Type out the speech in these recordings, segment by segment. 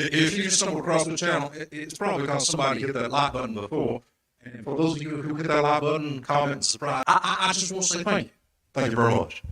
If you just stumble across the channel, it's probably because somebody hit that like button before. And for those of you who hit that like button, comment, and subscribe, I just want to say thank you. Thank you very much.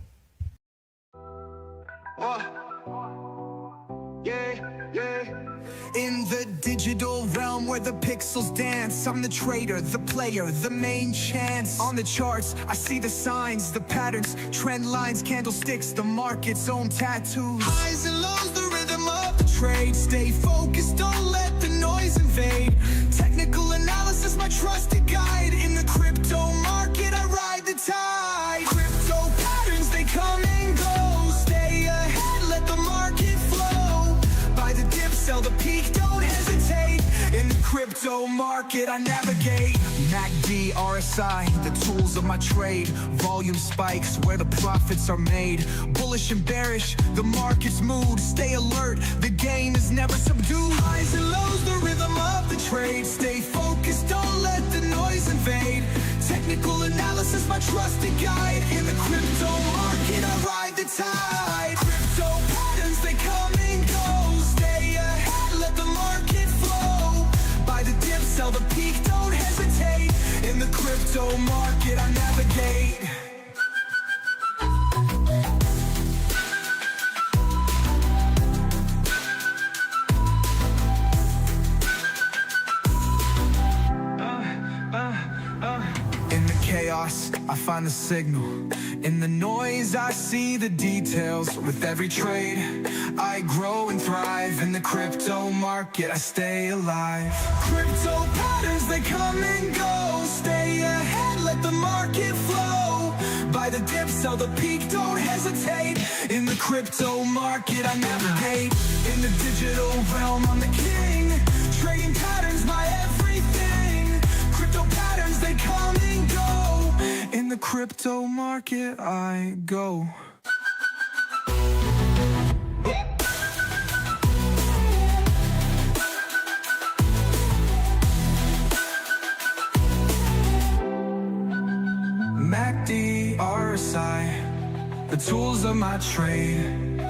In the digital realm where the pixels dance, I'm the trader, the player, the main chance. On the charts, I see the signs, the patterns, trend lines, candlesticks, the market's own tattoos. Highs and lows, the rhythm of the trade. Stay focused, don't let the noise invade. Technical analysis, my trusted guide. In the crypto market, I ride the tide. Crypto patterns, they come and go. Stay ahead, let the market flow. Buy the dip, sell the peak, don't hesitate. In the crypto market I navigate. MACD, RSI, the tools of my trade. Volume spikes where the profits are made. Bullish and bearish, the market's mood. Stay alert, the game is never subdued. Highs and lows, the rhythm of the trade. Stay focused, don't let the noise invade. Technical analysis, my trusted guide. In the crypto market I ride the tide. Crypto patterns, they come and go. Stay ahead, let the market flow. Buy the dip, sell the peak, don't hesitate. In the crypto market I navigate. In the chaos, I find the signal. In the noise, I see the details. With every trade, I grow and thrive. In the crypto market, I stay alive. Crypto patterns, they come and go. Stay ahead, let the market flow. Buy the dip, sell the peak, don't hesitate. In the crypto market, I navigate. In the digital realm, I'm the king. Trading patterns, my everything. Crypto patterns, they come and go. In the crypto market I go. MACD, RSI, the tools of my trade.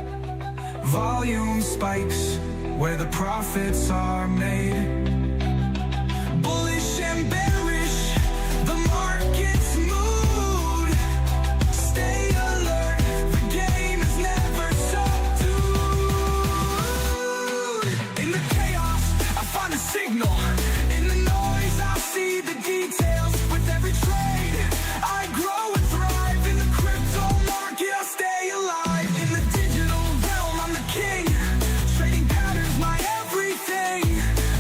Volume spikes where the profits are made. Bullish and bearish, the market's mood. Stay alert, the game is never subdued. In the chaos, I find a signal. In the noise, I see the details. With every trade, I grow and thrive. In the crypto market, I stay alive. In the digital realm, I'm the king. Trading patterns, my everything.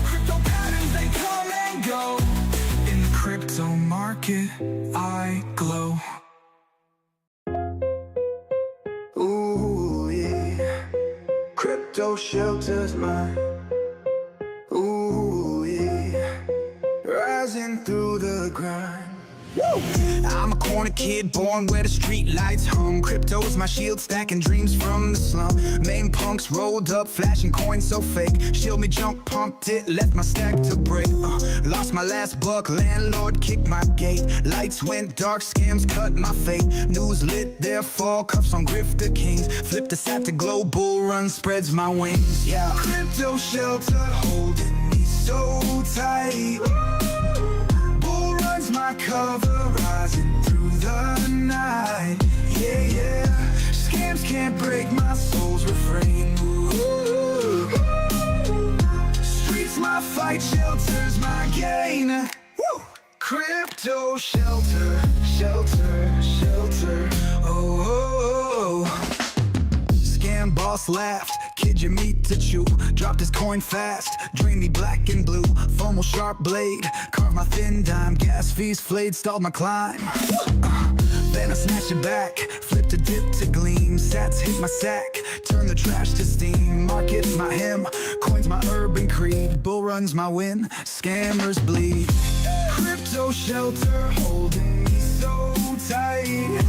Crypto patterns, they come and go. In the crypto market, I glow. Ooh, yeah. Crypto shelters mine. Ooh, yeah. Rising through the grind. Woo! I'm a corner kid born where the street lights hum. Crypto's my shield, stacking dreams from the slum. Main punks rolled up, flashing coins so fake. Shield me junk, pumped it, left my stack to break. Lost my last buck, landlord kicked my gate. Lights went dark, scams cut my fate. News lit their fall, cuffs on grifter kings. Flip the sap to glow, bull run spreads my wings. Yeah, crypto shelter holding me so tight. My cover rising through the night. Yeah, yeah. Scams can't break my soul's refrain. Ooh. Streets my fight, shelters my gain. Woo. Crypto shelter, shelter, shelter. Oh, oh, oh. Scam boss laughed. Kid you meet to chew. Dropped his coin fast. Drained me black and blue. Foam sharp blade. Carved my thin dime. Gas fees flayed. Stalled my climb. Then I snatched it back. Flipped a dip to gleam. Sats hit my sack. Turned the trash to steam. Market my hymn. Coins my urban creed. Bull runs my win. Scammers bleed. Crypto shelter holding me so tight.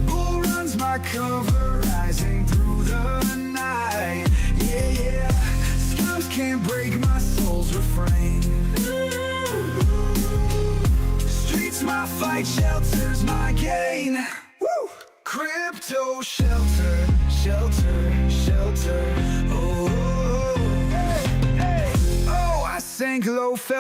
Bull runs my cover rising through the night. Yeah, yeah. Scams can't break my soul's refrain. Streets my fight, shelters my gain. Woo! Crypto shelter, shelter, shelter. Oh, oh, oh.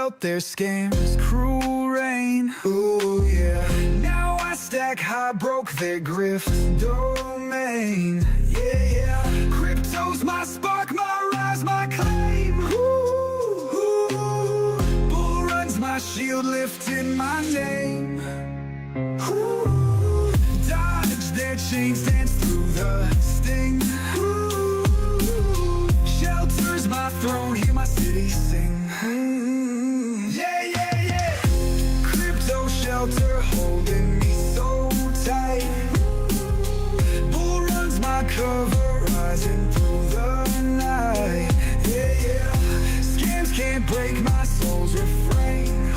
felt their scams, cruel rain. Ooh, yeah. Now I stack high, broke their grift domain. Yeah, yeah. Crypto's my spark, my rise, my claim. Ooh, ooh. Bull runs my shield, lifting my name. Ooh. Dodge their chains, dance through the sting. Ooh. Shelters my throne, hear my city sing. Yeah, yeah, yeah. Crypto shelter holding me so tight. Bull runs my cover, rising through the night. Yeah, yeah. Scams can't break my soul's refrain.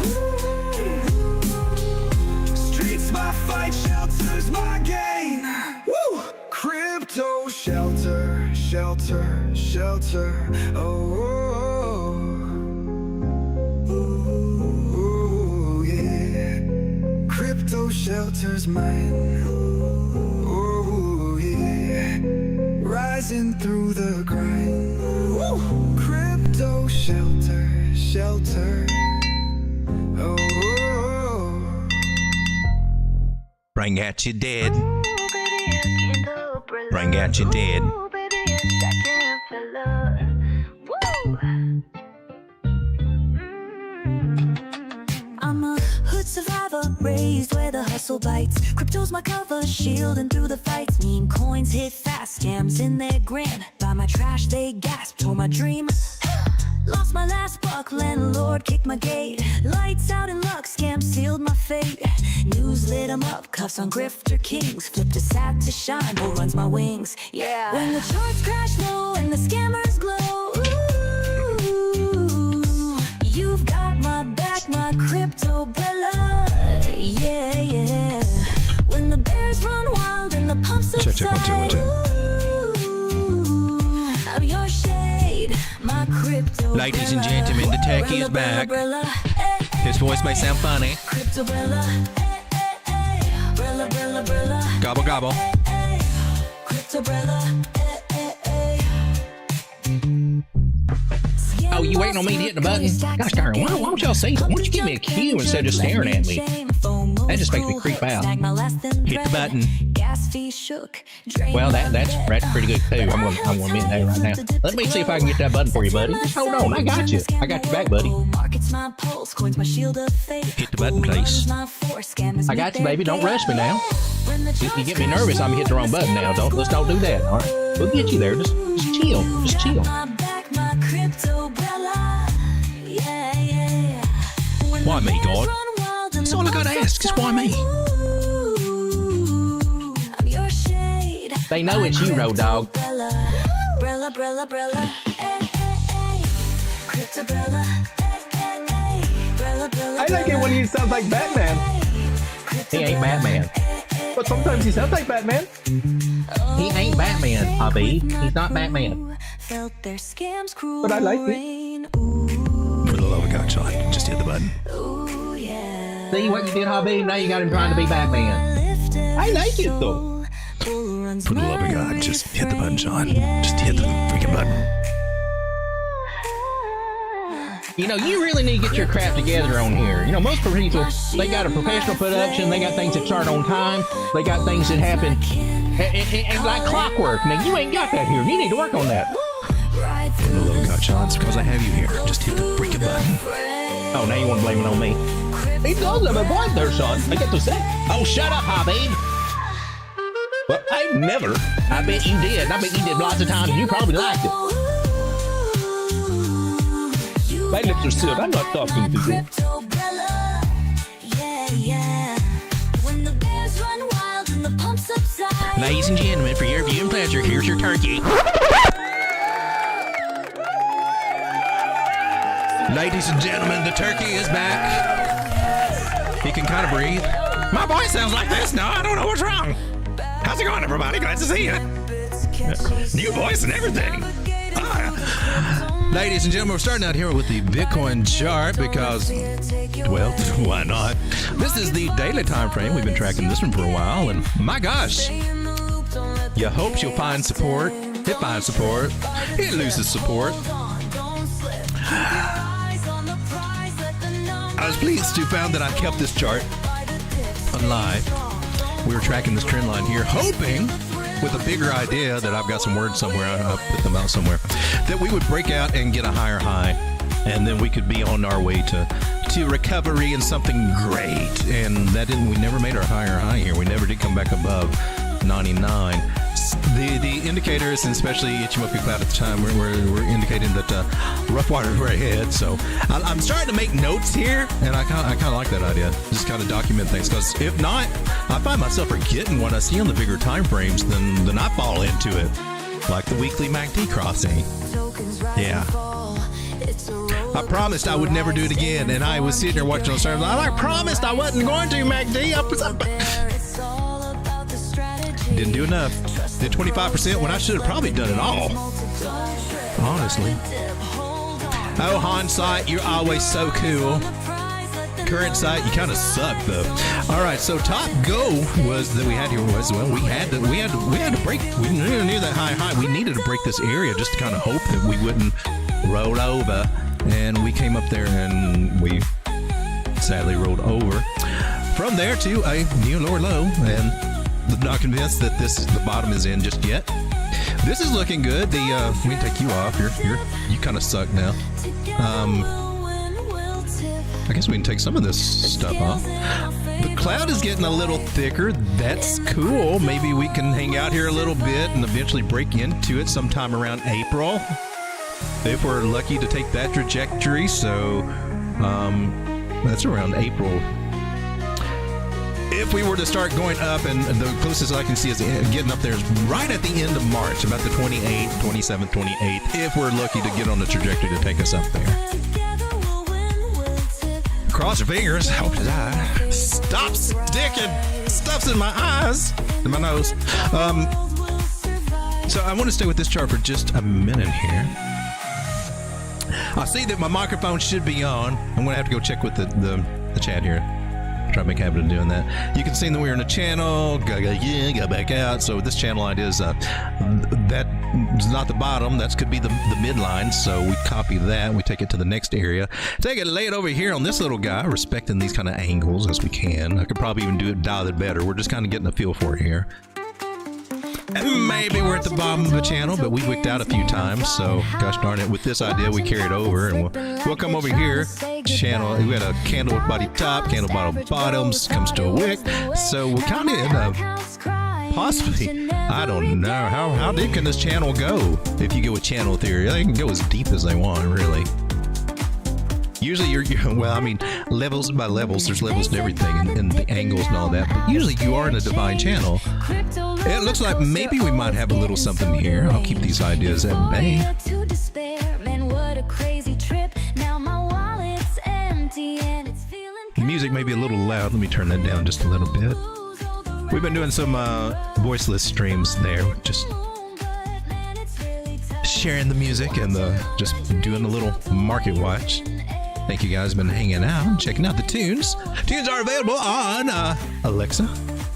Streets my fight, shelters my gain. Woo! Crypto shelter, shelter, shelter. Oh, oh, oh. Ooh, yeah. Crypto shelters mine. Oh, yeah. Rising through the grind. Woo! Crypto shelter, shelter. Oh, oh, oh. Bring out your dead. Bring out your dead. I'm a hood survivor, raised where the hustle bites. Crypto's my cover, shielding through the fights. Mean coins hit fast, scams in their grin. Buy my trash, they gasp, tore my dream. Lost my last buck, landlord kicked my gate. Lights out in luck, scam sealed my fate. News lit 'em up, cuffs on grifter kings. Flipped a sat to shine, bull runs my wings. Yeah. When the charts crash low and the scammers glow, ooh, you've got my back, my crypto Bella. Yeah, yeah. When the bears run wild and the pumps subside, check. ooh, I'm your shade, my crypto Ladies and gentlemen, the turkey is back. His voice may sound funny. Gobble gobble. Oh, you waiting on me to hit the button? Gosh darn, why don't y'all say, why don't you give me a cue instead of just staring at me? That just makes me creep out. Hit the button. Well, that's pretty good too. I'm gonna admit that right now. Let me see if I can get that button for you, buddy. Just hold on, I got you. I got your back, buddy. Hit the button, please. I got you, baby. Don't rush me now. If you get me nervous, I'm gonna hit the wrong button now. Let's don't do that, all right? We'll get you there. Just chill. Just chill. Why me, God? That's all I gotta ask. Just why me? They know it's you, Road Dog. I like it when he sounds like Batman. He ain't Batman. But sometimes he sounds like Batman. He ain't Batman, Habib. He's not Batman. But I like it. For the love of God, Sean, just hit the button. See what you did, Habib? Now you got him trying to be Batman. I like it, though. For the love of God, just hit the button, Sean. Just hit the freaking button. You know, you really need to get your crap together on here. You know, most people, they got a professional production, they got things that start on time, they got things that happen and like clockwork. Now, you ain't got that here. You need to work on that. For the love of God, Sean, it's because I have you here. Just hit the freaking button. Oh, now you want to blame it on me. He does have a point there, son. I get to say. Oh, shut up, Habib. Well, I never. I bet you did. I bet you did lots of times, and you probably liked it. My lips are sealed. I'm not talking to you. Ladies and gentlemen, for your viewing pleasure, here's your turkey. Ladies and gentlemen, the turkey is back. He can kind of breathe. My voice sounds like this now. I don't know what's wrong. How's it going, everybody? Glad to see you. New voice and everything. Ladies and gentlemen, we're starting out here with the Bitcoin chart because, well, why not? This is the daily time frame. We've been tracking this one for a while, and my gosh, you hope you'll find support. It finds support. It loses support. was pleased to found that I kept this chart alive. We were tracking this trend line here, hoping with a bigger idea that I've got some words somewhere, I'll put them out somewhere, that we would break out and get a higher high, and then we could be on our way to recovery and something great. And that didn't. We never made our higher high here. We never did come back above 99. The indicators, and especially Ichimoku Cloud at the time, were indicating that rough waters were ahead. So I'm starting to make notes here, and I kind of like that idea. Just kind of document things, because if not, I find myself forgetting what I see on the bigger time frames. Then I fall into it, like the weekly MACD crossing. Yeah. I promised I would never do it again, and I was sitting there watching the server. I promised I wasn't going to, MACD. Didn't do enough. Did 25% when I should have probably done it all. Honestly. Oh, hindsight, you're always so cool. Current sight, you kind of suck though. All right, so top goal was that we had here was, well, we had to break. We knew that high. We needed to break this area just to kind of hope that we wouldn't roll over. And we came up there and we sadly rolled over. From there to a new lower low, and I'm not convinced that the bottom is in just yet. This is looking good. We can take you off. You kind of suck now. I guess we can take some of this stuff off. The cloud is getting a little thicker. That's cool. Maybe we can hang out here a little bit and eventually break into it sometime around April, if we're lucky to take that trajectory. So that's around April. If we were to start going up, and the closest I can see is getting up there is right at the end of March, about the 28th, 27th, 28th, if we're lucky to get on the trajectory to take us up there. Cross your fingers. Hope to die. Stop sticking stuff's in my eyes, in my nose. So I want to stay with this chart for just a minute here. I see that my microphone should be on. I'm going to have to go check with the chat here. Try to make a habit of doing that. You can see that we're in a channel. Go back out. So this channel ID is that is not the bottom. That could be the midline. So we copy that. We take it to the next area. Take it, lay it over here on this little guy, respecting these kind of angles as we can. I could probably even dial it better. We're just kind of getting a feel for it here. And maybe we're at the bottom of the channel, but we wicked out a few times. So gosh darn it, with this idea we carry it over, and we'll come over here. Channel, we had a candle body top, candle bottoms, comes to a wick. So we kind of end up possibly, I don't know, how deep can this channel go? If you go with channel theory, they can go as deep as they want, really. Usually you're well, I mean, levels by levels, there's levels to everything, and the angles and all that, but usually you are in a divine channel. It looks like maybe we might have a little something here. I'll keep these ideas at bay. The music may be a little loud. Let me turn that down just a little bit. We've been doing some voiceless streams there, just sharing the music and just doing a little market watch. Thank you guys, been hanging out, checking out the tunes. Tunes are available on Alexa,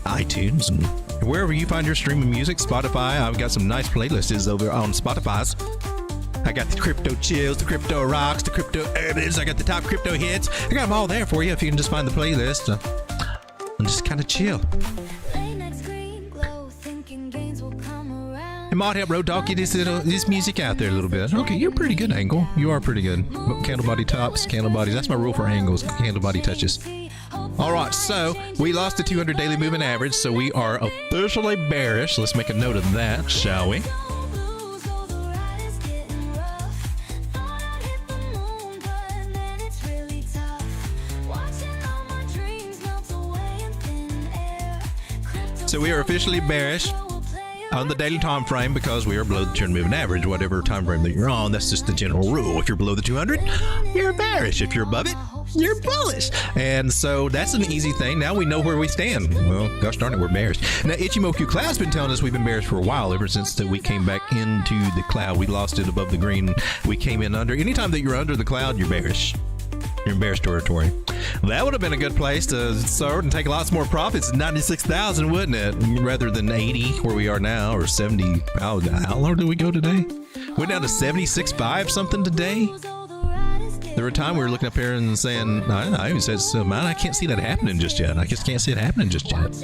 iTunes, and wherever you find your streaming music. Spotify, I've got some nice playlists over on Spotify's. I got the crypto chills, the crypto rocks, the crypto urban. I got the top crypto hits. I got them all there for you if you can just find the playlist and just kind of chill. It might help Road Dog get this music out there a little bit. Okay, you're pretty good, Angle. You are pretty good. Candle body tops, candle bodies. That's my rule for angles. Candle body touches. All right, so we lost the 200 daily moving average, so we are officially bearish. Let's make a note of that, shall we? So we are officially bearish on the daily time frame because we are below the 200 moving average. Whatever time frame that you're on, that's just the general rule. If you're below the 200, you're bearish. If you're above it, you're bullish. And so that's an easy thing. Now we know where we stand. Well, gosh darn it, we're bearish. Now, Ichimoku Cloud's been telling us we've been bearish for a while, ever since that we came back into the cloud. We lost it above the green. We came in under. Anytime that you're under the cloud, you're bearish. You're in bearish territory. That would have been a good place to start and take lots more profits. 96,000, wouldn't it? Rather than 80, where we are now, or 70. How low did we go today? We're down to 76.5 something today. There were times we were looking up here and saying, I even said, so, man, I can't see that happening just yet. I just can't see it happening just yet.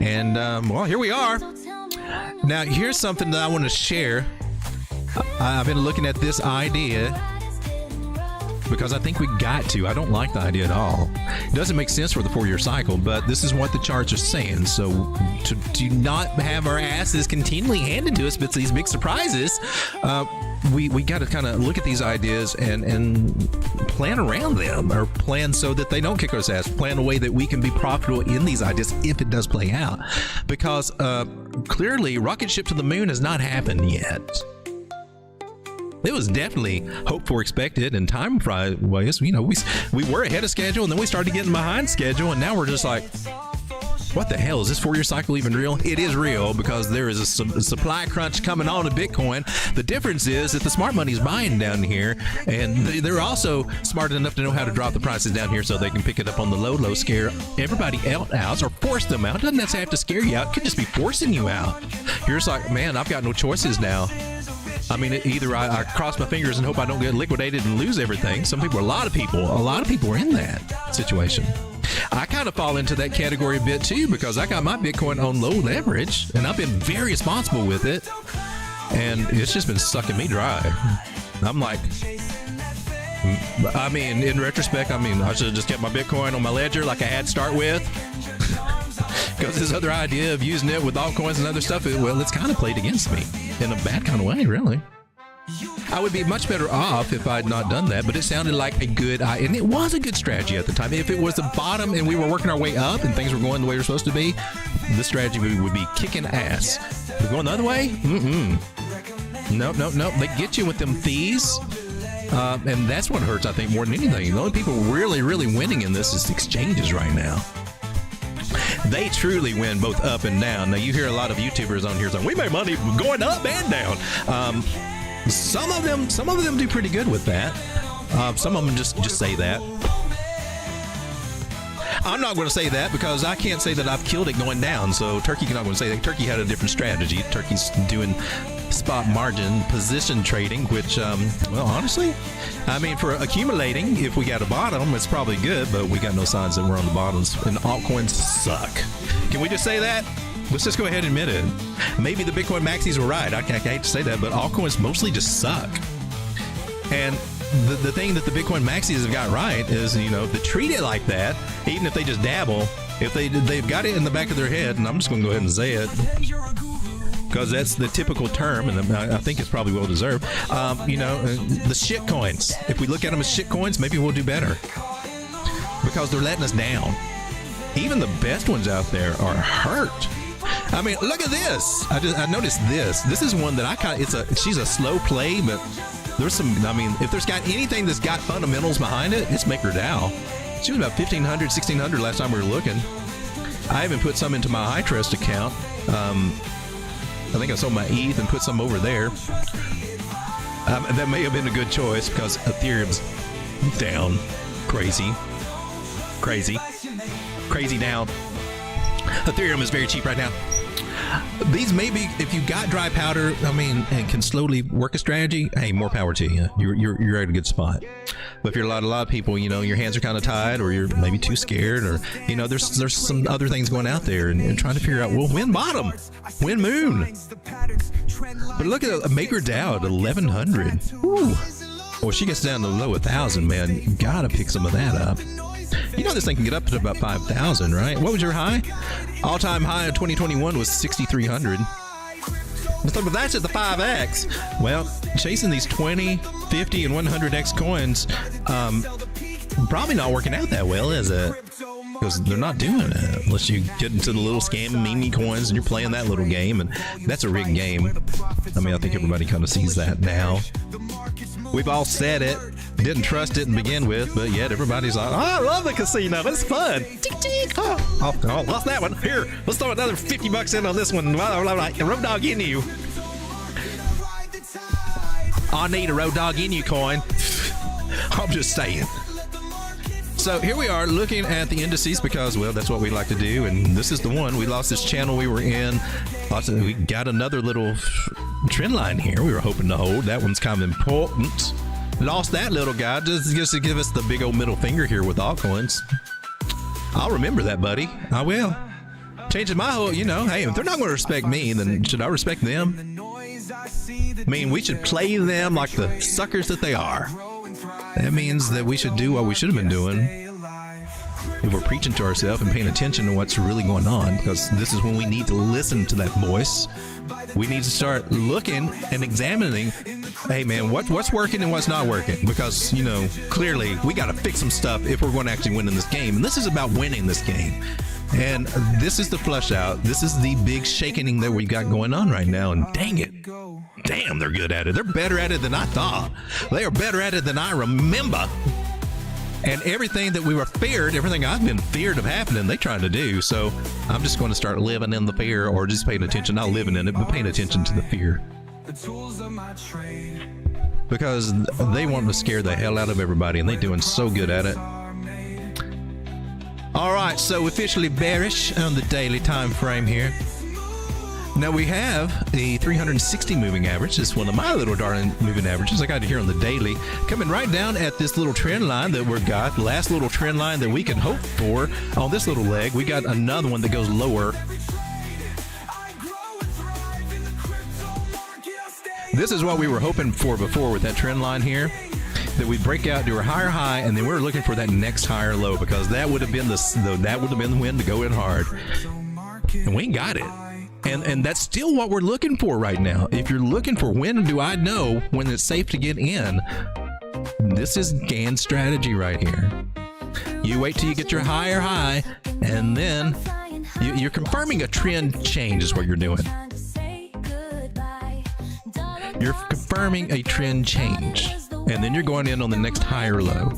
And, well, here we are. Now, here's something that I want to share. I've been looking at this idea because I think we got to. I don't like the idea at all. It doesn't make sense for the 4-year cycle, but this is what the charts are saying. So to not have our asses continually handed to us with these big surprises, we got to kind of look at these ideas and plan around them, or plan so that they don't kick us ass. Plan a way that we can be profitable in these ideas if it does play out. Because clearly, rocket ship to the moon has not happened yet. It was definitely hoped for, expected, and time wise, you know, we were ahead of schedule, and then we started getting behind schedule, and now we're just like, what the hell? Is this 4-year cycle even real? It is real, because there is a supply crunch coming on to Bitcoin. The difference is that the smart money is buying down here, and they're also smart enough to know how to drop the prices down here so they can pick it up on the low, scare everybody else out, or force them out. It doesn't necessarily have to scare you out. It could just be forcing you out. You're just like, man, I've got no choices now. I mean, either I cross my fingers and hope I don't get liquidated and lose everything. A lot of people are in that situation. I kind of fall into that category a bit too, because I got my Bitcoin on low leverage and I've been very responsible with it, and it's just been sucking me dry. I'm like, I mean, in retrospect, I should have just kept my Bitcoin on my ledger like I had to start with. Because this other idea of using it with altcoins and other stuff, well, it's kind of played against me in a bad kind of way, really. I would be much better off if I had not done that, but it sounded like a good idea, and it was a good strategy at the time. If it was the bottom and we were working our way up and things were going the way they're supposed to be, this strategy would be kicking ass. But going the other way? Nope. They get you with them fees. And that's what hurts, I think, more than anything. The only people really, really winning in this is exchanges right now. They truly win both up and down. Now, you hear a lot of YouTubers on here saying, we make money going up and down. Some of them do pretty good with that. Some of them just say that. I'm not going to say that, because I can't say that I've killed it going down. So Turkey's not going to say that. Turkey had a different strategy. Turkey's doing spot margin position trading, which, well, honestly, I mean, for accumulating, if we got a bottom, it's probably good, but we got no signs that we're on the bottoms, and altcoins suck. Can we just say that? Let's just go ahead and admit it. Maybe the Bitcoin maxis were right. I hate to say that, but altcoins mostly just suck. And the thing that the Bitcoin maxis have got right is, you know, to treat it like that, even if they just dabble, if they've got it in the back of their head, and I'm just going to go ahead and say it, because that's the typical term, and I think it's probably well deserved. You know, the shit coins. If we look at them as shit coins, maybe we'll do better, because they're letting us down. Even the best ones out there are hurt. I mean, look at this. I noticed this. This is one that she's a slow play, but there's some. I mean, if there's got anything that's got fundamentals behind it, it's MakerDAO. She was about 1,500, 1,600 last time we were looking. I even put some into my iTrust account. I think I sold my ETH and put some over there. That may have been a good choice, because Ethereum's down. Crazy down. Ethereum is very cheap right now. These may be, if you got dry powder, I mean, and can slowly work a strategy, hey, more power to you. You're at a good spot. But if you're a lot of people, you know, your hands are kind of tied, or you're maybe too scared, or, you know, there's some other things going out there, and trying to figure out, well, when bottom, when moon. But look at a MakerDAO at 1,100. Ooh. Well, she gets down to low 1,000, man. You gotta pick some of that up. You know, this thing can get up to about 5,000, right? What was your high? All-time high in 2021 was 6,300. But that's at the 5X. Well, chasing these 20, 50, and 100X coins, probably not working out that well, is it? Because they're not doing it unless you get into the little scam meme coins and you're playing that little game, and that's a rigged game. I mean, I think everybody kind of sees that now. We've all said it, didn't trust it to begin with, but yet everybody's like, oh, I love the casino, it's fun. Oh, lost that one. Here, let's throw another $50 in on this one. Like Road Dog in you. I need a Road Dog in you coin. I'm just saying. So here we are looking at the indices, because, well, that's what we like to do, and this is the one. We lost this channel we were in. We got another little trend line here we were hoping to hold. That one's kind of important. lost that little guy just to give us the big old middle finger here with altcoins. I'll remember that, buddy. I will. Changing my whole, hey, if they're not going to respect me, then should I respect them? I mean, we should play them like the suckers that they are. That means that we should do what we should have been doing if we're preaching to ourselves and paying attention to what's really going on, because this is when we need to listen to that voice. We need to start looking and examining, hey man, what's working and what's not working, because clearly we got to fix some stuff if we're going to actually win in this game. And this is about winning this game, and this is the flush out. This is the big shaking that we've got going on right now. And dang it, damn, they're good at it. They're better at it than I thought. They are better at it than I remember. And everything that we were feared, everything I've been feared of happening, they trying to do. So I'm just going to start living in the fear, or just paying attention, not living in it, but paying attention to the fear. Because they want to scare the hell out of everybody, and they're doing so good at it. All right, so officially bearish on the daily time frame here. Now we have the 360 moving average. It's one of my little darling moving averages I got here on the daily, coming right down at this little trend line that we've got, the last little trend line that we can hope for on this little leg. We got another one that goes lower. This is what we were hoping for before with that trend line here, that we break out to a higher high, and then we're looking for that next higher low, because that would have been the win to go in hard, and we ain't got it. And that's still what we're looking for right now. If you're looking for when do I know when it's safe to get in, this is GAN strategy right here. You wait till you get your higher high, and then you're confirming a trend change is what you're doing. You're confirming a trend change, and then you're going in on the next higher low.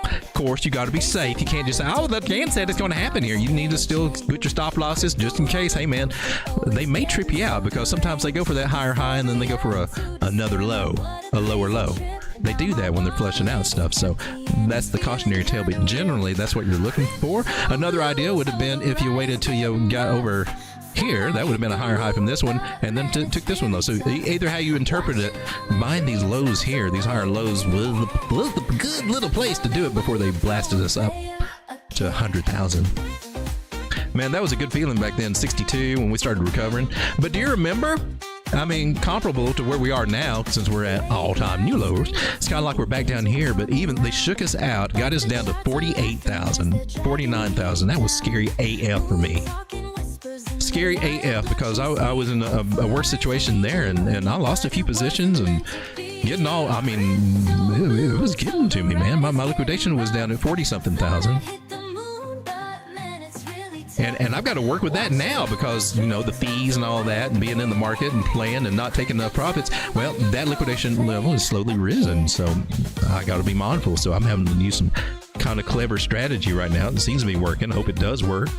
Of course, you got to be safe. You can't just say, oh, the GAN said it's going to happen here. You need to still put your stop losses just in case. Hey, man, they may trip you out, because sometimes they go for that higher high and then they go for another low, a lower low. They do that when they're flushing out stuff. So that's the cautionary tale. But generally, that's what you're looking for. Another idea would have been if you waited till you got over here, that would have been a higher high from this one, and then took this one low. So either how you interpret it, buying these lows here, these higher lows, was the good little place to do it before they blasted us up to 100,000. Man, that was a good feeling back then, 62, when we started recovering. But do you remember? I mean, comparable to where we are now, since we're at all-time new lows, it's kind of like we're back down here, but even they shook us out, got us down to 48,000, 49,000. That was scary AF for me. Scary AF, because I was in a worse situation there, and I lost a few positions, and getting all, I mean, it was getting to me, man. My liquidation was down at 40-something thousand. And I've got to work with that now, because, the fees and all that, and being in the market and playing and not taking enough profits. Well, that liquidation level has slowly risen, so I got to be mindful. So I'm having to use some kind of clever strategy right now. It seems to be working. I hope it does work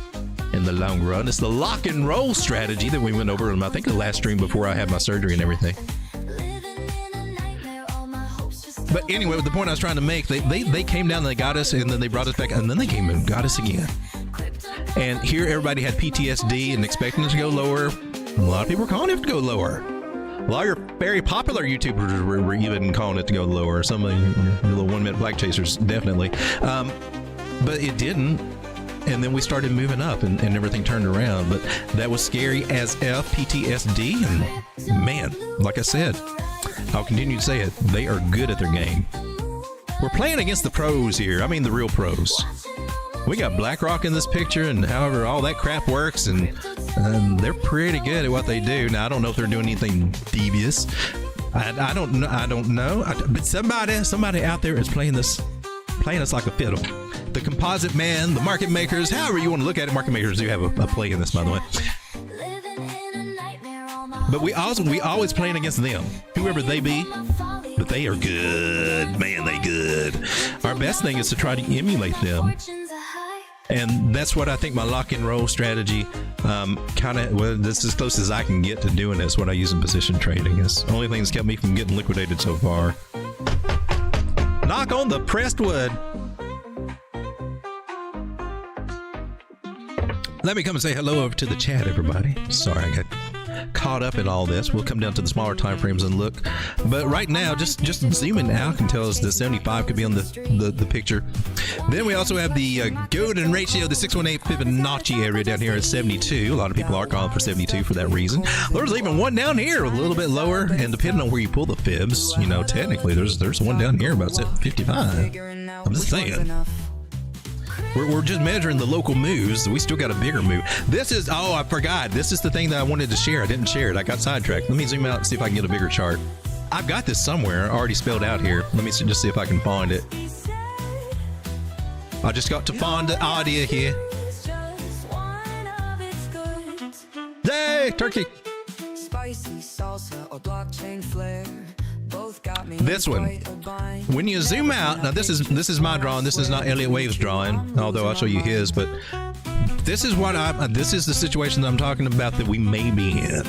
in the long run. It's the lock and roll strategy that we went over in, I think, the last stream before I had my surgery and everything. But anyway, the point I was trying to make, they came down and they got us, and then they brought us back, and then they came and got us again. And here everybody had PTSD and expecting it to go lower. A lot of people were calling it to go lower. A lot of your very popular YouTubers were even calling it to go lower. Some of the little 1 minute black chasers, definitely. But it didn't. And then we started moving up, and everything turned around. But that was scary as F, PTSD. And man, like I said, I'll continue to say it, they are good at their game. We're playing against the pros here. I mean, the real pros. We got BlackRock in this picture, and however all that crap works, and they're pretty good at what they do. Now, I don't know if they're doing anything devious. I don't know. But somebody out there is playing us like a fiddle. The composite man, the market makers, however you want to look at it, market makers do have a play in this, by the way. But we always playing against them, whoever they be. But they are good, man. They good. Our best thing is to try to emulate them. And that's what I think my lock and roll strategy that's as close as I can get to doing this. What I use in position trading is the only thing that's kept me from getting liquidated so far. Knock on the pressed wood. Let me come and say hello over to the chat, everybody. Sorry, I got caught up in all this. We'll come down to the smaller time frames and look. But right now, just zooming out can tell us that 75 could be on the picture. Then we also have the golden ratio, the 618 Fibonacci area down here at 72. A lot of people are calling for 72 for that reason. There's even one down here a little bit lower, and depending on where you pull the fibs, you know, technically there's one down here about 55. I'm just saying. We're just measuring the local moves. We still got a bigger move. This is, oh, I forgot. This is the thing that I wanted to share. I didn't share it. I got sidetracked. Let me zoom out and see if I can get a bigger chart. I've got this somewhere already spelled out here. Let me just see if I can find it. I just got to find the audio here. Yay, turkey. Spicy salsa or blockchain flair. This one, when you zoom out, now this is my drawing. This is not Elliott Wave's drawing, although I'll show you his. But this is this is the situation that I'm talking about that we may be in.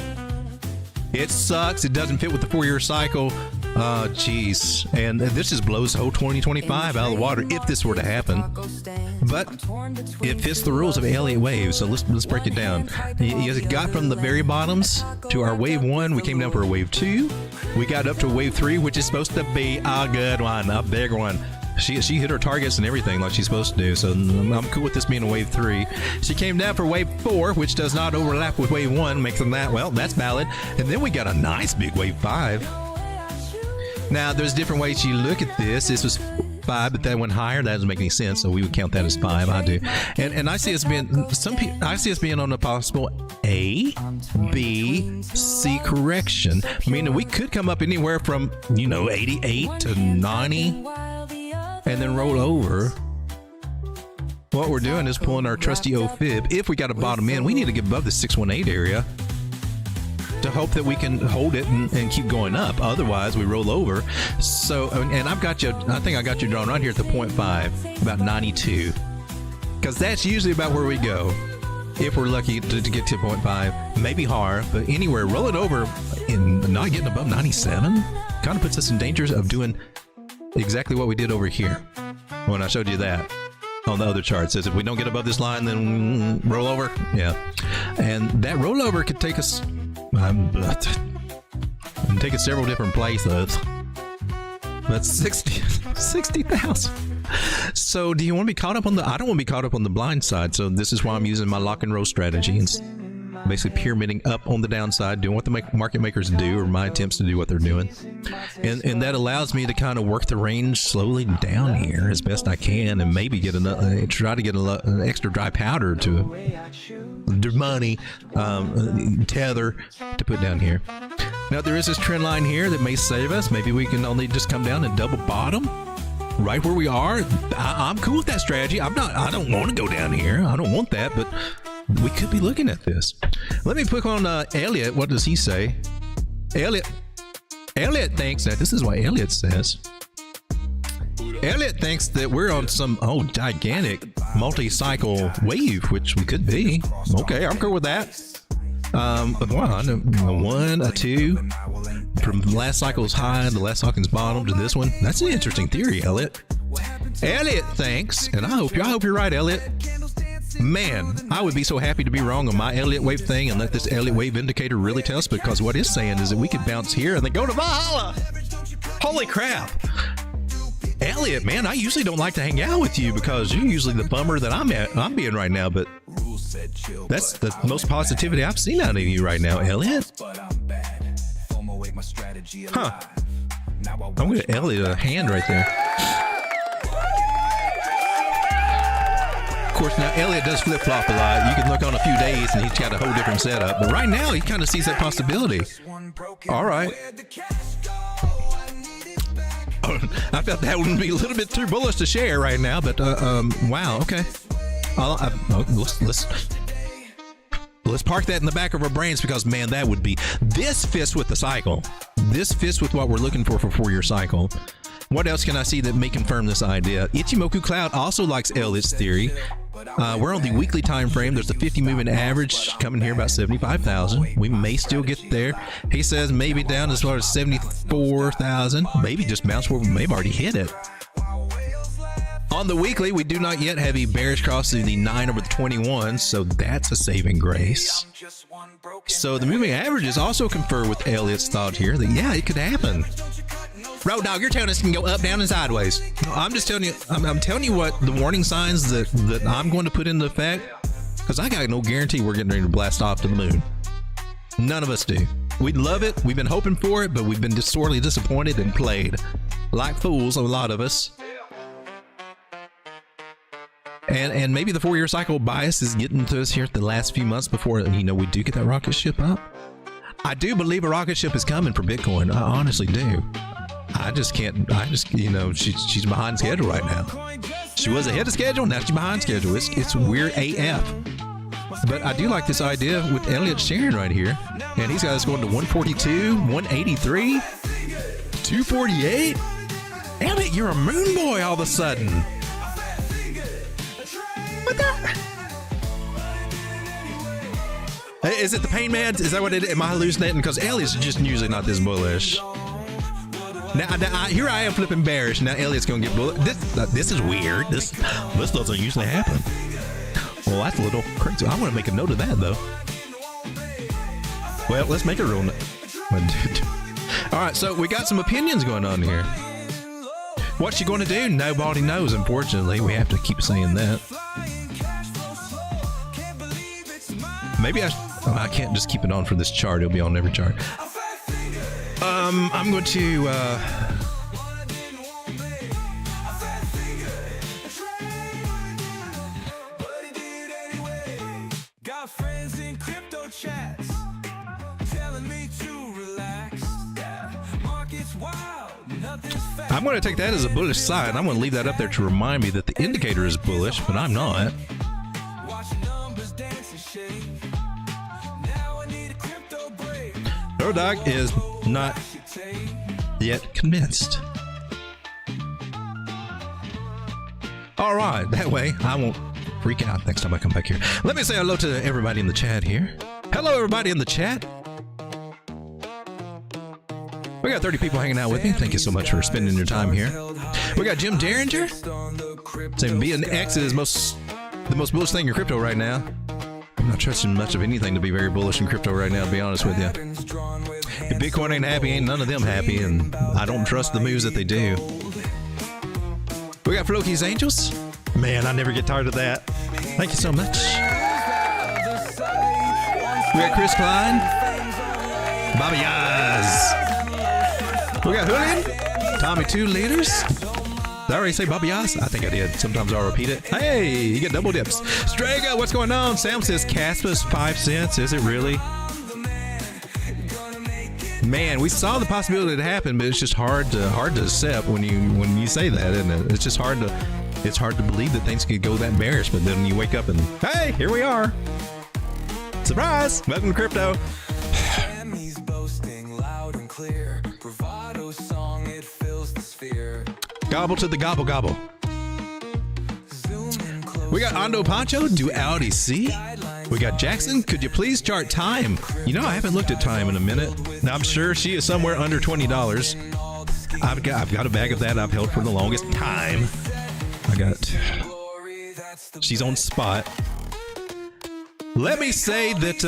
It sucks. It doesn't fit with the 4-year cycle. Jeez, and this just blows the whole 2025 out of the water if this were to happen. But it fits the rules of Elliott Wave. So let's break it down. You got from the very bottoms to our wave 1. We came down for a wave 2. We got up to wave 3, which is supposed to be a good one, a big one. She hit her targets and everything like she's supposed to do, so I'm cool with this being a wave 3. She came down for wave 4, which does not overlap with wave 1, making that, well, that's valid. And then we got a nice big wave 5. Now, there's different ways you look at this. This was 5, but that went higher. That doesn't make any sense, so we would count that as 5. I do, and I see us being I see us being on a possible A, B, C correction, meaning we could come up anywhere from 88 to 90, and then roll over. What we're doing is pulling our trusty O fib. If we got a bottom in, we need to get above the 618 area to hope that we can hold it and keep going up. Otherwise, we roll over. So, and I've got you, I think I got you drawn right here at the 0.5, about 92. Because that's usually about where we go. If we're lucky to get to 0.5, maybe hard, but anywhere, roll it over and not getting above 97 kind of puts us in danger of doing exactly what we did over here when I showed you that on the other chart. It says if we don't get above this line, then roll over. Yeah. And that rollover could take us take us several different places. That's 60,000. So do you want to be caught up on I don't want to be caught up on the blind side. So this is why I'm using my lock and roll strategy and basically pyramiding up on the downside, doing what the market makers do, or my attempts to do what they're doing. And that allows me to kind of work the range slowly down here as best I can, and maybe get try to get an extra dry powder to money tether to put down here. Now there is this trend line here that may save us. Maybe we can only just come down and double bottom right where we are. I'm cool with that strategy. I don't want to go down here. I don't want that, but we could be looking at this. Let me click on Elliott. What does he say? Elliott thinks that this is what Elliott says. Elliott thinks that we're on some gigantic multi-cycle wave, which we could be. Okay, I'm cool with that. A 1, a 2, from last cycle's high to last cycle's bottom to this one. That's an interesting theory, Elliott. Elliott thinks, and I hope you're right, Elliott. Man, I would be so happy to be wrong on my Elliott wave thing and let this Elliott wave indicator really tell us, because what it's saying is that we could bounce here and then go to Valhalla. Holy crap. Elliott, man, I usually don't like to hang out with you because you're usually the bummer that I'm being right now, but that's the most positivity I've seen out of you right now, Elliott. Huh. I'm going to Elliott a hand right there. Of course, now Elliott does flip-flop a lot. You can look on a few days and he's got a whole different setup. But right now, he kind of sees that possibility. All right. I felt that would be a little bit too bullish to share right now, but wow, okay. Let's park that in the back of our brains, because man, that would be, this fits with the cycle. This fits with what we're looking for 4-year cycle. What else can I see that may confirm this idea? Ichimoku Cloud also likes Elliott's theory. We're on the weekly time frame. There's a 50 moving average coming here about 75,000. We may still get there. He says maybe down as far as 74,000. Maybe just bounce where we may have already hit it. On the weekly, we do not yet have a bearish cross through the 9 over the 21, so that's a saving grace. So the moving averages also confer with Elliot's thought here that, yeah, it could happen. Road Dog, you're telling us it can go up, down, and sideways. No, I'm just telling you, I'm telling you what the warning signs that I'm going to put into effect, because I got no guarantee we're getting ready to blast off to the moon. None of us do. We'd love it. We've been hoping for it, but we've been sorely disappointed and played like fools, a lot of us. And maybe the 4-year cycle bias is getting to us here at the last few months before, you know, we do get that rocket ship up. I do believe a rocket ship is coming for Bitcoin. I honestly do. I just, you know, she's behind schedule right now. She was ahead of schedule, now she's behind schedule. It's weird AF. But I do like this idea with Elliot sharing right here. And he's got us going to 142, 183, 248. Elliot, you're a moon boy all of a sudden. What the? Is it the pain meds? Is that what it is? Am I hallucinating? Because Elliot's just usually not this bullish. Now here I am flipping bearish. Now Elliot's going to get bullish. This is weird. This doesn't usually happen. Well, that's a little crazy. I want to make a note of that, though. Well, let's make a real note. All right, so we got some opinions going on here. What's she going to do? Nobody knows, unfortunately. We have to keep saying that. Maybe I can't just keep it on for this chart. It'll be on every chart. I'm going to... Got friends in crypto chats telling me to relax. Market's wild, nothing's fast. I'm going to take that as a bullish sign. I'm going to leave that up there to remind me that the indicator is bullish, but I'm not. Dog is not yet convinced. All right, that way I won't freak out next time I come back here. Let me say hello to everybody in the chat here. Hello, everybody in the chat. We got 30 people hanging out with me. Thank you so much for spending your time here. We got Jim Derringer saying BNX is the most bullish thing in crypto right now. I'm not trusting much of anything to be very bullish in crypto right now, to be honest with you. If Bitcoin ain't happy, ain't none of them happy, and I don't trust the moves that they do. We got Floki's Angels. Man, I never get tired of that. Thank you so much. We got Chris Klein. Bobby Yaz. We got Julian. Tommy 2 Liters. Did I already say Bobby Yaz? I think I did. Sometimes I'll repeat it. Hey, you get double dips. Strega, what's going on? Sam says Caspa's 5 cents. Is it really? Man, we saw the possibility to happen, but it's just hard to accept when you say that, isn't it? It's just hard to believe that things could go that bearish, but then you wake up and hey, here we are. Surprise! Welcome to crypto. Gobble to the gobble gobble. We got Ando Pancho, Duality C. We got Jackson. Could you please chart time? You know, I haven't looked at time in a minute. Now, I'm sure she is somewhere under $20. I've got a bag of that I've held for the longest time. She's on spot. Let me say that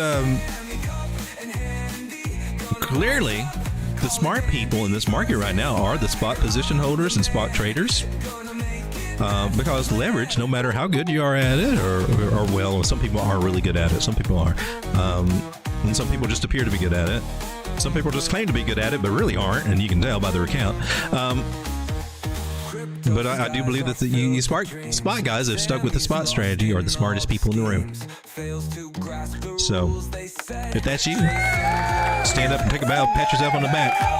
clearly the smart people in this market right now are the spot position holders and spot traders. Because leverage, no matter how good you are at it, or well, some people are really good at it. Some people are. And some people just appear to be good at it. Some people just claim to be good at it, but really aren't, and you can tell by their account. But I do believe that the spot guys have stuck with the spot strategy are the smartest people in the room. So, if that's you, stand up and take a bow, pat yourself on the back.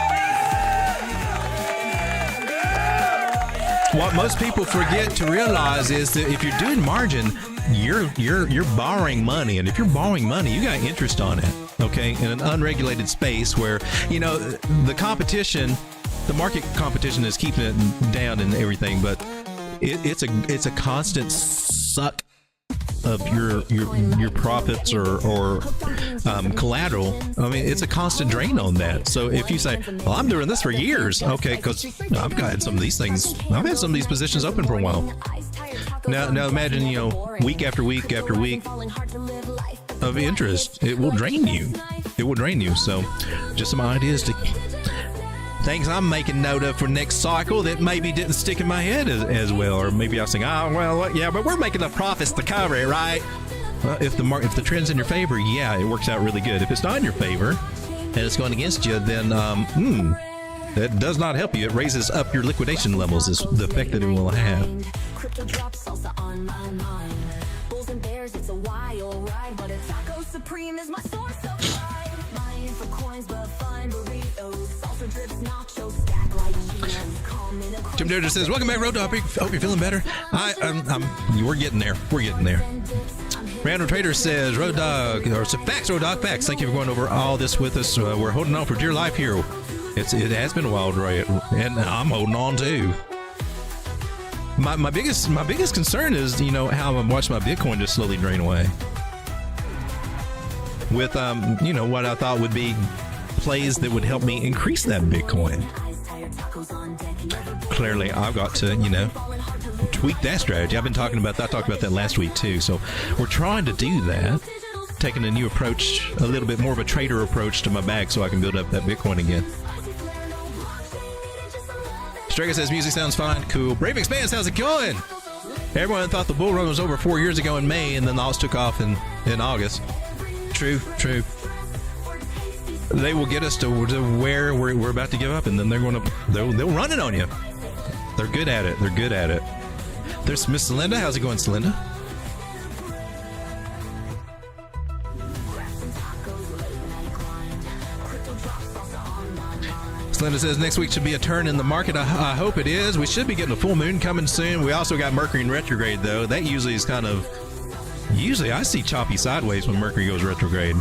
What most people forget to realize is that if you're doing margin, you're borrowing money, and if you're borrowing money, you got interest on it. Okay, in an unregulated space where the competition, the market competition is keeping it down and everything, but it's a constant suck of your profits or collateral, I mean, it's a constant drain on that. So if you say, well, I'm doing this for years, okay, because I've got some of these things, I've had some of these positions open for a while. Now imagine, you know, week after week after week of interest, it will drain you. It will drain you. So just some ideas to things I'm making note of for next cycle that maybe didn't stick in my head as well, or maybe I was thinking, oh well, yeah, but we're making enough profits to cover it, right? Well, if the trend's in your favor, yeah, it works out really good. If it's not in your favor and it's going against you, then that does not help you. It raises up your liquidation levels, is the effect that it will have. Crypto drops salsa on my mind. Bulls and bears, it's a wild ride, but a taco supreme is my source of pride. Buying for coins, but fun burritos. Salsa drips, nachos, stack like Cheetos. Calm in a Jim Dodger says, welcome back, Road Dog. Hope you're feeling better. We're getting there. We're getting there. Random Trader says, Road Dog, or facts, Road Dog, facts. Thank you for going over all this with us. We're holding on for dear life here. It has been a wild ride, and I'm holding on too. My biggest concern is, you know, how I'm watching my Bitcoin just slowly drain away. With you know, what I thought would be plays that would help me increase that Bitcoin. Clearly, I've got to, you know, tweak that strategy. I've been talking about that. I talked about that last week too. So we're trying to do that, taking a new approach, a little bit more of a trader approach to my bag, so I can build up that Bitcoin again. Strega says music sounds fine. Cool. Brave Expanse, how's it going? Everyone thought the bull run was over 4 years ago in May, and then the alts took off in August. True. They will get us to where we're about to give up, and then they'll run it on you. They're good at it. There's Miss Celinda. How's it going, Celinda? Celinda says next week should be a turn in the market. I hope it is. We should be getting a full moon coming soon. We also got Mercury in retrograde, though. That usually is kind of... Usually I see choppy sideways when Mercury goes retrograde.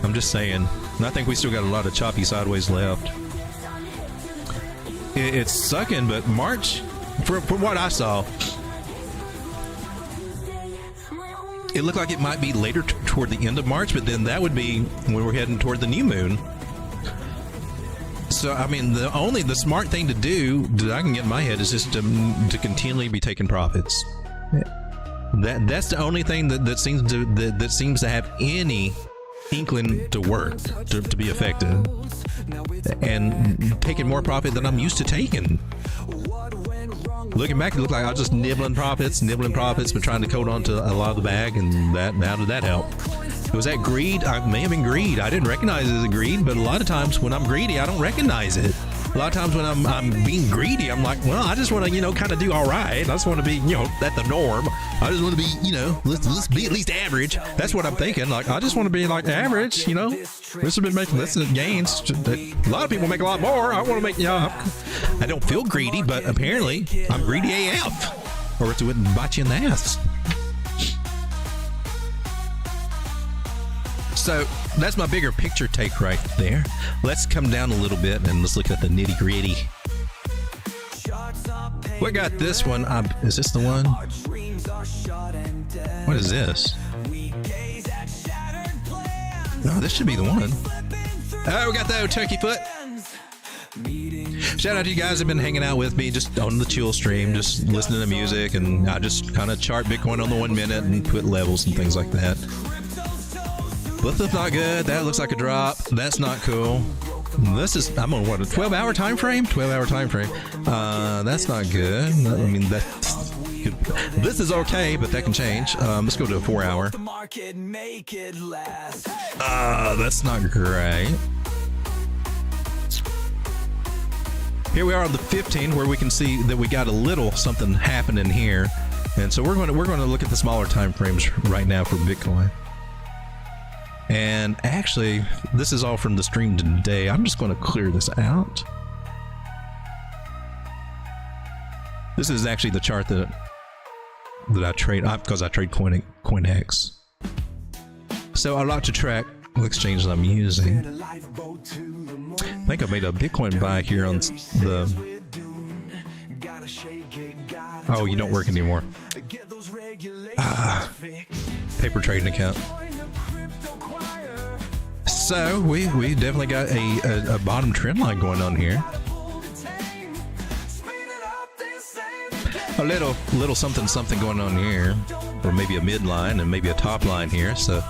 I'm just saying. And I think we still got a lot of choppy sideways left. It's sucking, but March, from what I saw, it looked like it might be later toward the end of March, but then that would be when we're heading toward the new moon. So, I mean, the smart thing to do that I can get in my head is just to continually be taking profits. That's the only thing that seems to have any inkling to work, to be effective, and taking more profit than I'm used to taking. Looking back, it looked like I was just nibbling profits, but trying to code onto a lot of the bag, and how did that help? Was that greed? I may have been greed. I didn't recognize it as a greed, but a lot of times when I'm greedy, I don't recognize it. A lot of times when I'm being greedy, I'm like, well, I just want to, you know, kind of do all right. I just want to be, you know, at the norm. I just want to be, you know, let's be at least average. That's what I'm thinking. Like, I just want to be like average, you know. This has been making gains. A lot of people make a lot more. I want to make, you know, I don't feel greedy, but apparently I'm greedy AF, or it wouldn't bite you in the ass. So that's my bigger picture take right there. Let's come down a little bit and let's look at the nitty gritty. We got this one. Is this the one? What is this? No, this should be the one. Oh, we got the old turkey foot. Shout out to you guys that have been hanging out with me just on the chill stream, just listening to music, and I just kind of chart Bitcoin on the 1 minute and put levels and things like that. This is not good. That looks like a drop. That's not cool. I'm on what, a 12-hour time frame? 12-hour time frame. That's not good. I mean, this is okay, but that can change. Let's go to a 4-hour. That's not great. Here we are on the 15, where we can see that we got a little something happening here, and so we're going to look at the smaller time frames right now for Bitcoin. And actually, this is all from the stream today. I'm just going to clear this out. This is actually the chart that I trade, because I trade CoinEX. So I like to track the exchanges I'm using. I think I made a Bitcoin buy here on the... Oh, you don't work anymore. paper trading account. So we definitely got a bottom trend line going on here. A little something going on here, or maybe a midline and maybe a top line here. So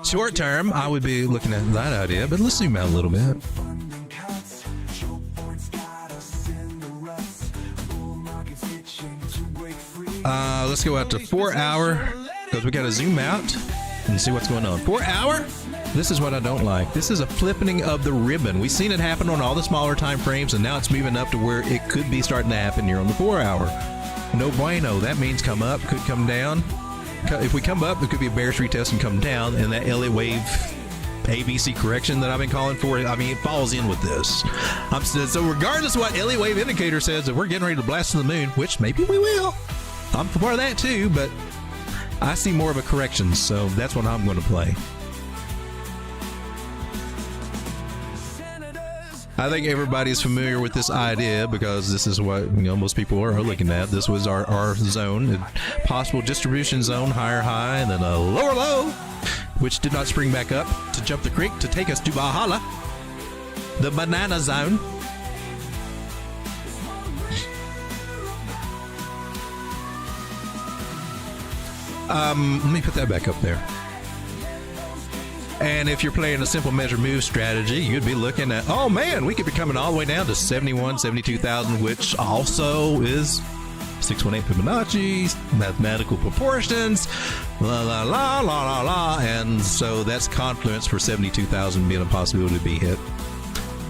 short term, I would be looking at that idea, but let's zoom out a little bit. Let's go out to 4 hour, because we got to zoom out and see what's going on. 4 hour. This is what I don't like. This is a flipping of the ribbon. We've seen it happen on all the smaller time frames, and now it's moving up to where it could be starting to happen here on the 4 hour. No bueno. That means come up, could come down. If we come up, it could be a bearish retest and come down, and that LA wave ABC correction that I've been calling for, I mean, it falls in with this. So regardless of what LA wave indicator says, that we're getting ready to blast to the moon, which maybe we will. I'm for that too, but I see more of a correction, so that's what I'm going to play. I think everybody's familiar with this idea because this is what most people are looking at. This was our zone, possible distribution zone, higher high, and then a lower low, which did not spring back up to jump the creek to take us to Valhalla, the banana zone. Let me put that back up there. And if you're playing a simple measure move strategy, you'd be looking at, oh man, we could be coming all the way down to 71, 72,000, which also is 618 Fibonacci, mathematical proportions, la la la la la la, and so that's confluence for 72,000 being a possibility to be hit.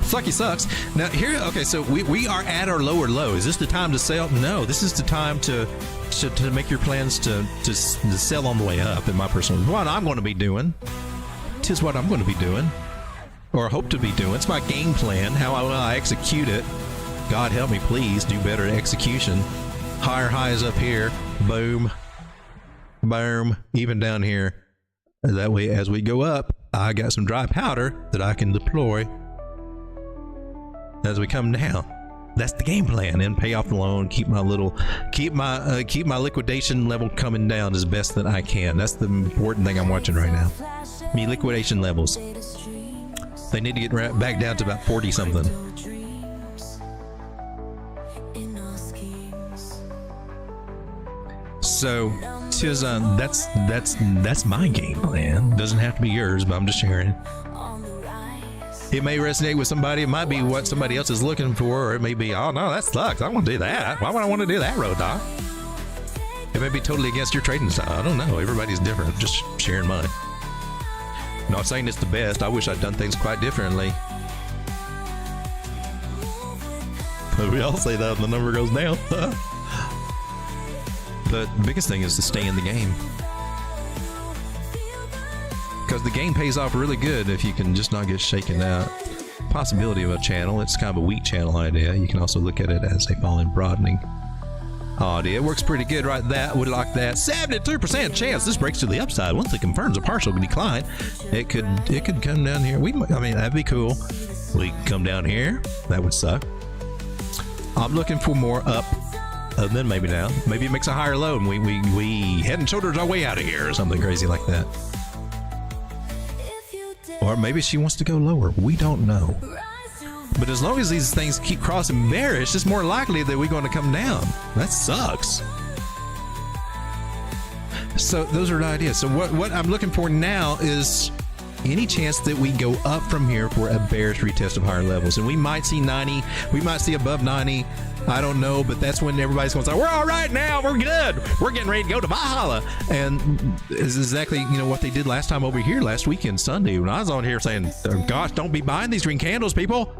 Sucky sucks. Now here, okay, so we are at our lower low. Is this the time to sell? No, this is the time to make your plans to sell on the way up. In my personal, what I'm going to be doing. Tis what I'm going to be doing, or hope to be doing. It's my game plan. How I execute it. God help me, please do better at execution. Higher highs up here. Boom. Boom. Even down here. That way, as we go up, I got some dry powder that I can deploy as we come down. That's the game plan, and pay off the loan. Keep my liquidation level coming down as best that I can. That's the important thing I'm watching right now. Me liquidation levels. They need to get back down to about 40 something. So, that's my game plan. Doesn't have to be yours, but I'm just sharing. It may resonate with somebody. It might be what somebody else is looking for, or it may be, oh no, that sucks. I want to do that. Why would I want to do that, Road Dog? It may be totally against your trading style. I don't know. Everybody's different. Just sharing mine. Not saying it's the best. I wish I'd done things quite differently. But we all say that when the number goes down. But the biggest thing is to stay in the game. Because the game pays off really good if you can just not get shaken out. Possibility of a channel. It's kind of a weak channel idea. You can also look at it as a falling broadening idea. It works pretty good right that would like that. 72% chance this breaks to the upside. Once it confirms a partial decline, it could come down here. I mean, that'd be cool. We come down here. That would suck. I'm looking for more up. Then maybe down. Maybe it makes a higher low and we head and shoulders our way out of here or something crazy like that. Or maybe she wants to go lower. We don't know. But as long as these things keep crossing bearish, it's more likely that we're going to come down. That sucks. So those are the ideas. So what I'm looking for now is any chance that we go up from here for a bearish retest of higher levels. And we might see 90. We might see above 90. I don't know, but that's when everybody's going to say, we're all right now, we're good, we're getting ready to go to Valhalla. And is exactly what they did last time over here last weekend, Sunday, when I was on here saying, oh, gosh, don't be buying these green candles, people.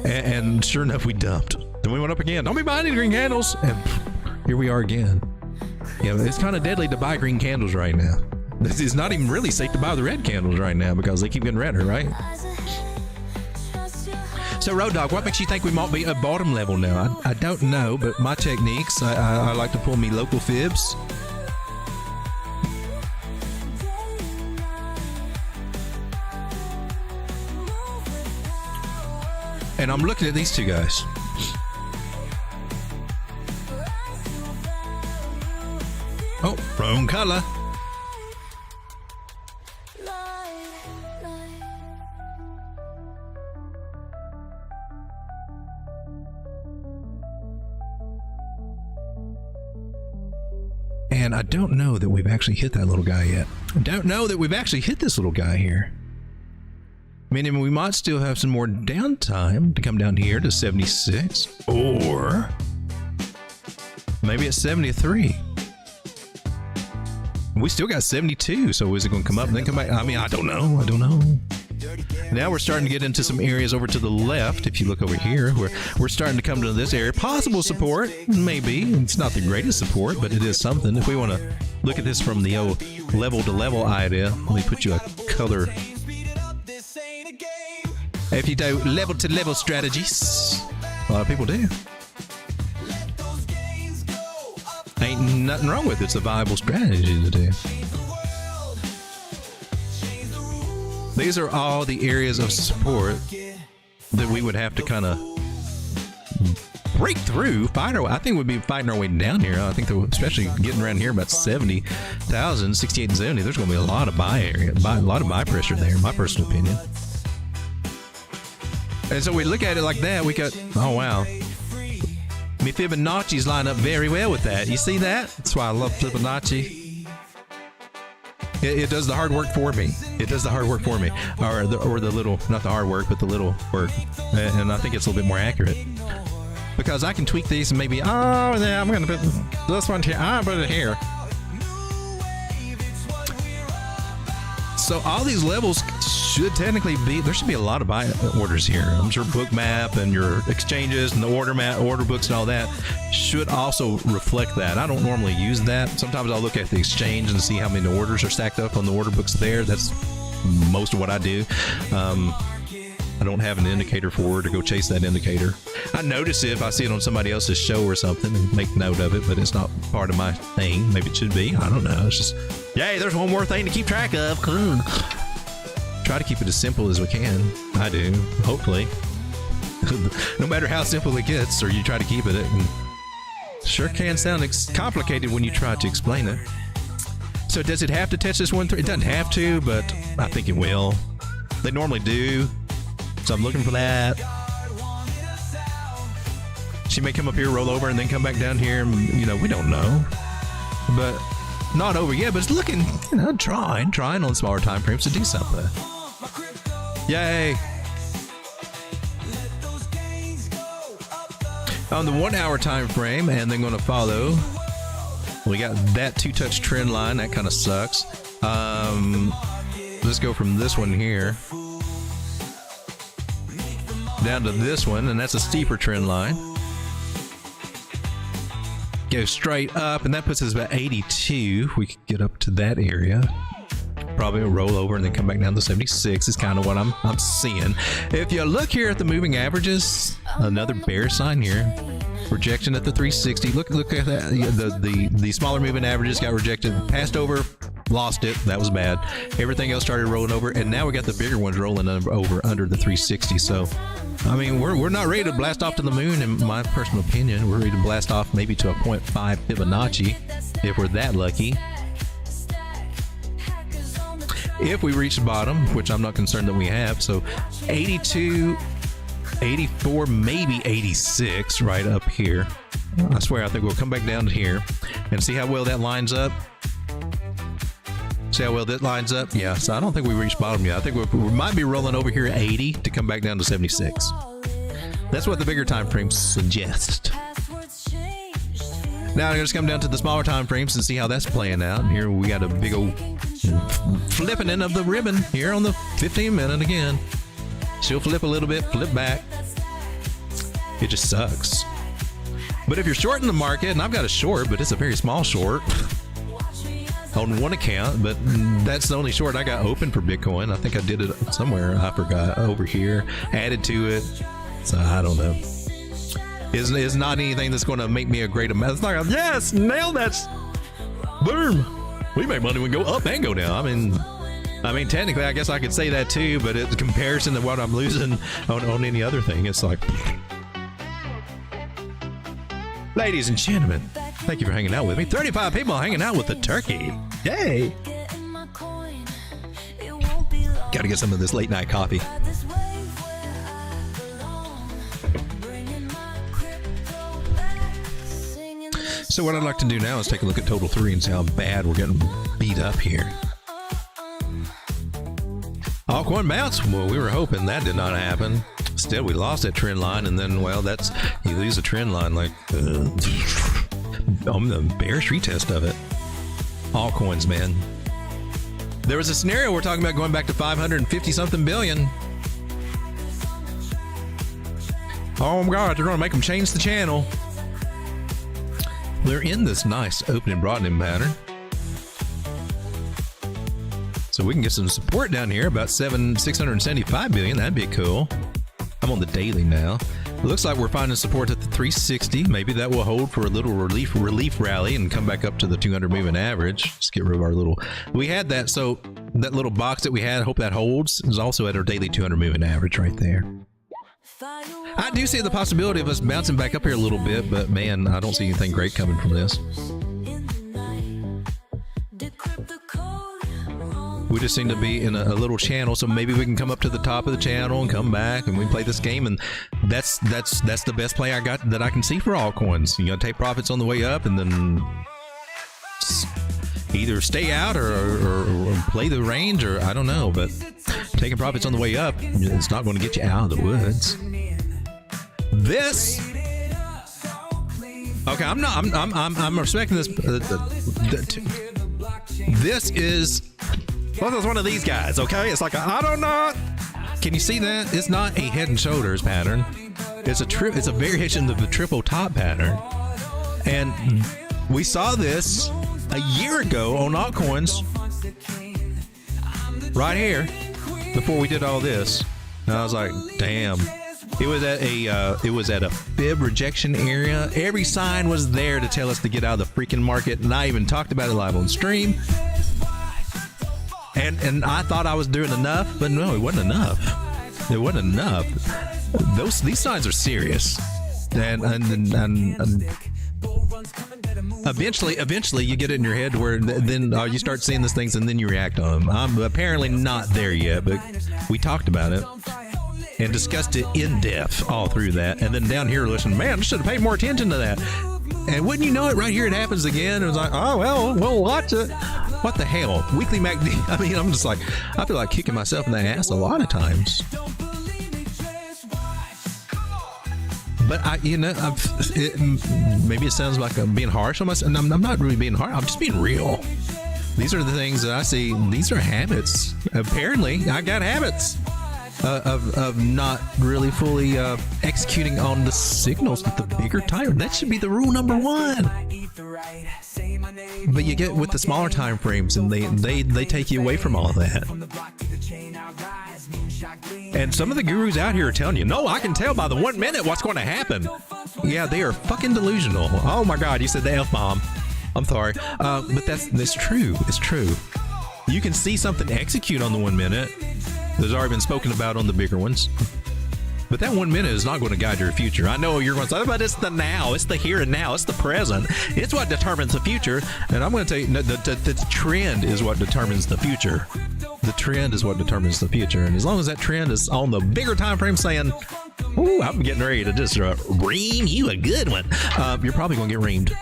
And sure enough, we dumped. Then we went up again. Don't be buying these green candles. And here we are again. It's kind of deadly to buy green candles right now. It's not even really safe to buy the red candles right now because they keep getting redder, right? So, Road Dog, what makes you think we might be at bottom level now? I don't know, but my techniques, I like to pull me local fibs. And I'm looking at these two guys. Oh, wrong color. And I don't know that we've actually hit that little guy yet. I don't know that we've actually hit this little guy here. Meaning we might still have some more downtime to come down here to 76. Or maybe it's 73. We still got 72, so is it going to come up and then come back? I mean, I don't know. Now we're starting to get into some areas over to the left. If you look over here, we're starting to come to this area. Possible support, maybe. It's not the greatest support, but it is something. If we want to look at this from the old level to level idea, let me put you a color. If you do level to level strategies, a lot of people do. Ain't nothing wrong with it. It's a viable strategy to do. These are all the areas of support that we would have to kind of break through, fight our way. I think we'd be fighting our way down here. I think that, especially getting around here about 70,000, 68 and 70, there's going to be a lot of buy area, a lot of buy pressure there, in my personal opinion. And so we look at it like that, we got, oh wow. Me Fibonacci's line up very well with that. You see that? That's why I love Fibonacci. It does the hard work for me. It does the hard work for me. Or the little, not the hard work, but the little work. And I think it's a little bit more accurate. Because I can tweak these and maybe, oh, yeah, I'm going to put this one here. I'll put it here. So all these levels should technically be, there should be a lot of buy orders here. I'm sure Bookmap and your exchanges and the order books and all that should also reflect that. I don't normally use that. Sometimes I'll look at the exchange and see how many orders are stacked up on the order books there. That's most of what I do. I don't have an indicator for it to go chase that indicator. I notice it if I see it on somebody else's show or something and make note of it, but it's not part of my thing. Maybe it should be. I don't know. It's just, yay, there's one more thing to keep track of. Try to keep it as simple as we can. I do, hopefully. No matter how simple it gets, or you try to keep it sure can sound complicated when you try to explain it. So does it have to touch this 1-3? It doesn't have to, but I think it will. They normally do. So I'm looking for that. She may come up here, roll over, and then come back down here. You know, we don't know. But not over yet, but it's looking, you know, trying on smaller time frames to do something. Yay. On the 1 hour time frame, and then going to follow, we got that 2-touch trend line. That kind of sucks. Let's go from this one here down to this one, and that's a steeper trend line. Go straight up, and that puts us about 82. We could get up to that area. Probably a roll over and then come back down to 76 is kind of what I'm seeing. If you look here at the moving averages, another bear sign here. Rejection at the 360. Look at that. The smaller moving averages got rejected, passed over, lost it. That was bad. Everything else started rolling over, and now we got the bigger ones rolling over under the 360. So, I mean, we're not ready to blast off to the moon, in my personal opinion. We're ready to blast off maybe to a 0.5 Fibonacci if we're that lucky. If we reach the bottom, which I'm not concerned that we have, so 82, 84, maybe 86 right up here. I swear, I think we'll come back down to here and see how well that lines up. See how well that lines up? Yeah, so I don't think we reached bottom yet. I think we might be rolling over here at 80 to come back down to 76. That's what the bigger time frames suggest. Now I'm going to come down to the smaller time frames and see how that's playing out. And here we got a big old flipping in of the ribbon here on the 15 minute again. She'll flip a little bit, flip back. It just sucks. But if you're short in the market, and I've got a short, but it's a very small short on one account, but that's the only short I got open for Bitcoin. I think I did it somewhere. I forgot, over here, added to it. So I don't know. It's not anything that's going to make me a great amount. It's not going to, yes, nailed that. Boom. We make money when we go up and go down. I mean, I mean, technically, I guess I could say that too, but in comparison to what I'm losing on any other thing, it's like... Ladies and gentlemen, thank you for hanging out with me. 35 people hanging out with the turkey. Yay! Gotta get some of this late night coffee. So what I'd like to do now is take a look at Total 3 and see how bad we're getting beat up here. Altcoin bounce. Well, we were hoping that did not happen. Still, we lost that trend line, and then, well, that's, you lose a trend line like on the bearish retest of it. Altcoins, man. There was a scenario we're talking about going back to 550 something billion. Oh my God, they're going to make them change the channel. They're in this nice opening broadening pattern. So we can get some support down here, about 675 billion. That'd be cool. I'm on the daily now. It looks like we're finding support at the 360. Maybe that will hold for a little relief rally and come back up to the 200 moving average. Just get rid of our little... We had that, so that little box that we had, I hope that holds, is also at our daily 200 moving average right there. I do see the possibility of us bouncing back up here a little bit, but man, I don't see anything great coming from this. We just seem to be in a little channel, so maybe we can come up to the top of the channel and come back and we play this game, and that's the best play I got that I can see for altcoins. You gotta take profits on the way up and then either stay out or play the range, or I don't know, but taking profits on the way up, it's not going to get you out of the woods. This, okay, I'm respecting this. This is, well, it's one of these guys, okay? It's like I don't know. Can you see that? It's not a head and shoulders pattern. It's a variation of the triple top pattern, and we saw this a year ago on altcoins, right here, before we did all this. And I was like, damn. It was at a fib rejection area. Every sign was there to tell us to get out of the freaking market, and I even talked about it live on stream. And I thought I was doing enough, but no, it wasn't enough. It wasn't enough. These signs are serious, and eventually you get it in your head where then you start seeing these things and then you react on them. I'm apparently not there yet, but we talked about it and discussed it in depth all through that. And then down here, listen, man, I should have paid more attention to that. And wouldn't you know it, right here it happens again. It was like, oh, well, we'll watch it. What the hell? Weekly MACD. I mean, I'm just like, I feel like kicking myself in the ass a lot of times. But maybe it sounds like I'm being harsh on myself. I'm not really being harsh. I'm just being real. These are the things that I see. These are habits. Apparently, I got habits of not really fully executing on the signals with the bigger time. That should be the rule number one. But you get with the smaller time frames, and they take you away from all that. And some of the gurus out here are telling you, no, I can tell by the 1 minute what's going to happen. Yeah, they are fucking delusional. Oh my God, you said the F-bomb. I'm sorry. But that's true. It's true. You can see something execute on the 1 minute. There's already been spoken about on the bigger ones. But that 1 minute is not going to guide your future. I know you're going to say, but it's the now. It's the here and now. It's the present. It's what determines the future. And I'm going to tell you, the trend is what determines the future. The trend is what determines the future. And as long as that trend is on the bigger time frame saying, ooh, I'm getting ready to just ream you a good one, you're probably going to get reamed.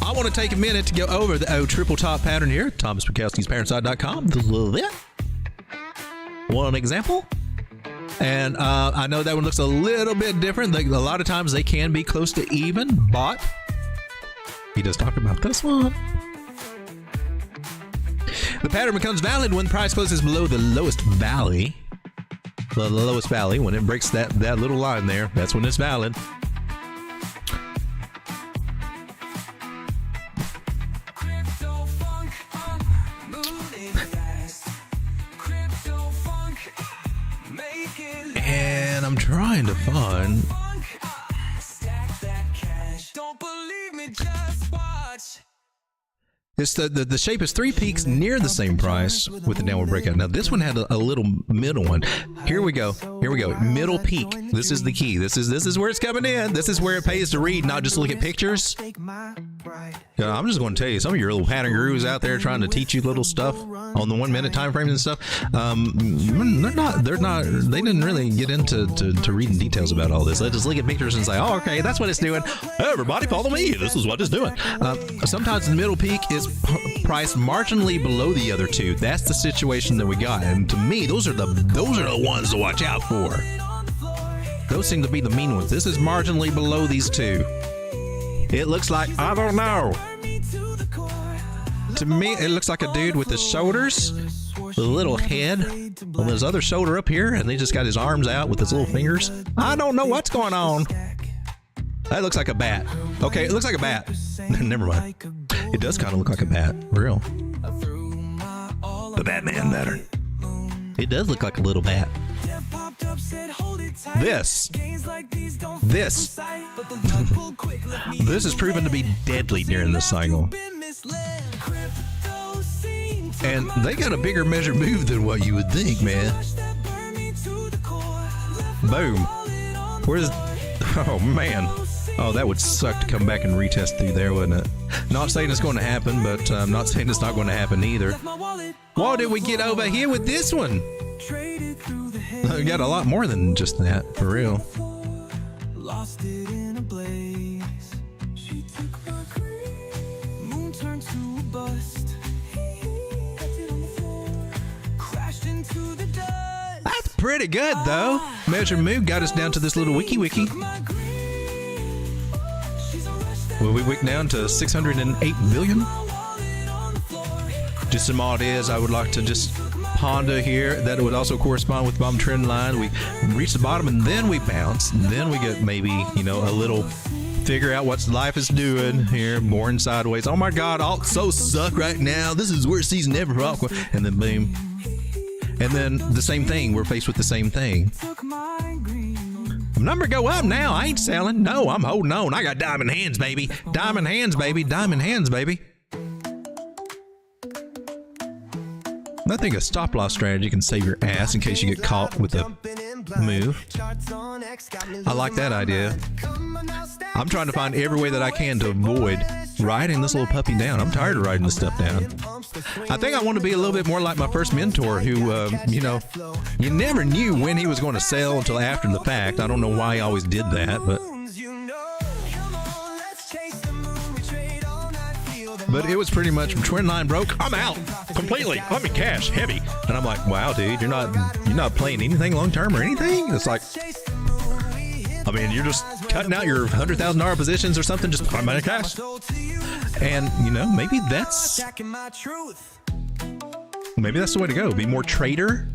I want to take a minute to go over the triple top pattern here. ThomasPakowski'sParentside.com. One example. And I know that one looks a little bit different. A lot of times they can be close to even, but he does talk about this one. The pattern becomes valid when the price closes below the lowest valley. The lowest valley, when it breaks that little line there, that's when it's valid. And I'm trying to find. It's the shape is 3 peaks near the same price with the downward breakout. Now this one had a little middle one. Here we go. Middle peak. This is the key. This is where it's coming in. This is where it pays to read, not just look at pictures. Yeah, I'm just going to tell you, some of your little pattern gurus out there trying to teach you little stuff on the 1 minute time frames and stuff. They didn't really get into reading details about all this. They just look at pictures and say, oh, okay, that's what it's doing. Hey, everybody follow me. This is what it's doing. Sometimes the middle peak is priced marginally below the other two. That's the situation that we got. And to me, those are the ones to watch out for. Those seem to be the mean ones. This is marginally below these two. It looks like, I don't know. To me, it looks like a dude with his shoulders, with a little head, on his other shoulder up here, and he just got his arms out with his little fingers. I don't know what's going on. That looks like a bat. Okay, it looks like a bat. Never mind. It does kind of look like a bat. Real. The Batman pattern. It does look like a little bat. This is proven to be deadly during this cycle. And they got a bigger measured move than what you would think, man. Boom. Where's... Oh, man. Oh, that would suck to come back and retest through there, wouldn't it? Not saying it's going to happen, but I'm not saying it's not going to happen either. What did we get over here with this one? We got a lot more than just that, for real. Lost it in a blaze. She took my cream. Moon turned to a bust. Crashed into the dust. That's pretty good, though. Measure move got us down to this little wiki. Well, we wick down to 608 billion. Just some odd is I would like to just ponder here that it would also correspond with bottom trend line. We reach the bottom and then we bounce. And then we get maybe, a little figure out what life is doing here, boring sideways. Oh my God, alts so suck right now. This is the worst season ever for altcoin. And then boom. And then the same thing. We're faced with the same thing. Number go up now. I ain't selling. No, I'm holding on. I got diamond hands, baby. Diamond hands, baby. Diamond hands, baby. I think a stop loss strategy can save your ass in case you get caught with a move. I like that idea. I'm trying to find every way that I can to avoid riding this little puppy down. I'm tired of riding this stuff down. I think I want to be a little bit more like my first mentor who, you never knew when he was going to sell until after the fact. I don't know why he always did that, but it was pretty much trend line broke. I'm out completely. I'm in cash, heavy. And I'm like, wow, dude, you're not playing anything long term or anything. It's like, I mean, you're just cutting out your $100,000 positions or something. Just I'm out of cash. And maybe that's the way to go. Be more trader.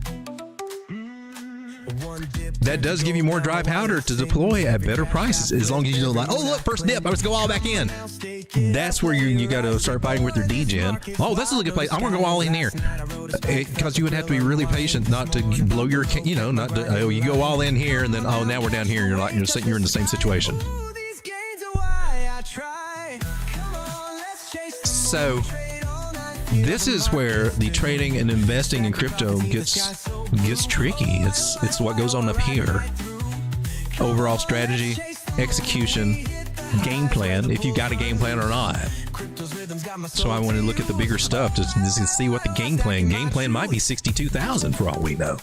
That does give you more dry powder to deploy at better prices, as long as you don't like, oh look, first dip, I was go all back in. That's where you got to start fighting with your degen. Oh, this is a good place. I'm gonna go all in here, because you would have to be really patient not to blow your, not to, you go all in here and then now we're down here. And you're in the same situation. So this is where the trading and investing in crypto gets tricky. It's what goes on up here. Overall strategy, execution, game plan, if you got a game plan or not. So I want to look at the bigger stuff to see what the game plan might be 62,000 for all we know.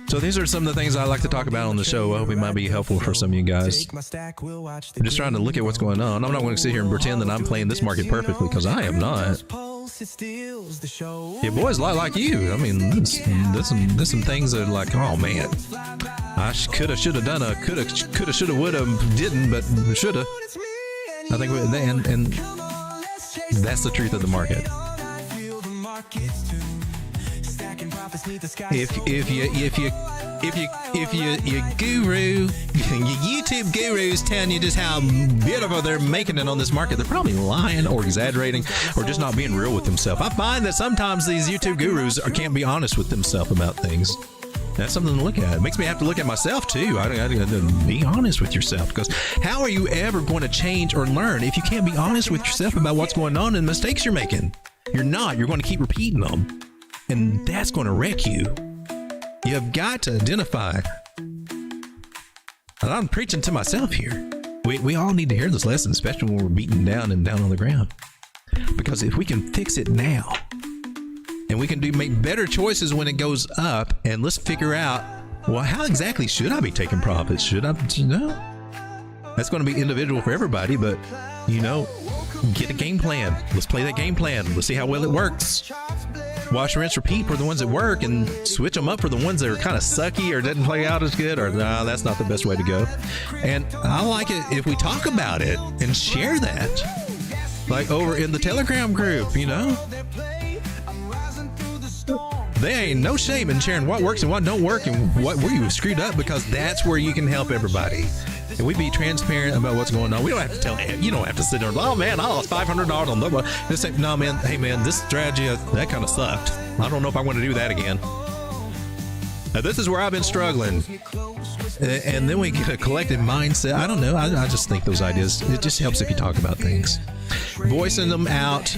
So these are some of the things I like to talk about on the show. I hope it might be helpful for some of you guys. I'm just trying to look at what's going on. I'm not going to sit here and pretend that I'm playing this market perfectly, because I am not. Yeah, boys, a lot like you. I mean, there's some things that are like, oh man, I shoulda done a coulda, shoulda, woulda, didn't, but shoulda. I think, and that's the truth of the market. If your guru, your YouTube gurus telling you just how beautiful they're making it on this market, they're probably lying or exaggerating or just not being real with themselves. I find that sometimes these YouTube gurus can't be honest with themselves about things. That's something to look at. It makes me have to look at myself too. I got to be honest with yourself, because how are you ever going to change or learn if you can't be honest with yourself about what's going on and mistakes you're making? You're not. You're going to keep repeating them, and that's going to wreck you. You've got to identify. And I'm preaching to myself here. We all need to hear this lesson, especially when we're beaten down and down on the ground. Because if we can fix it now, and we can make better choices when it goes up, and let's figure out, well, how exactly should I be taking profits? Should I? No. That's going to be individual for everybody, but, get a game plan. Let's play that game plan. Let's see how well it works. Wash, rinse, repeat for the ones that work, and switch them up for the ones that are kind of sucky or didn't play out as good, or nah, that's not the best way to go. And I like it if we talk about it and share that, like over in the Telegram group, There ain't no shame in sharing what works and what don't work and where you screwed up, because that's where you can help everybody. And we be transparent about what's going on. We don't have to tell you. Don't have to sit there and, oh man, I lost $500 on that one. Just say, no man, hey man, this strategy, that kind of sucked. I don't know if I want to do that again. Now, this is where I've been struggling. And then we get a collective mindset. I don't know. I just think those ideas, it just helps if you talk about things. Voicing them out,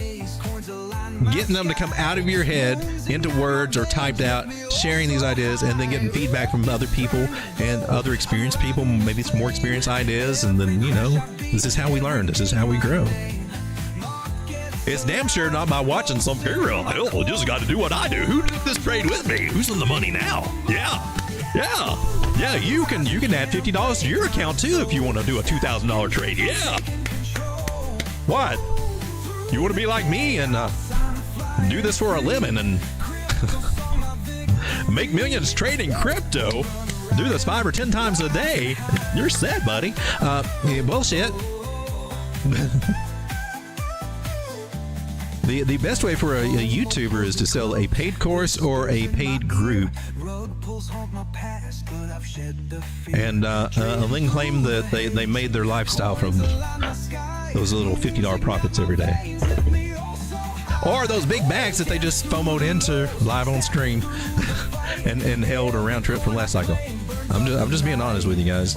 getting them to come out of your head into words or typed out, sharing these ideas, and then getting feedback from other people and other experienced people, maybe some more experienced ideas, and then, this is how we learn. This is how we grow. It's damn sure not by watching some girl. Oh, just got to do what I do. Who did this trade with me? Who's in the money now? Yeah, you can add $50 to your account too if you want to do a $2,000 trade. Yeah. What? You want to be like me and do this for a living and make millions trading crypto? Do this 5 or 10 times a day. You're set, buddy. Bullshit. The best way for a YouTuber is to sell a paid course or a paid group, and then claim that they made their lifestyle from those little $50 profits every day, or those big bags that they just FOMO'd into live on stream and held a round trip from last cycle. I'm just being honest with you guys.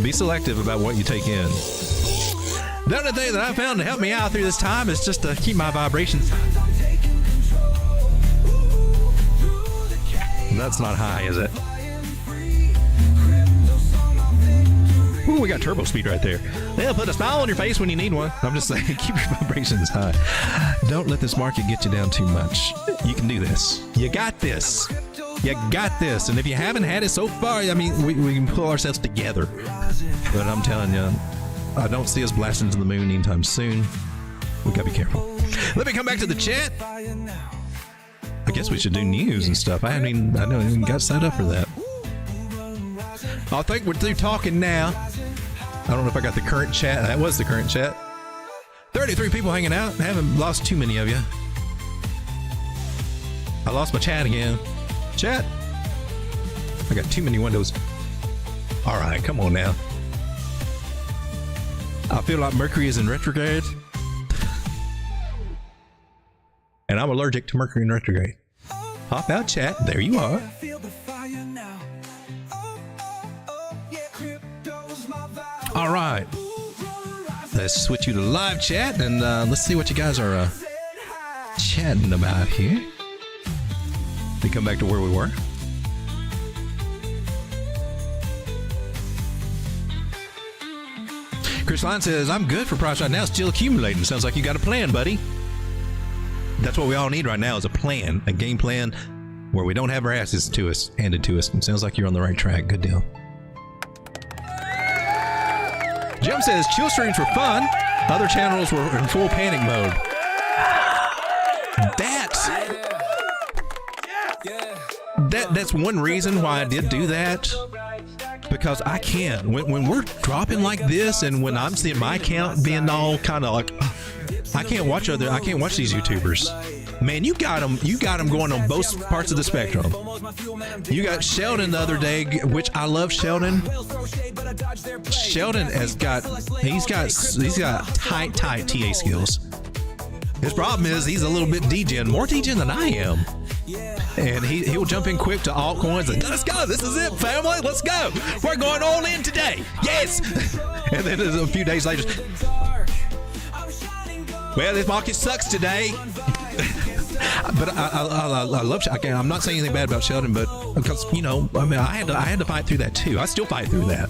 Be selective about what you take in. The other thing that I found to help me out through this time is just to keep my vibrations. That's not high, is it? Ooh, we got turbo speed right there. They'll put a smile on your face when you need one. I'm just saying, keep your vibrations high. Don't let this market get you down too much. You can do this. You got this. You got this. And if you haven't had it so far, I mean, we can pull ourselves together. But I'm telling you, I don't see us blasting to the moon anytime soon. We gotta be careful. Let me come back to the chat. I guess we should do news and stuff. I haven't even got set up for that. I think we're through talking now. I don't know if I got the current chat. That was the current chat. 33 people hanging out. I haven't lost too many of you. I lost my chat again. Chat. I got too many windows. All right, come on now. I feel like Mercury is in retrograde. And I'm allergic to Mercury in retrograde. Hop out, chat. There you are. All right. Let's switch you to live chat and let's see what you guys are chatting about here. We come back to where we were. Chris Line says, I'm good for price right now, still accumulating. Sounds like you got a plan, buddy. That's what we all need right now is a plan, a game plan where we don't have our asses handed to us. It sounds like you're on the right track. Good deal. Jim says, chill streams were fun. Other channels were in full panic mode. That's one reason why I did do that. Because I can't. When we're dropping like this, and when I'm seeing my account being all kind of like, I can't watch these YouTubers. Man, you got them going on both parts of the spectrum. You got Sheldon the other day, which I love Sheldon. Sheldon he's got tight TA skills. His problem is he's a little bit degen, more degen than I am. And he will jump in quick to altcoins and let's go. This is it, family. Let's go. We're going all in today. Yes. And then a few days later, well, this market sucks today. But I love. Again, I'm not saying anything bad about Sheldon, but because I had to fight through that too. I still fight through that.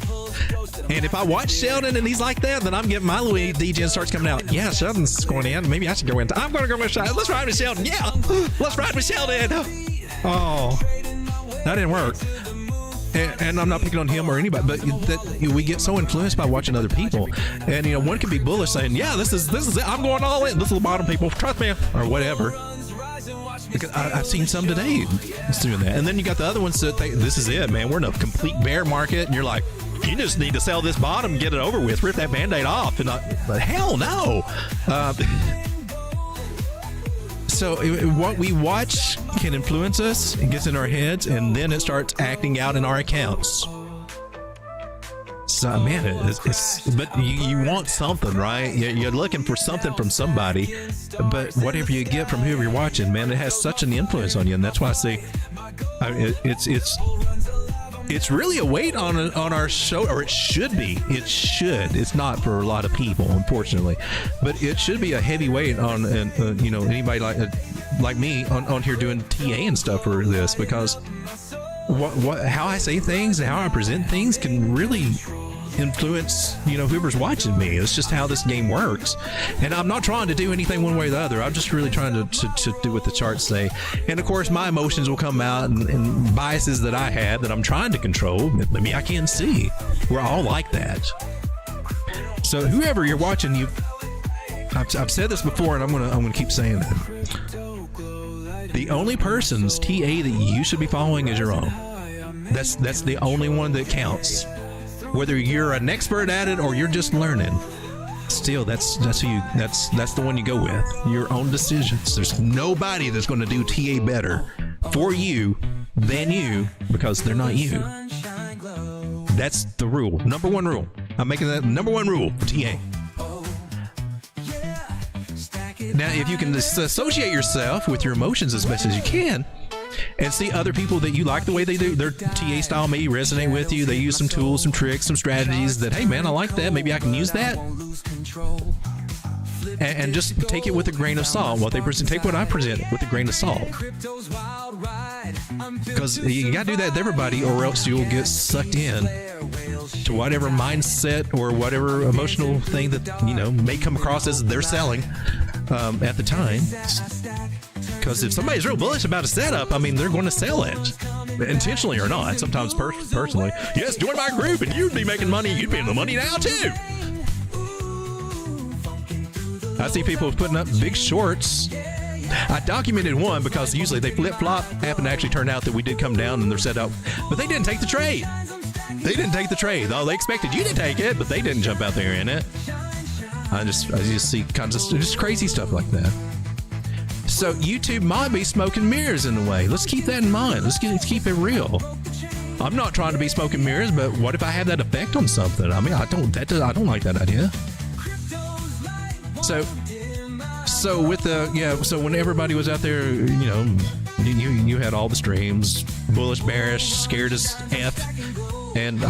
And if I watch Sheldon and he's like that, then I'm getting my Louis DGen starts coming out. Yeah, Sheldon's going in. Maybe I should go in. I'm going to go with Sheldon. Let's ride with Sheldon. Yeah, let's ride with Sheldon. Oh, that didn't work. And I'm not picking on him or anybody, but we get so influenced by watching other people. And one can be bullish saying, "Yeah, this is it. I'm going all in. This is the bottom, people. Trust me," or whatever. Because I've seen some today doing that. And then you got the other ones that think this is it, man. We're in a complete bear market, and you're like, you just need to sell this bottom and get it over with. Rip that Band-Aid off. But hell no. So what we watch can influence us. It gets in our heads, and then it starts acting out in our accounts. So, man, but you want something, right? You're looking for something from somebody, but whatever you get from whoever you're watching, man, it has such an influence on you, and that's why I say it's really a weight on our show, or it should be. It should. It's not for a lot of people, unfortunately, but it should be a heavy weight on anybody like me on here doing TA and stuff for this, because how I say things and how I present things can really influence whoever's watching me. It's just how this game works, and I'm not trying to do anything one way or the other. I'm just really trying to do what the charts say, and of course my emotions will come out and biases that I had that I'm trying to control. Maybe I can't see. We're all like that. So whoever you're watching, I've said this before, and I'm gonna keep saying it. The only person's TA that you should be following is your own. That's the only one that counts. Whether you're an expert at it or you're just learning, still that's the one you go with. Your own decisions. There's nobody that's going to do TA better for you than you, because they're not you. That's the rule. Number one rule. I'm making that number one rule for TA. Now, if you can disassociate yourself with your emotions as best as you can, and see other people that you like the way they do their TA style may resonate with you. They use some tools, some tricks, some strategies that, hey man, I like that. Maybe I can use that. And just take it with a grain of salt. What they present, take what I present with a grain of salt. Because you got to do that with everybody, or else you'll get sucked in to whatever mindset or whatever emotional thing that may come across as they're selling at the time. Because if somebody's real bullish about a setup, they're going to sell it, intentionally or not. Sometimes personally, yes, join my group and you'd be making money. You'd be in the money now too. I see people putting up big shorts. I documented one because usually they flip-flop. Happened to actually turn out that we did come down in their setup, but they didn't take the trade. They didn't take the trade. Oh, they expected you to take it, but they didn't jump out there in it. I just see kind of just crazy stuff like that. So YouTube might be smoke and mirrors in a way. Let's keep that in mind. Let's keep it real. I'm not trying to be smoke and mirrors, but what if I had that effect on something? I don't like that idea. So with so when everybody was out there, you had all the streams, bullish, bearish, scared as F, and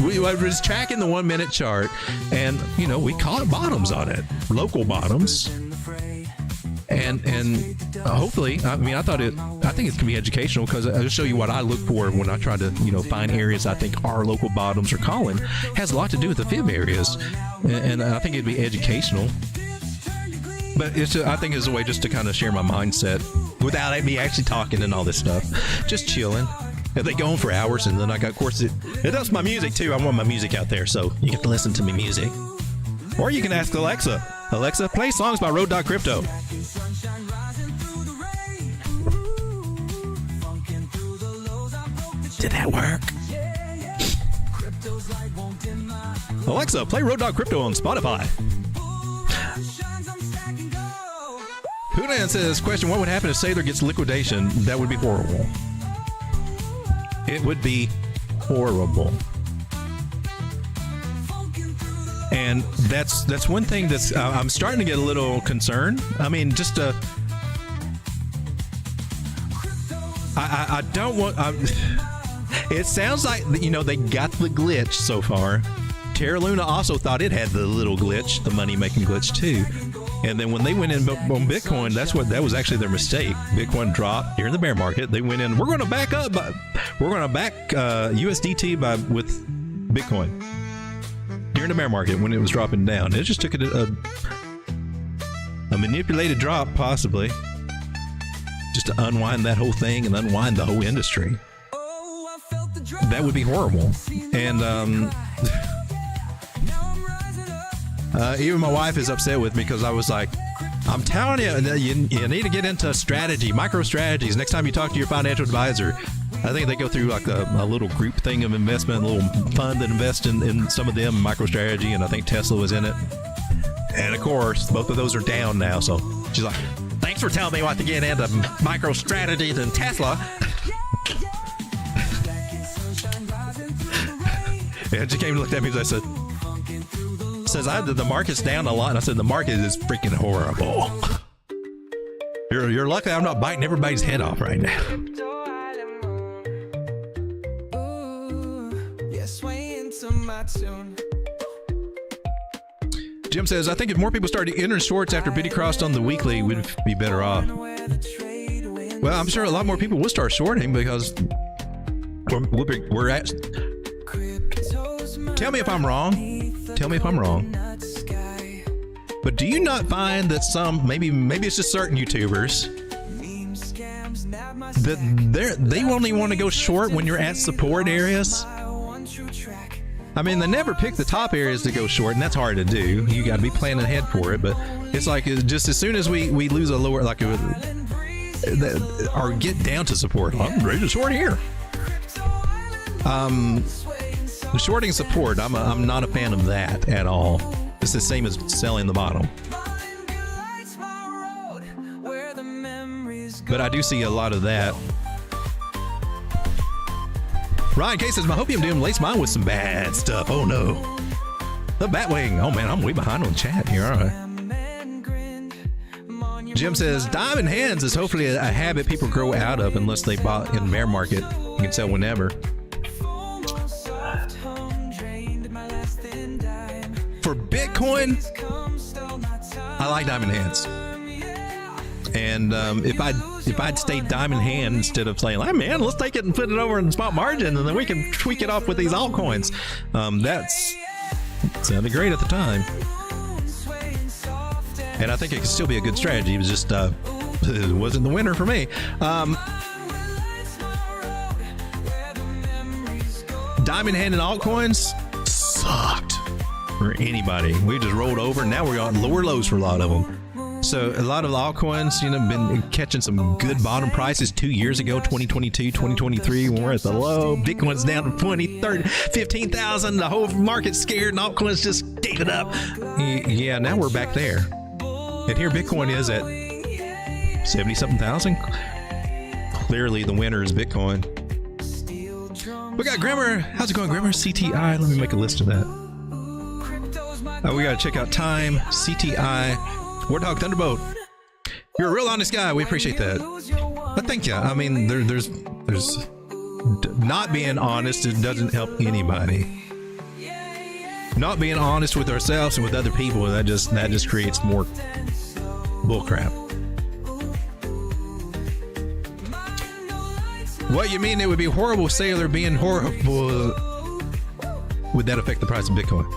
we were just tracking the 1 minute chart, and we caught bottoms on it, local bottoms, and hopefully, I think it can be educational, because I'll show you what I look for when I try to find areas I think our local bottoms are calling. It has a lot to do with the fib areas, and I think it'd be educational. But I think it's a way just to kind of share my mindset without me actually talking and all this stuff, just chilling. They go on for hours, and then of course, it does my music too. I want my music out there, so you get to listen to me music. Or you can ask Alexa, play songs by Road.Crypto. Did that work? Alexa, play Road.Crypto on Spotify. Hunan says, question, what would happen if Sailor gets liquidation? That would be horrible. It would be horrible. And that's one thing that's I'm starting to get a little concerned. I don't want. It sounds like they got the glitch so far. Terra Luna also thought it had the little glitch, the money making glitch too. And then when they went in on Bitcoin, that was actually their mistake. Bitcoin dropped during the bear market. They went in. We're going to back up. We're going to back USDT with Bitcoin during the bear market when it was dropping down. It just took a manipulated drop, possibly, just to unwind that whole thing and unwind the whole industry. That would be horrible. And even my wife is upset with me because I was like, I'm telling you, you need to get into strategy, micro strategies. Next time you talk to your financial advisor, I think they go through like a little group thing of investment, a little fund that invests in some of them, micro strategy, and I think Tesla was in it. And of course, both of those are down now. So she's like, thanks for telling me what to get into micro strategies and Tesla. And she came and looked at me and I said, the market's down a lot. And I said, the market is freaking horrible. You're lucky I'm not biting everybody's head off right now. Jim says, I think if more people started to enter shorts after Biddy crossed on the weekly, we'd be better off. Well, I'm sure a lot more people will start shorting because we're at... Tell me if I'm wrong. Tell me if I'm wrong. But do you not find that some, maybe it's just certain YouTubers, that they only want to go short when you're at support areas? I mean, they never pick the top areas to go short, and that's hard to do. You got to be planning ahead for it. But it's like just as soon as we lose a lower, like, or get down to support, I'm ready to short here. Shorting support, I'm not a fan of that at all. It's the same as selling the bottom. But I do see a lot of that. Ryan K says, my hopium doom laced mine with some bad stuff. Oh no. The Batwing. Oh man, I'm way behind on chat here. All right. Jim says, diamond hands is hopefully a habit people grow out of unless they bought in bear market. You can sell whenever. For Bitcoin, I like diamond hands. And if I'd stay diamond hand instead of saying, hey man, let's take it and put it over in the spot margin and then we can tweak it off with these altcoins. That's sounded great at the time. And I think it could still be a good strategy. It was just, it wasn't the winner for me. Diamond hand and altcoins sucked for anybody. We just rolled over and now we're on lower lows for a lot of them. So a lot of altcoins, been catching some good bottom prices 2 years ago, 2022, 2023, when we're at the low. Bitcoin's down to 20, 30, 15,000. The whole market's scared and altcoins just gave it up. Yeah, now we're back there. And here Bitcoin is at 70-something thousand. Clearly the winner is Bitcoin. We got Grimmer. How's it going, Grimmer? CTI. Let me make a list of that. We got to check out Time, CTI, Warthog Thunderbolt. You're a real honest guy. We appreciate that. But thank you. I mean, there's not being honest. It doesn't help anybody. Not being honest with ourselves and with other people, that just creates more bullcrap. What you mean? It would be horrible. Sailor being horrible. Would that affect the price of Bitcoin?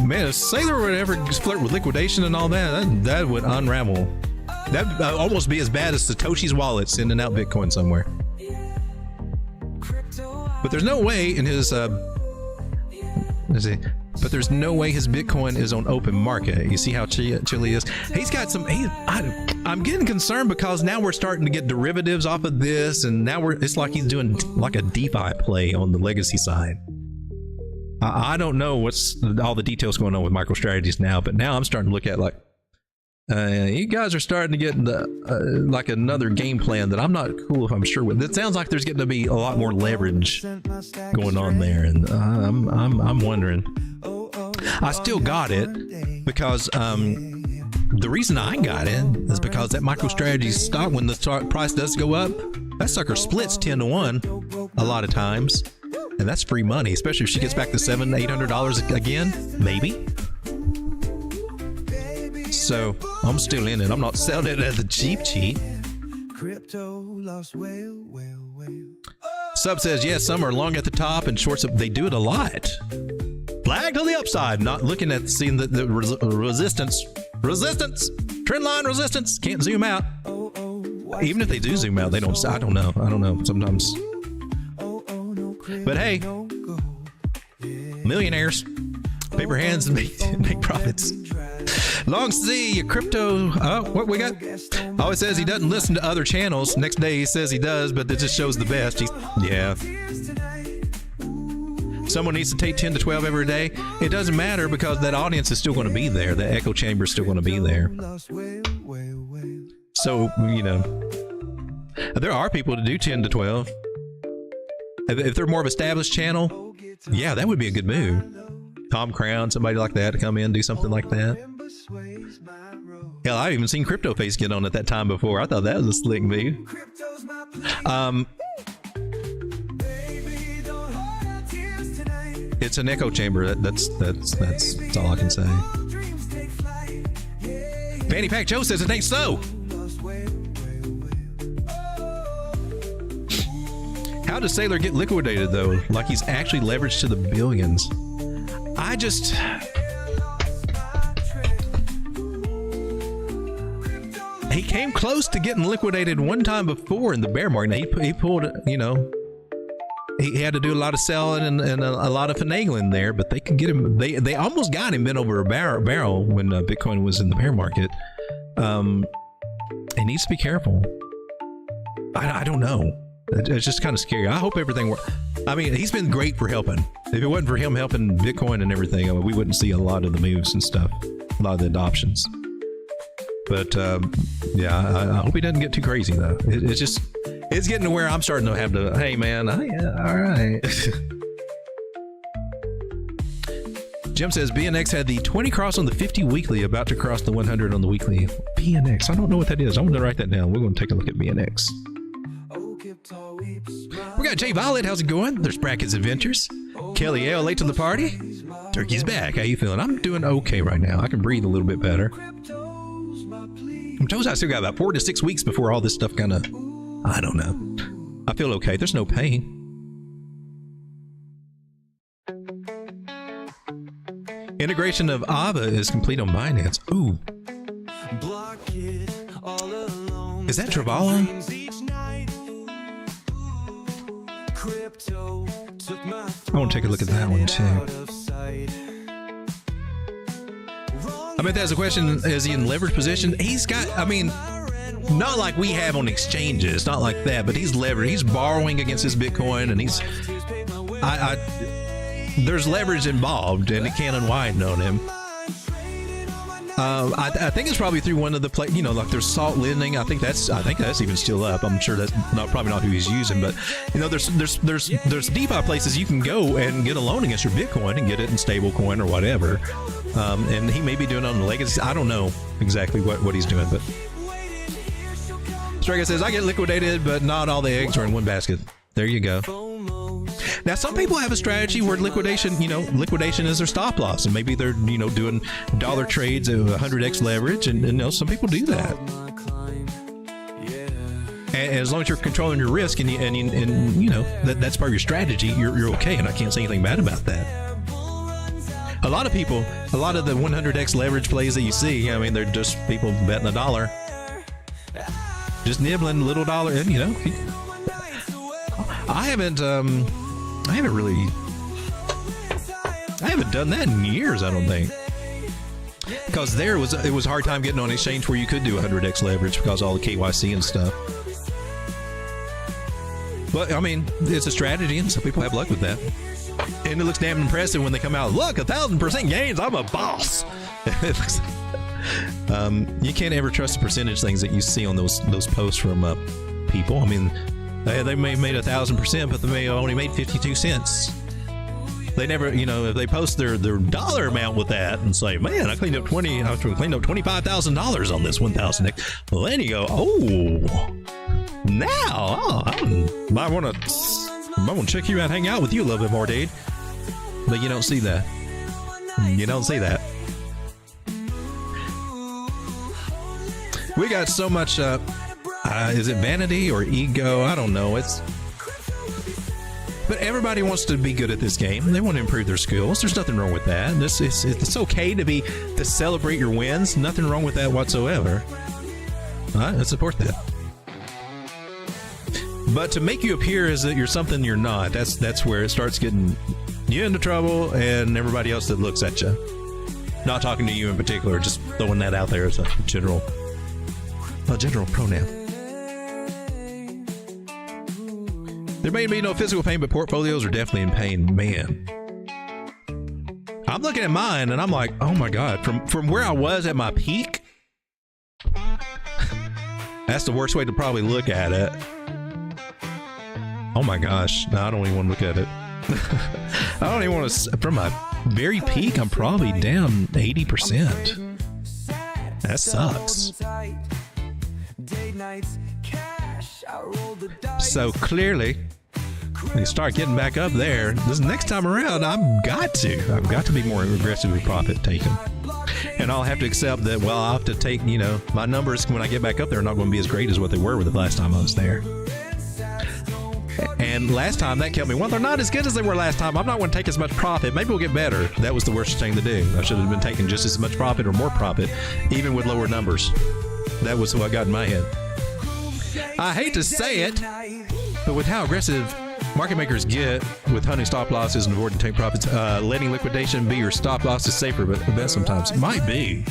Man, if Sailor would ever flirt with liquidation and all that would unravel. That'd almost be as bad as Satoshi's wallet sending out Bitcoin somewhere. But there's no way in his but there's no way his Bitcoin is on open market. You see how Chile is? He's got some. I'm getting concerned because now we're starting to get derivatives off of this, and now it's like he's doing like a DeFi play on the legacy side. I don't know what's all the details going on with MicroStrategies now, but now I'm starting to look at like, you guys are starting to get like another game plan that I'm not cool if I'm sure with. It sounds like there's getting to be a lot more leverage going on there, and I'm wondering. I still got it because the reason I got it is because that MicroStrategy stock, when the price does go up, That sucker splits 10 to 1 a lot of times. And that's free money, especially if she gets back to $700-800 again, maybe. So I'm still in it. I'm not selling it at the cheap. Crypto lost well. Sub says, yes, some are long at the top and shorts. They do it a lot. Flag to the upside. Not looking at seeing the resistance. Trend line resistance. Can't zoom out. Even if they do zoom out, they don't. I don't know. Sometimes. But hey, millionaires, paper hands, make profits. Long C, crypto. Oh, what we got? Always says he doesn't listen to other channels. Next day he says he does, but it just shows the best. Yeah. Someone needs to take 10 to 12 every day. It doesn't matter because that audience is still going to be there. The echo chamber is still going to be there. So, you know, there are people to do 10 to 12. If they're more of an established channel, yeah, that would be a good move. Tom Crown, somebody like that to come in, do something like that. Hell, I've even seen Crypto Face get on at that time before. I thought that was a slick move. It's an echo chamber. That's all I can say. Fanny Pack Joe says it ain't so. How does Sailor get liquidated though? Like he's actually leveraged to the billions. He came close to getting liquidated one time before in the bear market. He pulled, you know, he had to do a lot of selling and a lot of finagling there, but they could get him. They almost got him bent over a barrel when Bitcoin was in the bear market. He needs to be careful. I don't know. It's just kind of scary. I hope everything works. I mean, he's been great for helping. If it wasn't for him helping Bitcoin and everything, we wouldn't see a lot of the moves and stuff, a lot of the adoptions. But yeah, I hope he doesn't get too crazy though. It's getting to where I'm starting to have to, hey man, all right. Jim says BNX had the 20 cross on the 50 weekly, about to cross the 100 on the weekly. BNX, I don't know what that is. I'm going to write that down. We're going to take a look at BNX. We got Jay Violet. How's it going? There's Brackets Adventures. Kelly L. Late to the party. Turkey's back. How you feeling? I'm doing okay right now. I can breathe a little bit better. I'm told I still got about 4 to 6 weeks before all this stuff kind of, I don't know. I feel okay. There's no pain. Integration of AVA is complete on Binance. Ooh. Is that Travalo? I want to take a look at that one too. I mean, that's a question. Is he in leverage position? He's got, I mean, not like we have on exchanges, not like that, but he's leveraged. He's borrowing against his Bitcoin, and he's, there's leverage involved, and it can't unwind on him. I think it's probably through one of the you know, like there's Salt Lending. I think that's even still up. I'm sure that's probably not who he's using, but you know, there's DeFi places you can go and get a loan against your Bitcoin and get it in stable coin or whatever. And he may be doing it on the legacy. I don't know exactly what he's doing, but Strega says I get liquidated, but not all the eggs are in one basket. There you go. Now, some people have a strategy where liquidation is their stop loss, and maybe they're, you know, doing dollar trades of 100x leverage, and you know, some people do that. And as long as you're controlling your risk and you know that's part of your strategy, you're okay, and I can't say anything bad about that. A lot of the 100x leverage plays that you see, I mean, they're just people betting $1, just nibbling little dollar, and you know, I haven't done that in years, I don't think. Because it was a hard time getting on an exchange where you could do 100x leverage because of all the KYC and stuff. But I mean, it's a strategy, and some people have luck with that. And it looks damn impressive when they come out. Look, 1,000% gains. I'm a boss. You can't ever trust the percentage things that you see on those posts from people. I mean, they may have made 1,000%, but they may have only made 52 cents. They never, you know, if they post their dollar amount with that and say, man, I cleaned up $25,000 on this 1,000. Well, then you go, oh, now oh, I might want to check you out, hang out with you a little bit more, dude. But you don't see that. You don't see that. We got so much, is it vanity or ego? I don't know. But everybody wants to be good at this game. They want to improve their skills. There's nothing wrong with that. It's okay to celebrate your wins. Nothing wrong with that whatsoever. All right, let's support that. But to make you appear as that you're something you're not, that's where it starts getting you into trouble and everybody else that looks at you. Not talking to you in particular, just throwing that out there as a general pronoun. There may be no physical pain, but portfolios are definitely in pain. Man, I'm looking at mine and I'm like, oh my God, from where I was at my peak, that's the worst way to probably look at it. Oh my gosh, no, I don't even want to look at it. I don't even want to, from my very peak, I'm probably down 80%. That sucks. So clearly, when you start getting back up there, this next time around, I've got to be more aggressive with profit taking. And I'll have to accept that, well, I'll have to take, my numbers when I get back up there are not going to be as great as what they were with the last time I was there. And last time that killed me. Well, they're not as good as they were last time. I'm not going to take as much profit. Maybe we'll get better. That was the worst thing to do. I should have been taking just as much profit or more profit, even with lower numbers. That was what got in my head. I hate to say it, but with how aggressive market makers get with hunting stop losses and avoiding take profits, letting liquidation be your stop loss is safer, but the best sometimes. It might be.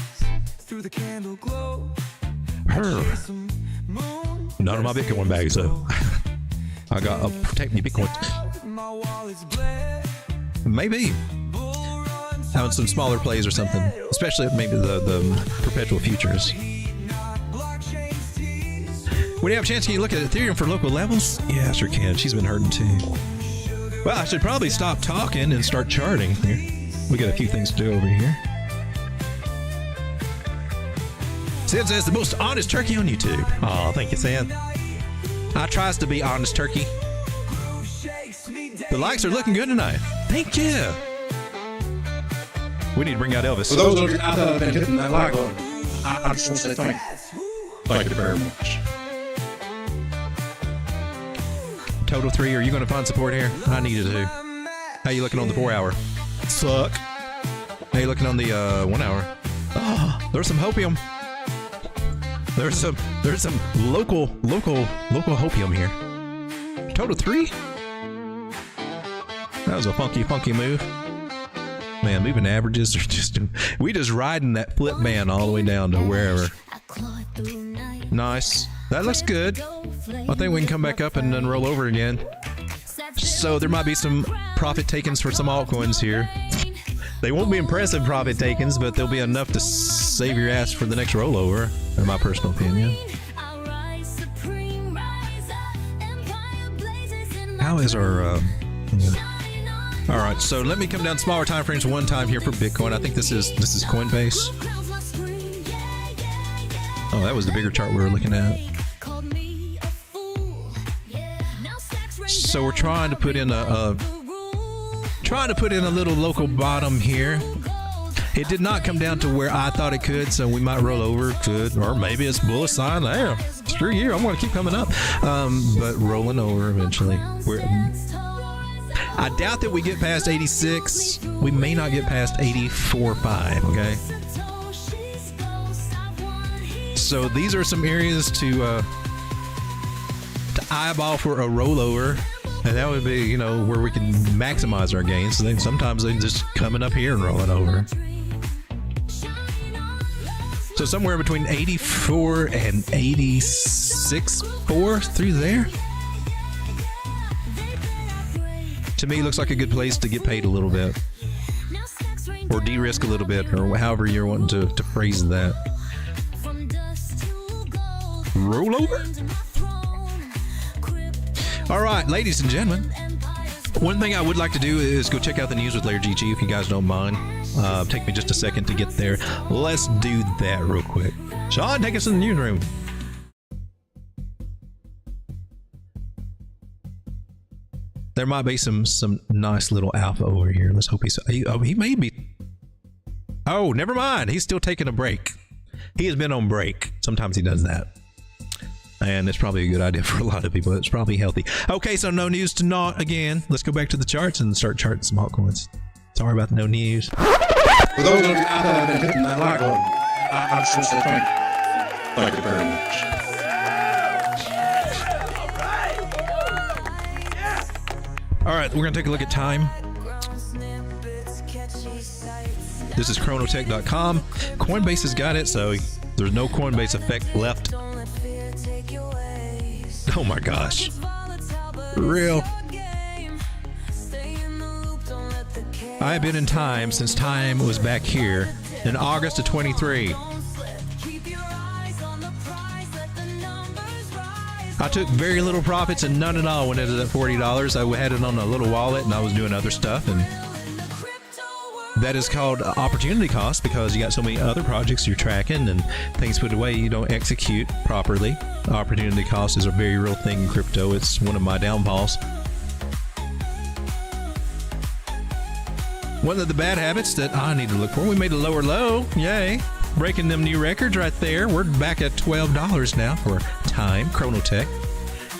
None of my Bitcoin bags, though. I got protect me Bitcoin. Maybe having some smaller plays or something, especially maybe the perpetual futures. When you have a chance, can you look at Ethereum for local levels? Yeah, I sure can. She's been hurting too. Well, I should probably stop talking and start charting here. We got a few things to do over here. Sid says the most honest turkey on YouTube. Oh, thank you, Sid. I tries to be honest turkey. The likes are looking good tonight. Thank you. We need to bring out Elvis. For those of you out there that have been hitting that like button, I just want to say thank you. Thank you very much. Total 3, are you going to find support here? I needed to. How you looking on the 4 hour? Suck. How you looking on the 1 hour? Oh, there's some hopium. There's some local hopium here. Total 3? That was a funky move. Man, moving averages are we just riding that flip band all the way down to wherever. Nice. That looks good. I think we can come back up and then roll over again. So there might be some profit takings for some altcoins here. They won't be impressive profit takings, but they'll be enough to save your ass for the next rollover, in my personal opinion. How is our... All right, so let me come down smaller time frames one time here for Bitcoin. I think this is Coinbase. Oh, that was the bigger chart we were looking at. So we're trying to put in a little local bottom here. It did not come down to where I thought it could, so we might roll over. Could, or maybe it's bullish sign. Hey, screw you, I'm going to keep coming up. But rolling over eventually. I doubt that we get past 86. We may not get past 84.5. Okay. So these are some areas to eyeball for a rollover, and that would be, where we can maximize our gains. So then sometimes they just coming up here and rolling over. So somewhere between 84 and 86.4 through there. To me, looks like a good place to get paid a little bit, or de-risk a little bit, or however you're wanting to phrase that. Rollover. All right, ladies and gentlemen, one thing I would like to do is go check out the news with Laird GG, if you guys don't mind. Take me just a second to get there. Let's do that real quick. Sean, take us in the newsroom. There might be some nice little alpha over here. Let's hope he may be. Oh, never mind. He's still taking a break. He has been on break. Sometimes he does that. And it's probably a good idea for a lot of people. It's probably healthy. Okay, so no news to not again. Let's go back to the charts and start charting some altcoins. Sorry about the no news. For those of you out there that have been hitting that like button, I just want to say thank you. Thank you very much. All right, we're going to take a look at time. This is chronotech.com. Coinbase has got it, so there's no Coinbase effect left. Oh my gosh. For real. I have been in time since time was back here in August of 23. I took very little profits and none at all when it was at $40. I had it on a little wallet and I was doing other stuff, and that is called opportunity cost because you got so many other projects you're tracking and things put away you don't execute properly. Opportunity cost is a very real thing in crypto. It's one of my downfalls. One of the bad habits that I need to look for, we made a lower low. Yay. Breaking them new records right there. We're back at $12 now for time, Chronotech.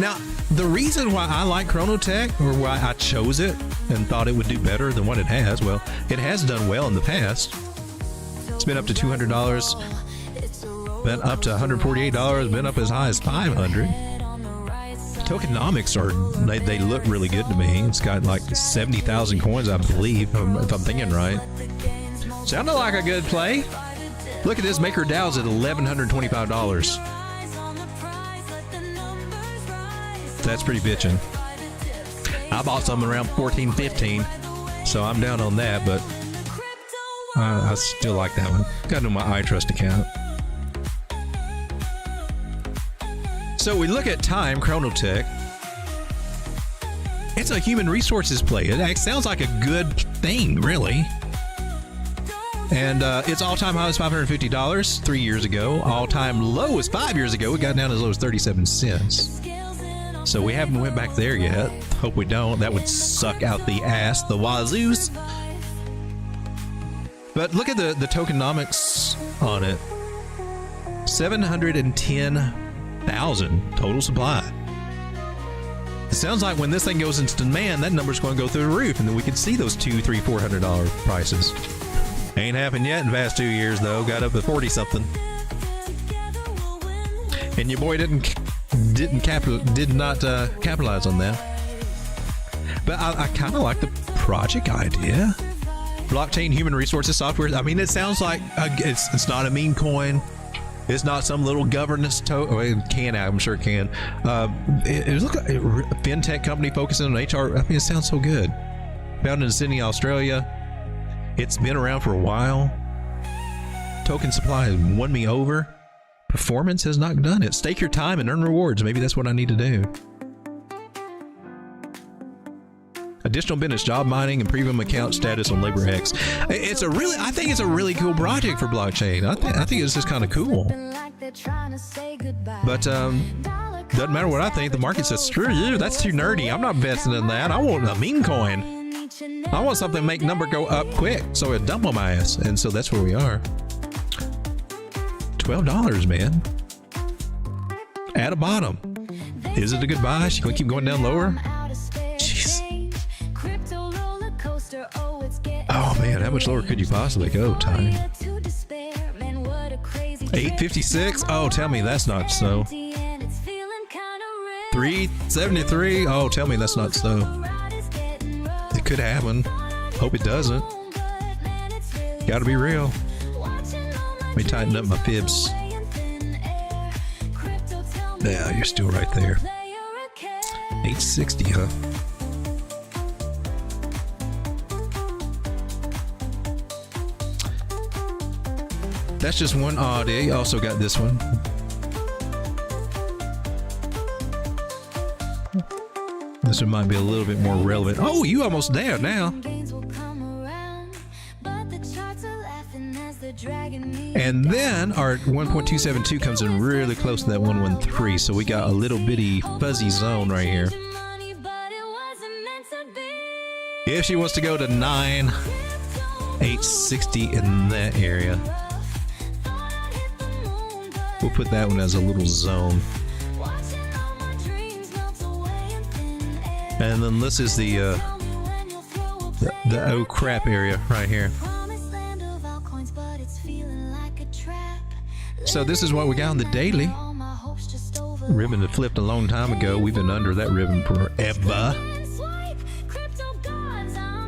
Now, the reason why I like Chronotech, or why I chose it and thought it would do better than what it has, well, it has done well in the past. It's been up to $200, been up to $148, been up as high as $500. Tokenomics they look really good to me. It's got like 70,000 coins, I believe, if I'm thinking right. Sounded like a good play. Look at this, Maker DAO's at $1,125. That's pretty bitchin'. I bought something around 14, 15, so I'm down on that, but I still like that one. Got it on my iTrust account. So we look at time, Chronotech. It's a human resources play. It sounds like a good thing, really. And its all-time high was $550 3 years ago. All-time low was 5 years ago. It got down as low as 37 cents. So we haven't went back there yet. Hope we don't. That would suck out the ass, the wazoos. But look at the tokenomics on it. 710,000 total supply. It sounds like when this thing goes into demand, that number's going to go through the roof, and then we could see those $200, $300, $400 prices. Ain't happened yet in the past 2 years, though. Got up at 40 something. And your boy did not capitalize on that. But I kind of like the project idea. Blockchain human resources software. I mean, it sounds like it's not a meme coin. It's not some little governance it can, I'm sure it can. It looks like a fintech company focusing on HR. I mean, it sounds so good. Founded in Sydney, Australia. It's been around for a while. Token supply has won me over. Performance has not done it. Stake your time and earn rewards. Maybe that's what I need to do. Additional business, job mining, and premium account status on LaborX. I think it's a really cool project for blockchain. I think it's just kind of cool. But doesn't matter what I think. The market says, screw you. That's too nerdy. I'm not investing in that. I want a meme coin. I want something to make number go up quick, so it dump on my ass. And so that's where we are. $12, man. At a bottom. Is it a good buy? Should we keep going down lower? Jeez. Oh man, how much lower could you possibly go, Time? 856? Oh, tell me that's not so. 373? Oh, tell me that's not so. It could happen. Hope it doesn't. Gotta be real. Let me tighten up my fibs. Yeah, you're still right there. 860, huh? That's just one odd. You also got this one. This one might be a little bit more relevant. Oh, you almost there now. And then our 1.272 comes in really close to that 113. So we got a little bitty fuzzy zone right here. If she wants to go to 9,860 in that area, we'll put that one as a little zone. And then this is the oh crap area right here. So this is what we got on the daily. Ribbon that flipped a long time ago. We've been under that ribbon forever.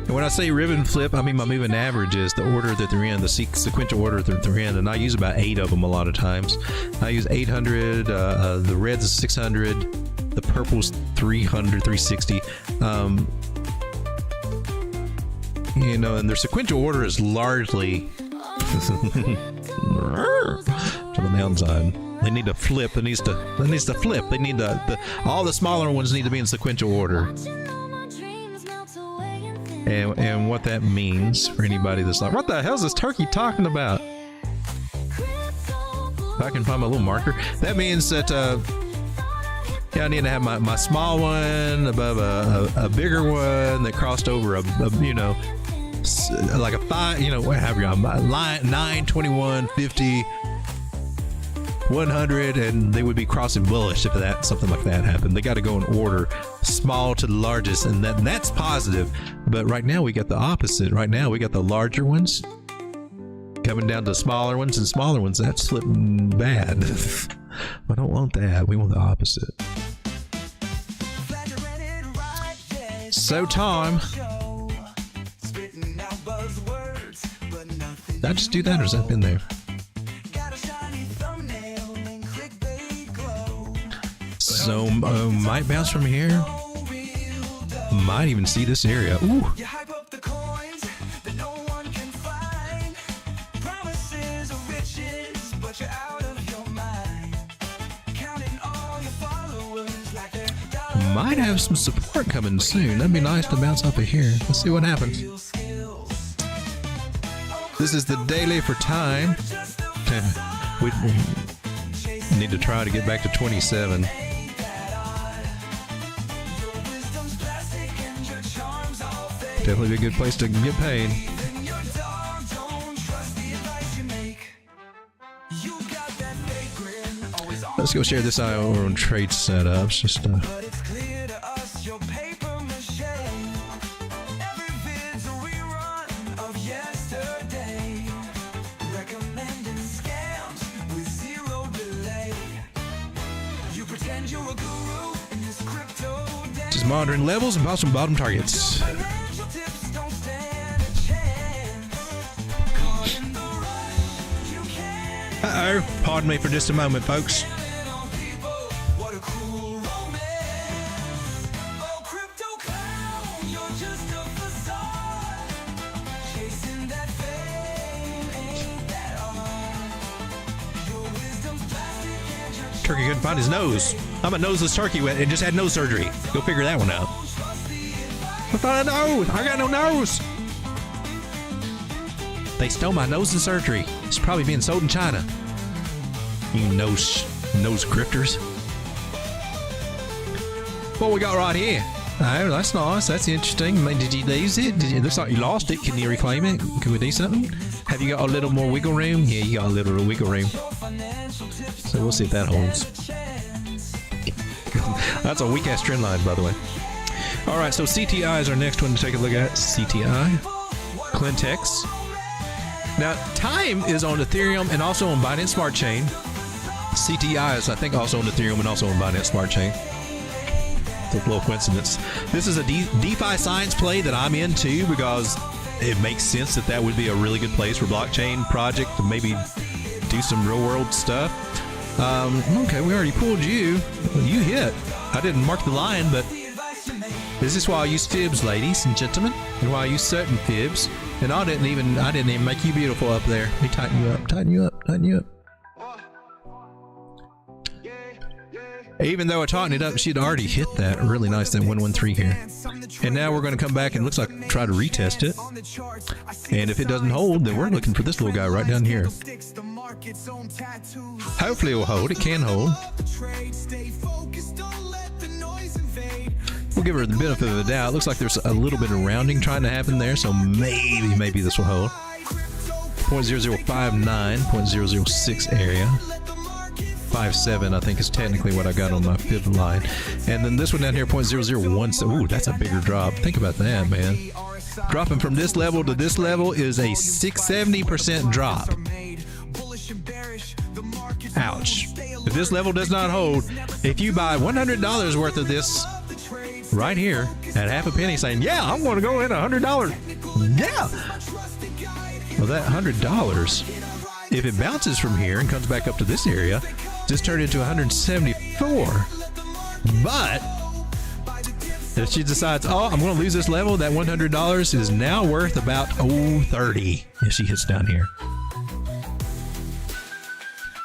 And when I say ribbon flip, I mean my moving averages, the order that they're in, the sequential order that they're in, and I use about 8 of them a lot of times. I use 800, the red's is 600, the purple's 300, 360. You know, and their sequential order is largely to the downside. They need to flip. It needs to flip. They need all the smaller ones need to be in sequential order. And what that means for anybody that's like, what the hell is this turkey talking about? If I can find my little marker, that means that yeah, I need to have my small one above a bigger one that crossed over a you know, like a 5, you know, whatever, line 9, 21, 50, 100, and they would be crossing bullish if that something like that happened. They got to go in order, small to the largest, and that's positive. But right now we got the opposite. Right now we got the larger ones coming down to smaller ones, and smaller ones that's flipping bad. I don't want that. We want the opposite. So Tom, did I just do that, or has that been there? So might bounce from here. Might even see this area. Ooh. Might have some support coming soon. That'd be nice to bounce off of here. Let's see what happens. This is the daily for time. We need to try to get back to 27. Definitely be a good place to get paid. Let's go share this out over on trade setups. Just just monitoring levels and possible bottom targets. Uh-oh, pardon me for just a moment, folks. Turkey couldn't find his nose. I'm a noseless turkey and just had nose surgery. Go figure that one out. I found a nose. I got no nose. They stole my nose in surgery. It's probably being sold in China. You nose grifters. What we got right here? Oh, that's nice. That's interesting. I mean, did you lose it? It looks like you lost it. Can you reclaim it? Can we do something? Have you got a little more wiggle room? Yeah, you got a little wiggle room. So we'll see if that holds. That's a weak ass trend line, by the way. All right, so CTI is our next one to take a look at. CTI, CoinTrendz. Now, time is on Ethereum and also on Binance Smart Chain. CTI is, I think, also on Ethereum and also on Binance Smart Chain. It's a little coincidence. This is a DeFi science play that I'm into because it makes sense that would be a really good place for blockchain project to maybe do some real world stuff. Okay, we already pulled you. You hit. I didn't mark the line, but this is why I use fibs, ladies and gentlemen, and why I use certain fibs. And I didn't even make you beautiful up there. Let me tighten you up, tighten you up, tighten you up. Even though I tightened it up, she'd already hit that really nice, that 113 here. And now we're going to come back and looks like try to retest it. And if it doesn't hold, then we're looking for this little guy right down here. Hopefully it will hold. It can hold. We'll give her the benefit of the doubt. Looks like there's a little bit of rounding trying to happen there, so maybe this will hold. 0.0059, 0.006 area. 0.57, I think, is technically what I got on my fib line. And then this one down here, 0.0017. Ooh, that's a bigger drop. Think about that, man. Dropping from this level to this level is a 670% drop. Ouch. If this level does not hold, if you buy $100 worth of this right here at half a penny saying, yeah, I'm going to go in $100. Yeah. Well, that $100, if it bounces from here and comes back up to this area, just turned into 174. But if she decides, oh, I'm going to lose this level, that $100 is now worth about 30 if she hits down here.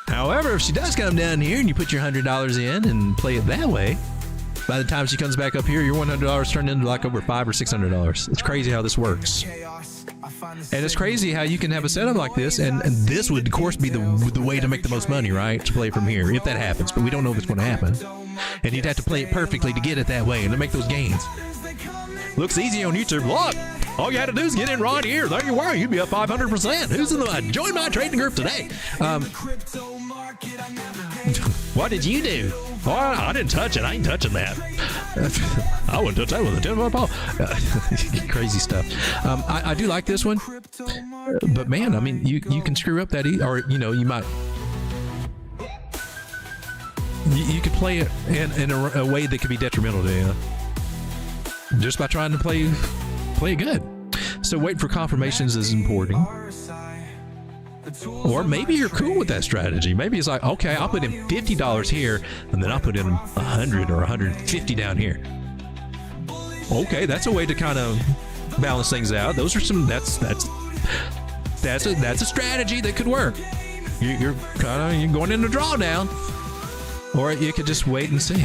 However, if she does come down here and you put your $100 in and play it that way, by the time she comes back up here, your $100 turned into like over $500 or $600. It's crazy how this works. And it's crazy how you can have a setup like this, and this would, of course, be the way to make the most money, right? To play from here, if that happens. But we don't know if it's going to happen. And you'd have to play it perfectly to get it that way and to make those gains. Looks easy on YouTube. Look, all you had to do is get in right here. There you are. You'd be up 500%. Who's in the join my trading group today? What did you do? Oh, I didn't touch it. I ain't touching that. I wouldn't touch that with a 10-foot pole. Crazy stuff. I do like this one, but man, I mean, you can screw up that, or you might. You could play it in a way that could be detrimental to you, just by trying to play it good. So waiting for confirmations is important. Or maybe you're cool with that strategy. Maybe it's like, okay, I'll put in $50 here, and then I'll put in 100 or 150 down here. Okay, that's a way to kind of balance things out. Those are some. That's a strategy that could work. You're going in the drawdown, or you could just wait and see.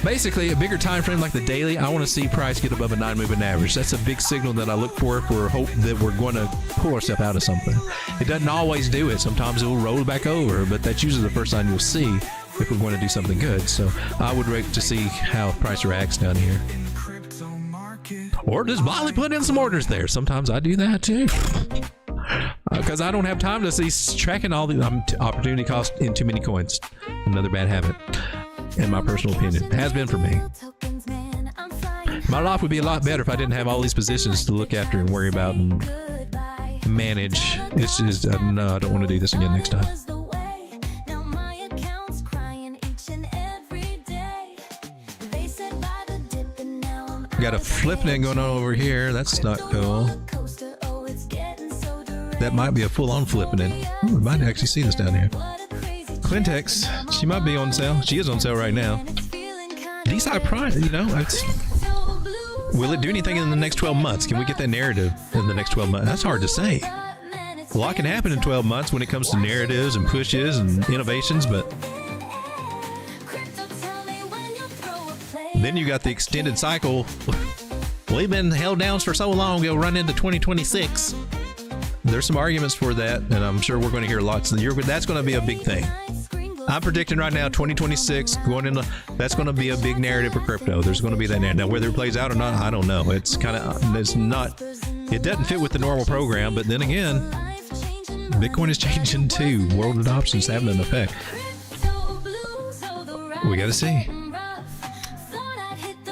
Basically, a bigger time frame like the daily, I want to see price get above a 9-moving average. That's a big signal that I look for if we're hoping that we're going to pull ourselves out of something. It doesn't always do it. Sometimes it will roll back over, but that's usually the first sign you'll see if we're going to do something good. So I would wait to see how price reacts down here. Or just blindly put in some orders there. Sometimes I do that too. Because I don't have time to see tracking all the opportunity cost in too many coins. Another bad habit. In my personal opinion, it has been for me. My life would be a lot better if I didn't have all these positions to look after and worry about and manage. It's just, no, I don't want to do this again next time. Got a flip net going on over here. That's not cool. That might be a full-on flipping it. Ooh, we might actually see this down here. CoinTrendz, she might be on sale. She is on sale right now. Decent price, will it do anything in the next 12 months? Can we get that narrative in the next 12 months? That's hard to say. A lot can happen in 12 months when it comes to narratives and pushes and innovations, but then you got the extended cycle. We've been held down for so long, we'll run into 2026. There's some arguments for that, and I'm sure we're going to hear lots of the year, but that's going to be a big thing. I'm predicting right now 2026 going into, that's going to be a big narrative for crypto. There's going to be that narrative. Now, whether it plays out or not, I don't know. It doesn't fit with the normal program, but then again, Bitcoin is changing too. World adoption is having an effect. We got to see.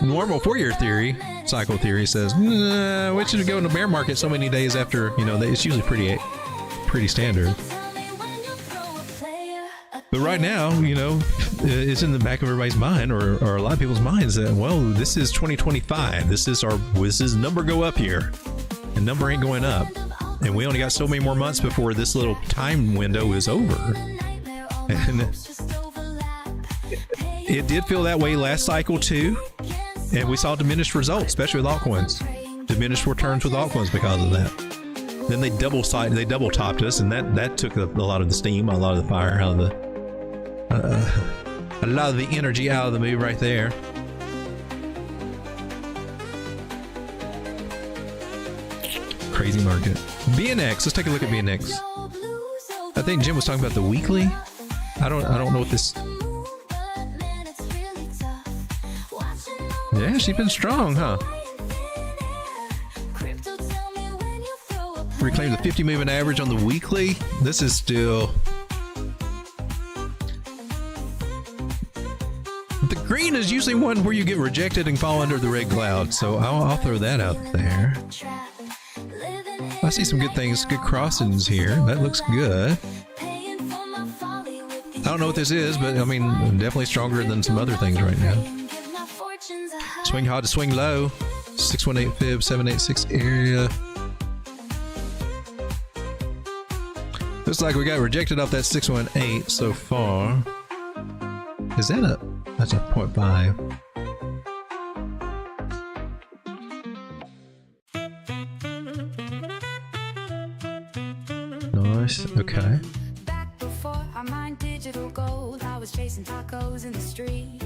Normal 4-year theory, cycle theory says, we should go in the bear market so many days after, it's usually pretty standard. But right now, it's in the back of everybody's mind, or a lot of people's minds, that, well, this is 2025. This is number go up here, and number ain't going up, and we only got so many more months before this little time window is over. And it did feel that way last cycle too, and we saw diminished results, especially with altcoins. Diminished returns with altcoins because of that. Then they double topped us, and that took a lot of the steam, a lot of the fire out of the. A lot of the energy out of the move right there. Crazy market. BNX. Let's take a look at BNX. I think Jim was talking about the weekly. I don't know what this. Yeah, she's been strong, huh? Reclaim the 50 moving average on the weekly. This is still... The green is usually one where you get rejected and fall under the red cloud, so I'll throw that out there. I see some good things, good crossings here. That looks good. I don't know what this is, but I mean, definitely stronger than some other things right now. Swing high to swing low. 618 fib, 786 area. Looks like we got rejected off that 618 so far. Is that a... That's a 0.5. Nice. Okay. Back before I mined digital gold, I was chasing tacos in the street.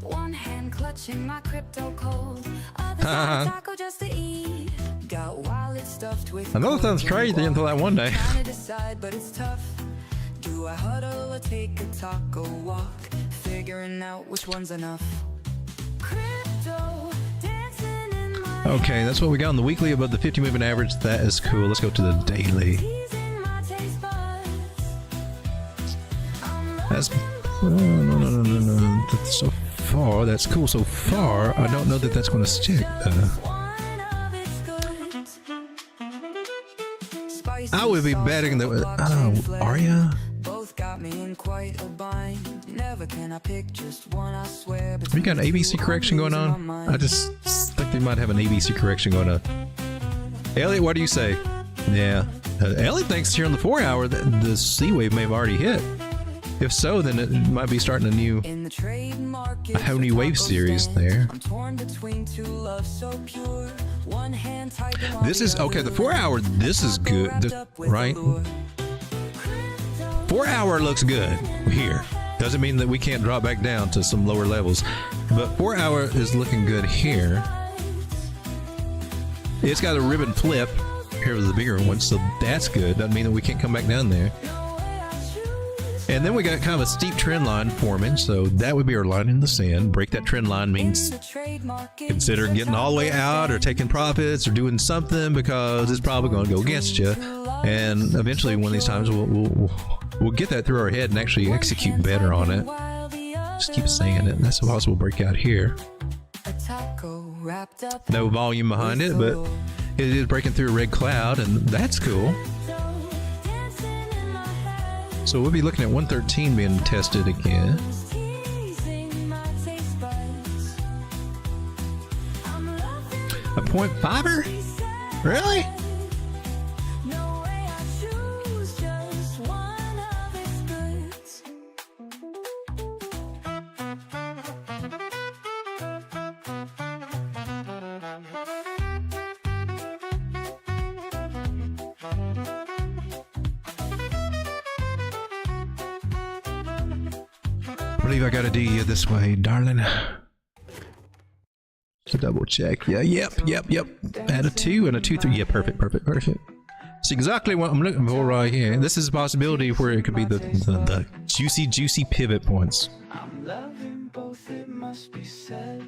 One hand clutching my crypto cold, other side taco just to eat. Got wallet stuffed with. I know it sounds crazy until that one day. Trying to decide, but it's tough. Do I huddle or take a taco walk? Figuring out which one's enough. Crypto dancing in my Okay, that's what we got on the weekly above the 50 moving average. That is cool. Let's go to the daily. That's no. That's so far. That's cool so far. I don't know that that's going to stick though. I would be betting that. Oh, are ya? Both got me in quite a bind. Never can I pick just one, I swear. We got an ABC correction going on. I just think they might have an ABC correction going on. Elliot, what do you say? Yeah, Elliot thinks here on the 4 hour that the C wave may have already hit. If so, then it might be starting a whole new wave series there. This is okay. The 4 hour. This is good, right? 4 hour looks good here. Doesn't mean that we can't drop back down to some lower levels, but 4 hour is looking good here. It's got a ribbon flip here with the bigger one, so that's good. Doesn't mean that we can't come back down there. And then we got kind of a steep trend line forming, so that would be our line in the sand. Break that trend line means consider getting all the way out or taking profits or doing something, because it's probably going to go against you. And eventually one of these times we'll get that through our head and actually execute better on it. Just keep saying it. And that's a possible breakout here. No volume behind it, but it is breaking through a red cloud, and that's cool. So we'll be looking at 113 being tested again. A 0.5er? Really? I believe I gotta do you this way, darling. To double check. Yeah, yep. Add a 2 and a 2, 3. Yeah, perfect. It's exactly what I'm looking for right here. This is a possibility where it could be the juicy pivot points. I'm loving both, it must be said.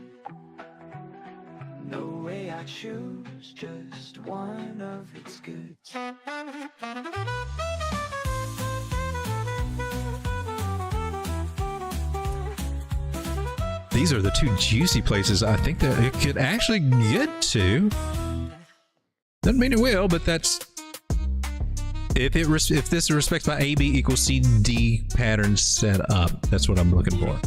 No way I choose, just one of its goods. These are the two juicy places I think that it could actually get to. Doesn't mean it will, but that's if this respects my AB equals CD pattern set up. That's what I'm looking for.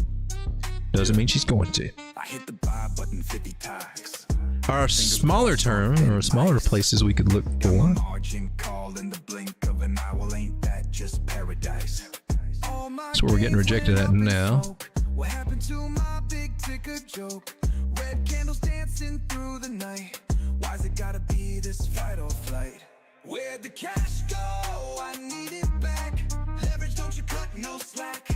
Doesn't mean she's going to. I hit the buy button 50 times. Our smaller term or smaller places we could look for. Margin call in the blink of an owl, ain't that just paradise? That's where we're getting rejected at now. What happened to my big ticket joke? Red candles dancing through the night. Why's it gotta be this fight or flight? Where'd the cash go? I need it back. Leverage, don't you cut no slack.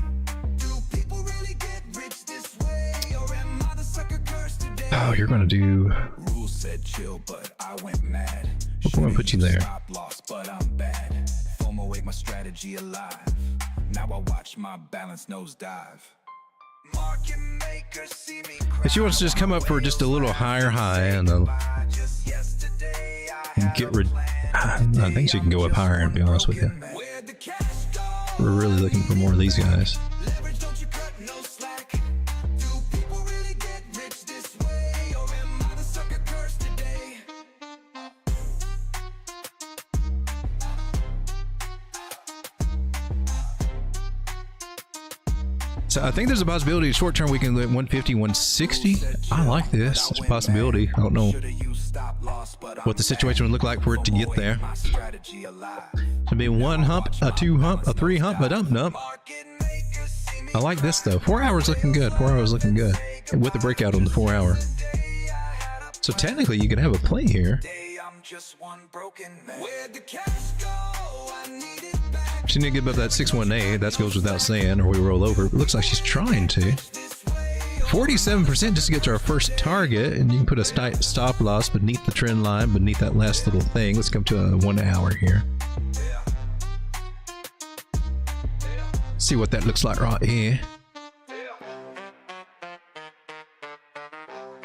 Do people really get rich this way, or am I the sucker cursed today? Oh, you're gonna do. Rules said chill, but I went mad. We're gonna put you there. Stop loss, but I'm bad. FOMO ate my strategy alive. Now I watch my balance nosedive. Market If she wants to just come up for just a little higher high and get rid, I think she can go up higher. To be honest with you, we're really looking for more of these guys. So I think there's a possibility short term we can live 150, 160. I like this. It's a possibility. I don't know what the situation would look like for it to get there. To be one hump, a two hump, a three hump, a dump dump. I like this though. 4 hours looking good. 4 hours looking good. With the breakout on the 4 hour. So technically you can have a play here. She need to get above that 618. That goes without saying, or we roll over. It looks like she's trying to. 47% just to get to our first target, and you can put a stop loss beneath the trend line, beneath that last little thing. Let's come to a 1 hour here. See what that looks like right here.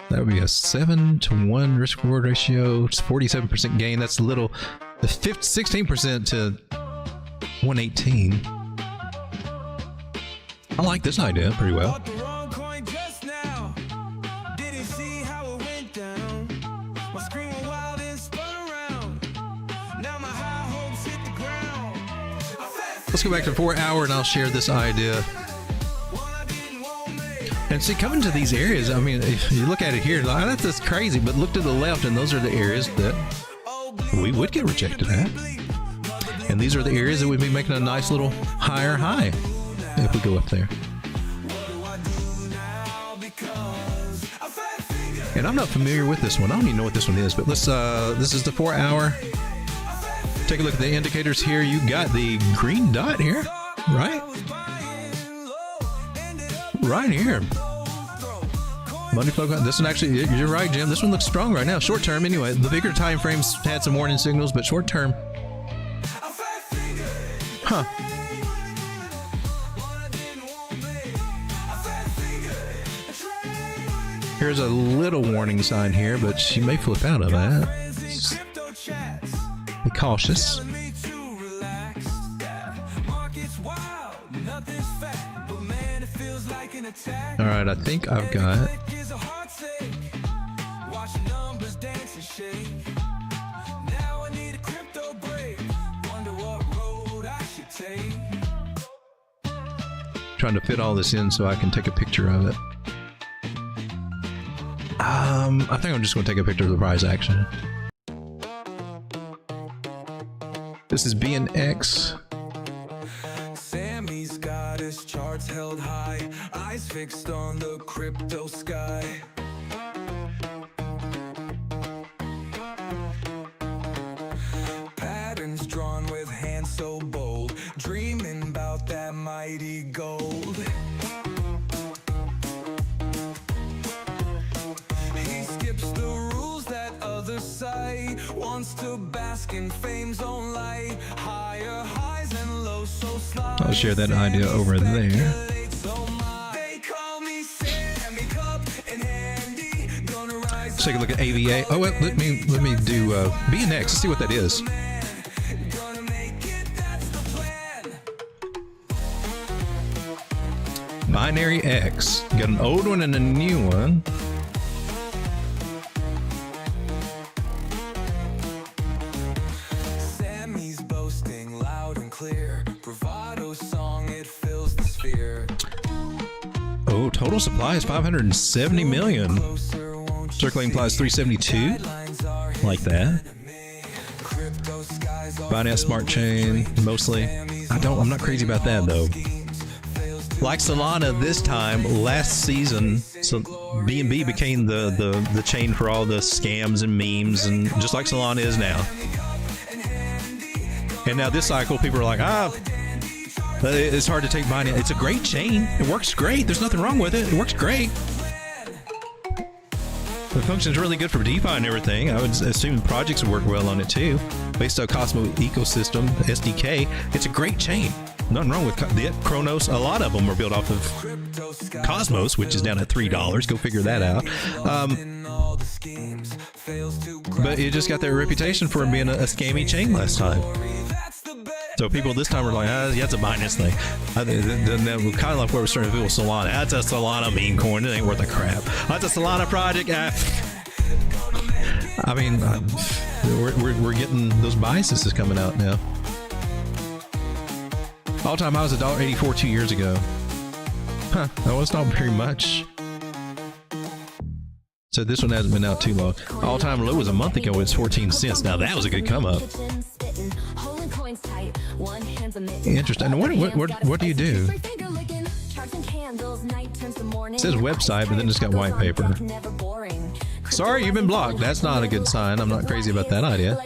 That would be a 7-to-1 risk reward ratio. It's 47% gain. That's a little. 16% to 118. I like this idea pretty well. Let's go back to 4 hour and I'll share this idea. And see, coming to these areas, I mean, if you look at it here, that's just crazy, but look to the left and those are the areas that we would get rejected at. And these are the areas that would be making a nice little higher high if we go up there. And I'm not familiar with this one. I don't even know what this one is, but let's, this is the 4 hour. Take a look at the indicators here. You got the green dot here, right? Right here. Money flow. This one actually, you're right, Jim. This one looks strong right now. Short term, anyway. The bigger time frames had some warning signals, but short term. Huh. Here's a little warning sign here, but she may flip out of that. Be cautious. All right, I think I've got. Trying to fit all this in so I can take a picture of it. I think I'm just going to take a picture of the price action. This is BNX. Sammy's got his charts held high, eyes fixed on the crypto sky. Patterns drawn with hands so bold, dreaming about that mighty gold. He skips the rules that others cite, wants to bask in fame's own light, higher highs and lows so slight. I'll share that idea over there. Let's take a look at AVA. Oh, well, let me do BNX. Let's see what that is. Binary X. Got an old one and a new one. Sammy's boasting loud and clear. Bravado song, it fills the sphere. Oh, total supply is 570 million. Circulating supply is 372. Like that. Binance Smart Chain, mostly. I'm not crazy about that though. Like Solana this time, last season, so BNB became the chain for all the scams and memes, and just like Solana is now. And now this cycle, people are like, it's hard to take Binance. It's a great chain. It works great. There's nothing wrong with it. It works great. The function's really good for DeFi and everything. I would assume projects would work well on it too. Based on Cosmo ecosystem, SDK, it's a great chain. Nothing wrong with the Chronos. A lot of them are built off of Cosmos, which is down at $3. Go figure that out. But it just got their reputation for being a scammy chain last time. So people this time were like, yeah, it's a Binance thing. Then kind of like what we're starting to do with Solana. That's a Solana meme coin. It ain't worth a crap. That's a Solana project. I mean, we're getting those biases coming out now. All-time high was $1.84 2 years ago. Huh, that was not very much. So this one hasn't been out too long. All-time low was a month ago. It's 14 cents. Now that was a good come up. Interesting. What do you do? It says website, but then it's got white paper. Sorry, you've been blocked. That's not a good sign. I'm not crazy about that idea.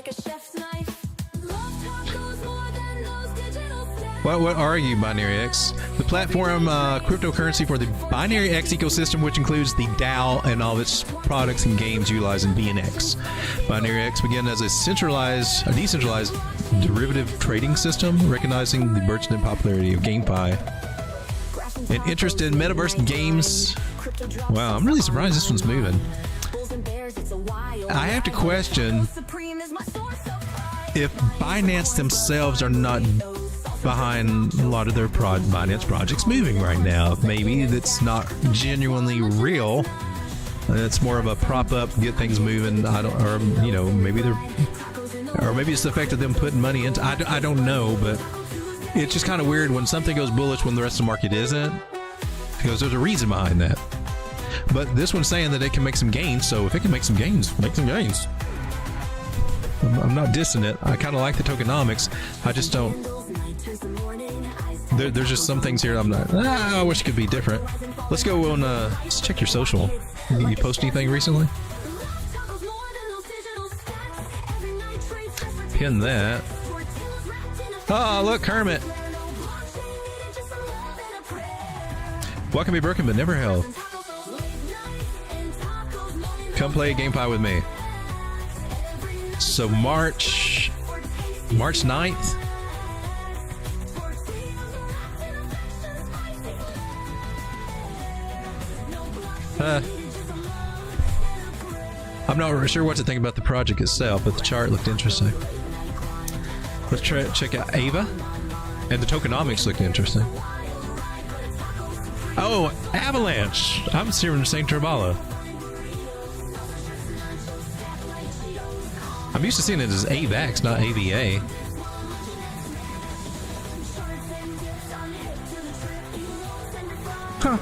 What are you, Binary X? The platform cryptocurrency for the Binary X ecosystem, which includes the DAO and all of its products and games utilizing BNX. Binary X began as a decentralized derivative trading system, recognizing the burgeoning popularity of GameFi and interest in metaverse games. Wow, I'm really surprised this one's moving. I have to question if Binance themselves are not behind a lot of their Binance projects moving right now. Maybe that's not genuinely real. It's more of a prop up, get things moving. Maybe maybe it's the effect of them putting money into. I don't know, but it's just kind of weird when something goes bullish when the rest of the market isn't, because there's a reason behind that. But this one's saying that it can make some gains, so if it can make some gains, make some gains. I'm not dissing it. I kind of like the tokenomics. I just don't. There's just some things here I'm not. I wish it could be different. Let's go on. Let's check your social. You post anything recently? Pin that. Oh, look, Kermit. What can be broken but never held? Come play GameFi with me. So March 9th. I'm not really sure what to think about the project itself, but the chart looked interesting. Let's check out Ava, and the tokenomics looked interesting. Oh, Avalanche! I'm seeing St. Turbala. I'm used to seeing it as AVAX, not AVA. Huh.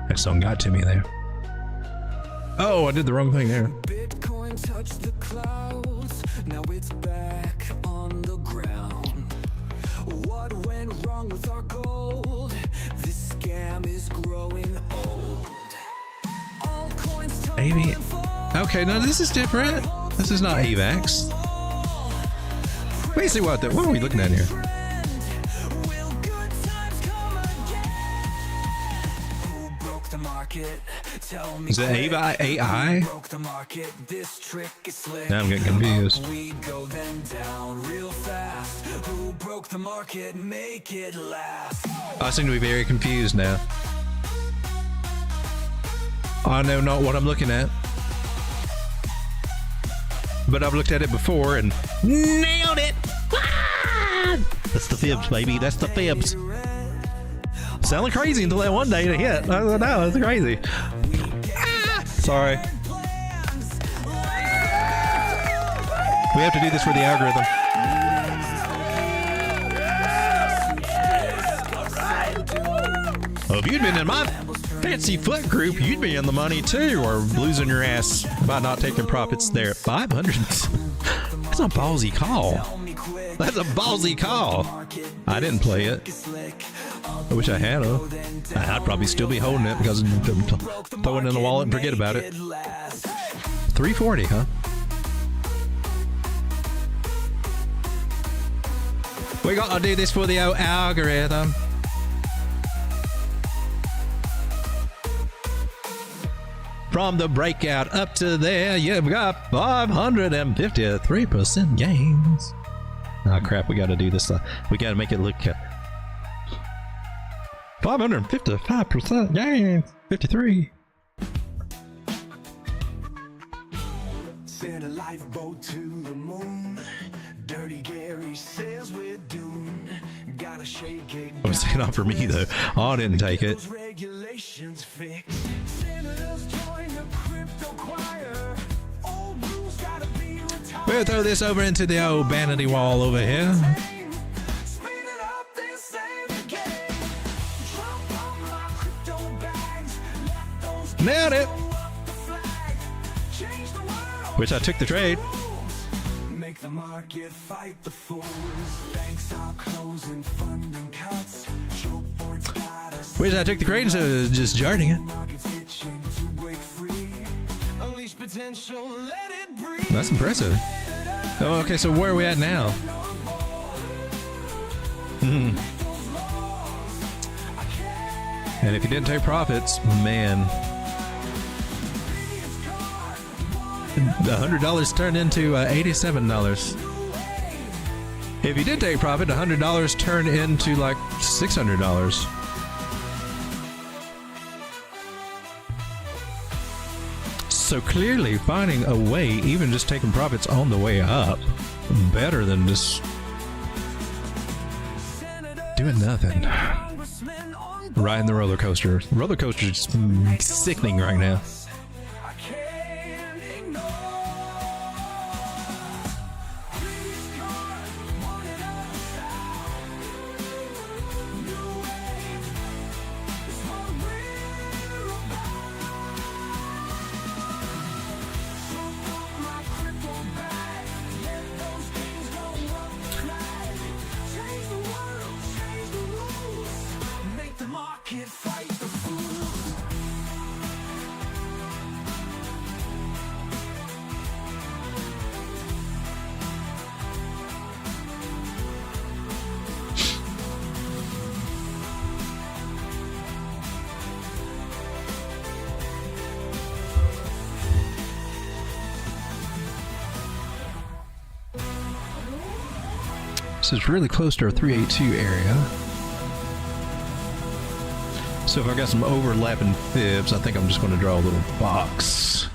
That song got to me there. Oh, I did the wrong thing there. Bitcoin touched the clouds. Now it's back on the ground. What went wrong with our gold? This scam is growing old. All coins maybe. Okay, now this is different. This is not AVAX. Let me see what are we looking at here? Is it AI? Now I'm getting confused. I seem to be very confused now. I know not what I'm looking at. But I've looked at it before and nailed it! Ah! That's the fibs, baby. That's the fibs. Sounded crazy until that one day to hit. I don't know, it's crazy. Ah! Sorry. We have to do this for the algorithm. Well, if you'd been in my fancy foot group, you'd be in the money too, or losing your ass by not taking profits there at 500. That's a ballsy call. That's a ballsy call. I didn't play it. I wish I had them. I'd probably still be holding it because I'm throwing it in the wallet and forget about it. 340, huh? We gotta do this for the old algorithm. From the breakout up to there, yeah, we got 553% gains. Oh crap, we gotta do this. We gotta make it look 555% gains. 53. Send a lifeboat to the moon. Dirty Gary says we're doomed. Gotta shake it. It was taken off for me though. Oh, I didn't take it. Regulations fixed. Senators join the crypto choir. Old rules gotta be retired. We'll throw this over into the old vanity wall over here. Speed it up, this ain't the game. Jump on my crypto bags. Let those Nailed it. go up the flag. Change the world. Which I took the trade. Make the market fight the fools. Banks are closing, funding cuts. Choke boards got us. Which I took the trade instead of just jarting it. Market's itching to break free. Unleash potential, let it breathe. That's impressive. Oh, okay, so where are we at now? And if you didn't take profits, man. The $100 turned into $87. If you did take profit, $100 turned into like $600. So clearly finding a way, even just taking profits on the way up, better than just doing nothing. Riding the roller coaster. Roller coaster is sickening right now. I can't ignore. Please card, wanted outside. New wave is what we're about. So put my crypto back. Let those things go up the flag. Change the world, change the rules. Make the market fight the fools. So it's really close to our 382 area. So if I got some overlapping fibs, I think I'm just going to draw a little box.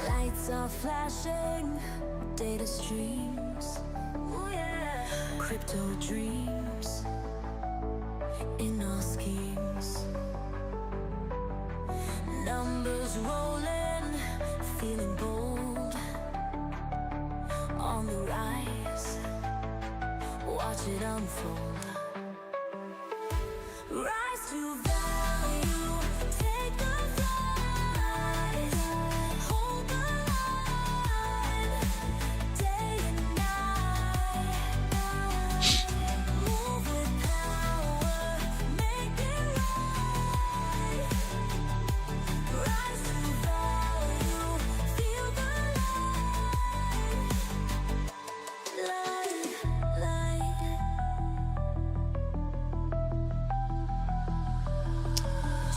Lights are flashing, data streams. Ooh, yeah. Crypto dreams in our schemes. Numbers rolling, feeling bold. On the rise, watch it unfold. Rise to value, take the flight. Hold the line, day and night. Move with power, make it right. Rise to value, feel the light, light, light.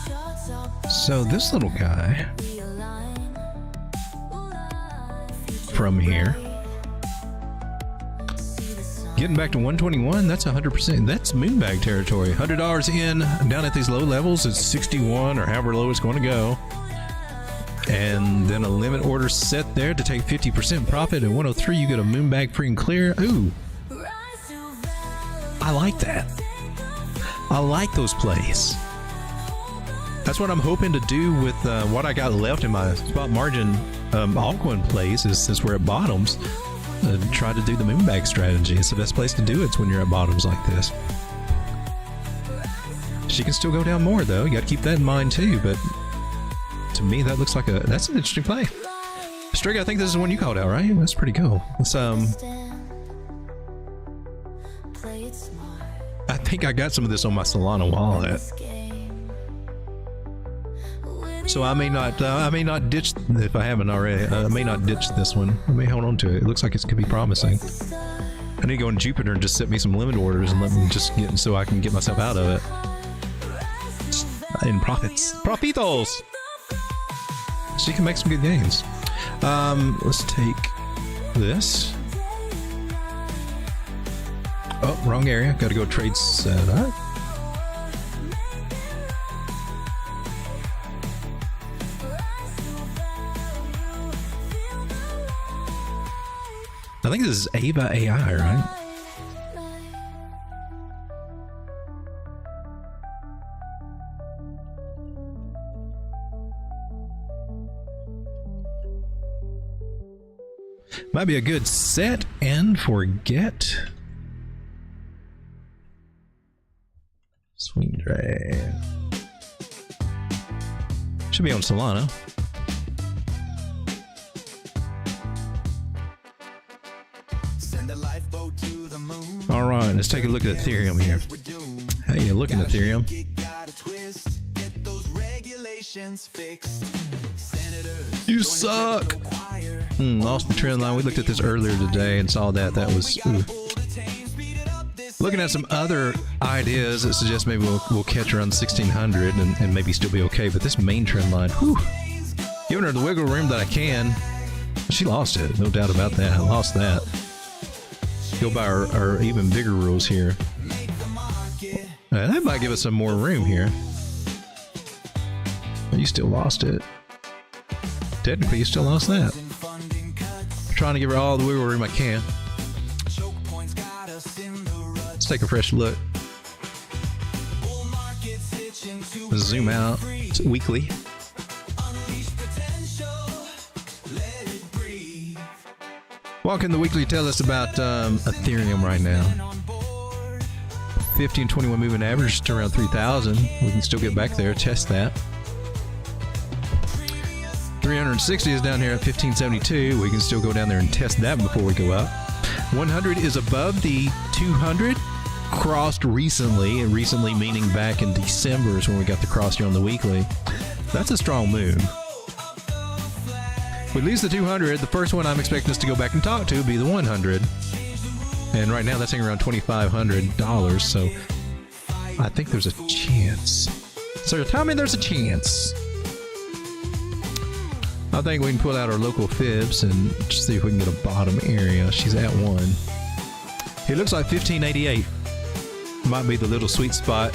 Charts are So this little guy realign. from here, getting back to 121, that's 100%. That's moonbag territory. $100 in, down at these low levels, it's 61 or however low it's going to go. And then a limit order set there to take 50% profit. At 103, you get a moonbag free and clear. Ooh, I like that. I like those plays. That's what I'm hoping to do with what I got left in my spot margin altcoin plays. Is since we're at bottoms, try to do the moonbag strategy. It's the best place to do it. It's when you're at bottoms like this. She can still go down more though. You got to keep that in mind too. But to me, that looks like that's an interesting play. Strigger, I think this is the one you called out, right? That's pretty cool. Let's think I got some of this on my Solana wallet. So I may not ditch, if I haven't already, I may not ditch this one. I may hold on to it. It looks like it could be promising. I need to go in Jupiter and just set me some limit orders and let me just get, so I can get myself out of it. In profits. Profitos! So you can make some good gains. Let's take this. Oh, wrong area. Got to go trade setup. I think this is Ava AI, right? Might be a good set and forget. Swing trade. Should be on Solana. All right, let's take a look at Ethereum here. How you looking, Ethereum? You suck. Lost the trend line. We looked at this earlier today and saw that. That was looking at some other ideas that suggest maybe we'll catch around 1600 and maybe still be okay. But this main trend line, whew, giving her the wiggle room that I can. She lost it, no doubt about that. I lost that. Go by our even bigger rules here. That might give us some more room here. You still lost it. Technically, you still lost that. I'm trying to give her all the wiggle room I can. Let's take a fresh look. Let's zoom out. It's weekly. What can the weekly tell us about Ethereum right now? 50 and 21 moving average to around 3,000. We can still get back there, test that. 360 is down here at 1572. We can still go down there and test that before we go up. 100 is above the 200. Crossed recently, and recently meaning back in December is when we got the cross here on the weekly. That's a strong move. We lose the 200. The first one I'm expecting us to go back and talk to would be the 100. And right now that's hanging around $2,500. So I think there's a chance. So tell me there's a chance. I think we can pull out our local fibs and just see if we can get a bottom area. She's at 1. It looks like 1588 might be the little sweet spot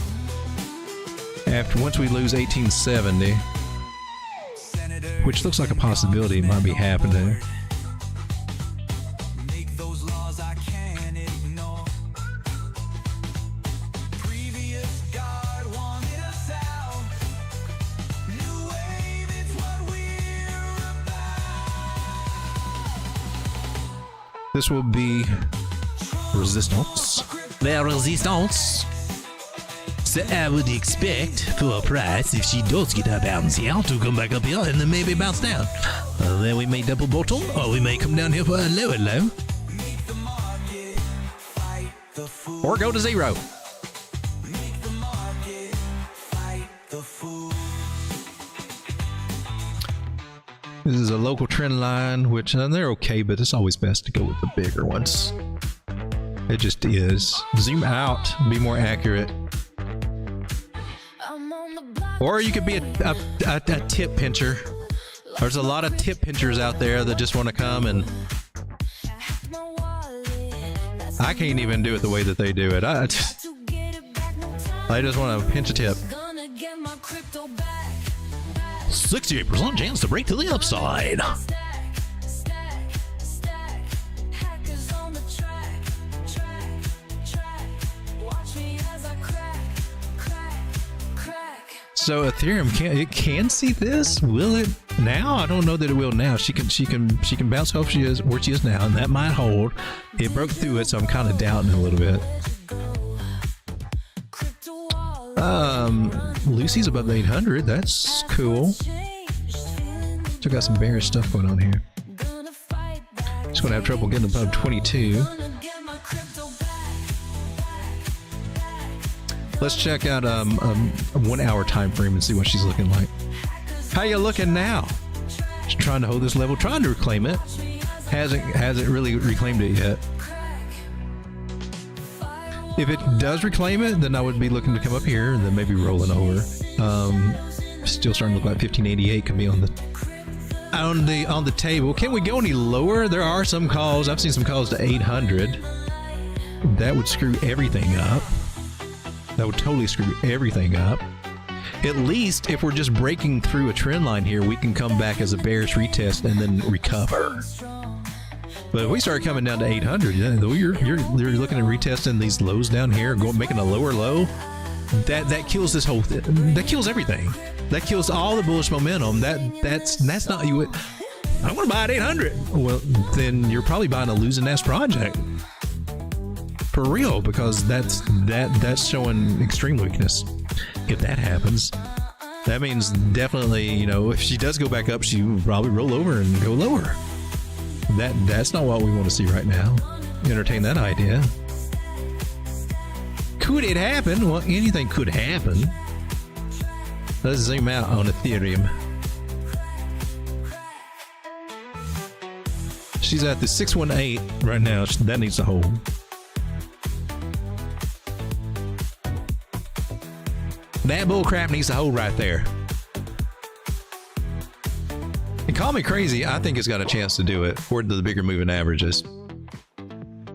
once we lose 1870. Which looks like a possibility it might be happening. This will be resistance. La resistance. So I would expect for a price, if she does get her bounce here, to come back up here and then maybe bounce down. Then we may double bottom, or we may come down here for a lower low. Or go to 0. This is a local trend line, which they're okay, but it's always best to go with the bigger ones. It just is. Zoom out, be more accurate. Or you could be a tip pincher. There's a lot of tip pinchers out there that just want to come and... I can't even do it the way that they do it. I just want to pinch a tip. 68% chance to break to the upside. So Ethereum can see this. Will it now? I don't know that it will now. She can bounce off where she is now, and that might hold. It broke through it, so I'm kind of doubting a little bit. Lucy's above 800. That's cool. Still got some bearish stuff going on here. Just gonna have trouble getting above 22. Let's check out a 1 hour time frame and see what she's looking like. How you looking now? She's trying to hold this level, trying to reclaim it. Hasn't really reclaimed it yet. If it does reclaim it, then I would be looking to come up here and then maybe rolling over. Still starting to look like 1588 could be on the table. Can we go any lower? There are some calls. I've seen some calls to 800. That would screw everything up. That would totally screw everything up. At least if we're just breaking through a trend line here, we can come back as a bearish retest and then recover. But if we start coming down to 800, you're looking at retesting these lows down here, making a lower low. That kills this whole thing. That kills everything. That kills all the bullish momentum. That's not you. I want to buy at 800. Well, then you're probably buying a losing ass project. For real, because that's showing extreme weakness. If that happens, that means definitely, if she does go back up, she will probably roll over and go lower. That's not what we want to see right now. Entertain that idea. Could it happen? Well, anything could happen. Let's zoom out on Ethereum. She's at the 618 right now. That needs to hold. That bull crap needs to hold right there. And call me crazy, I think it's got a chance to do it toward the bigger moving averages.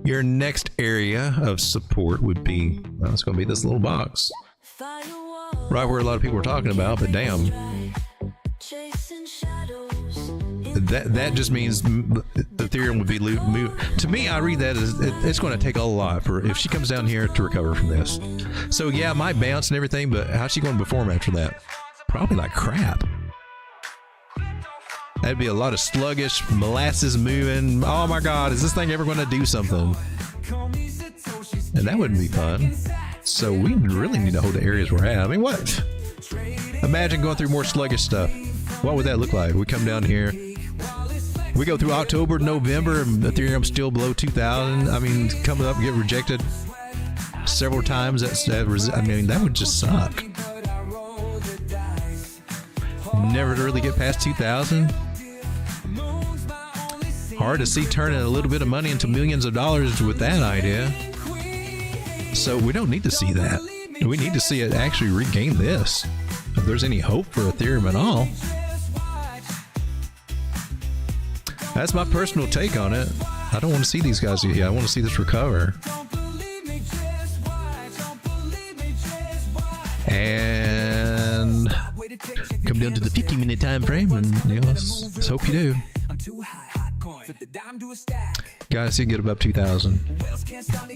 Your next area of support would be, well, it's going to be this little box. Right where a lot of people are talking about, but damn. That just means Ethereum would be moved. To me, I read that as it's going to take a lot for if she comes down here to recover from this. So yeah, it might bounce and everything, but how's she going to perform after that? Probably like crap. That'd be a lot of sluggish molasses moving. Oh my God, is this thing ever going to do something? And that wouldn't be fun. So we really need to hold the areas we're at. I mean, what? Imagine going through more sluggish stuff. What would that look like? We come down here. We go through October, November, and Ethereum still below 2,000. I mean, coming up, get rejected several times. I mean, that would just suck. Never to really get past 2,000. Hard to see turning a little bit of money into millions of dollars with that idea. So we don't need to see that. We need to see it actually regain this. If there's any hope for Ethereum at all. That's my personal take on it. I don't want to see these guys here. I want to see this recover. And come down to the 50-minute time frame, and let's hope you do. Gotta see it get above 2,000.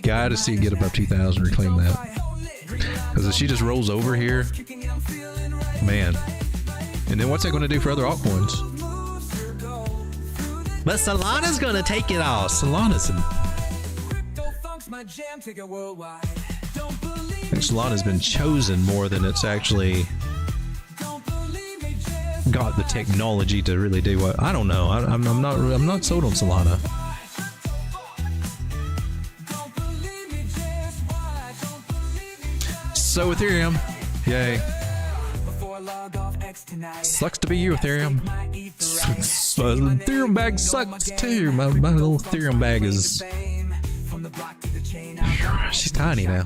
Gotta see it get above 2,000. Reclaim that. Because if she just rolls over here, man. And then what's that going to do for other altcoins? But Solana's going to take it all. Solana's Solana's been chosen more than it's actually got the technology to really do what. I don't know. I'm not sold on Solana. So Ethereum, yay. Sucks to be you, Ethereum. Ethereum bag sucks too. My little Ethereum bag is. She's tiny now.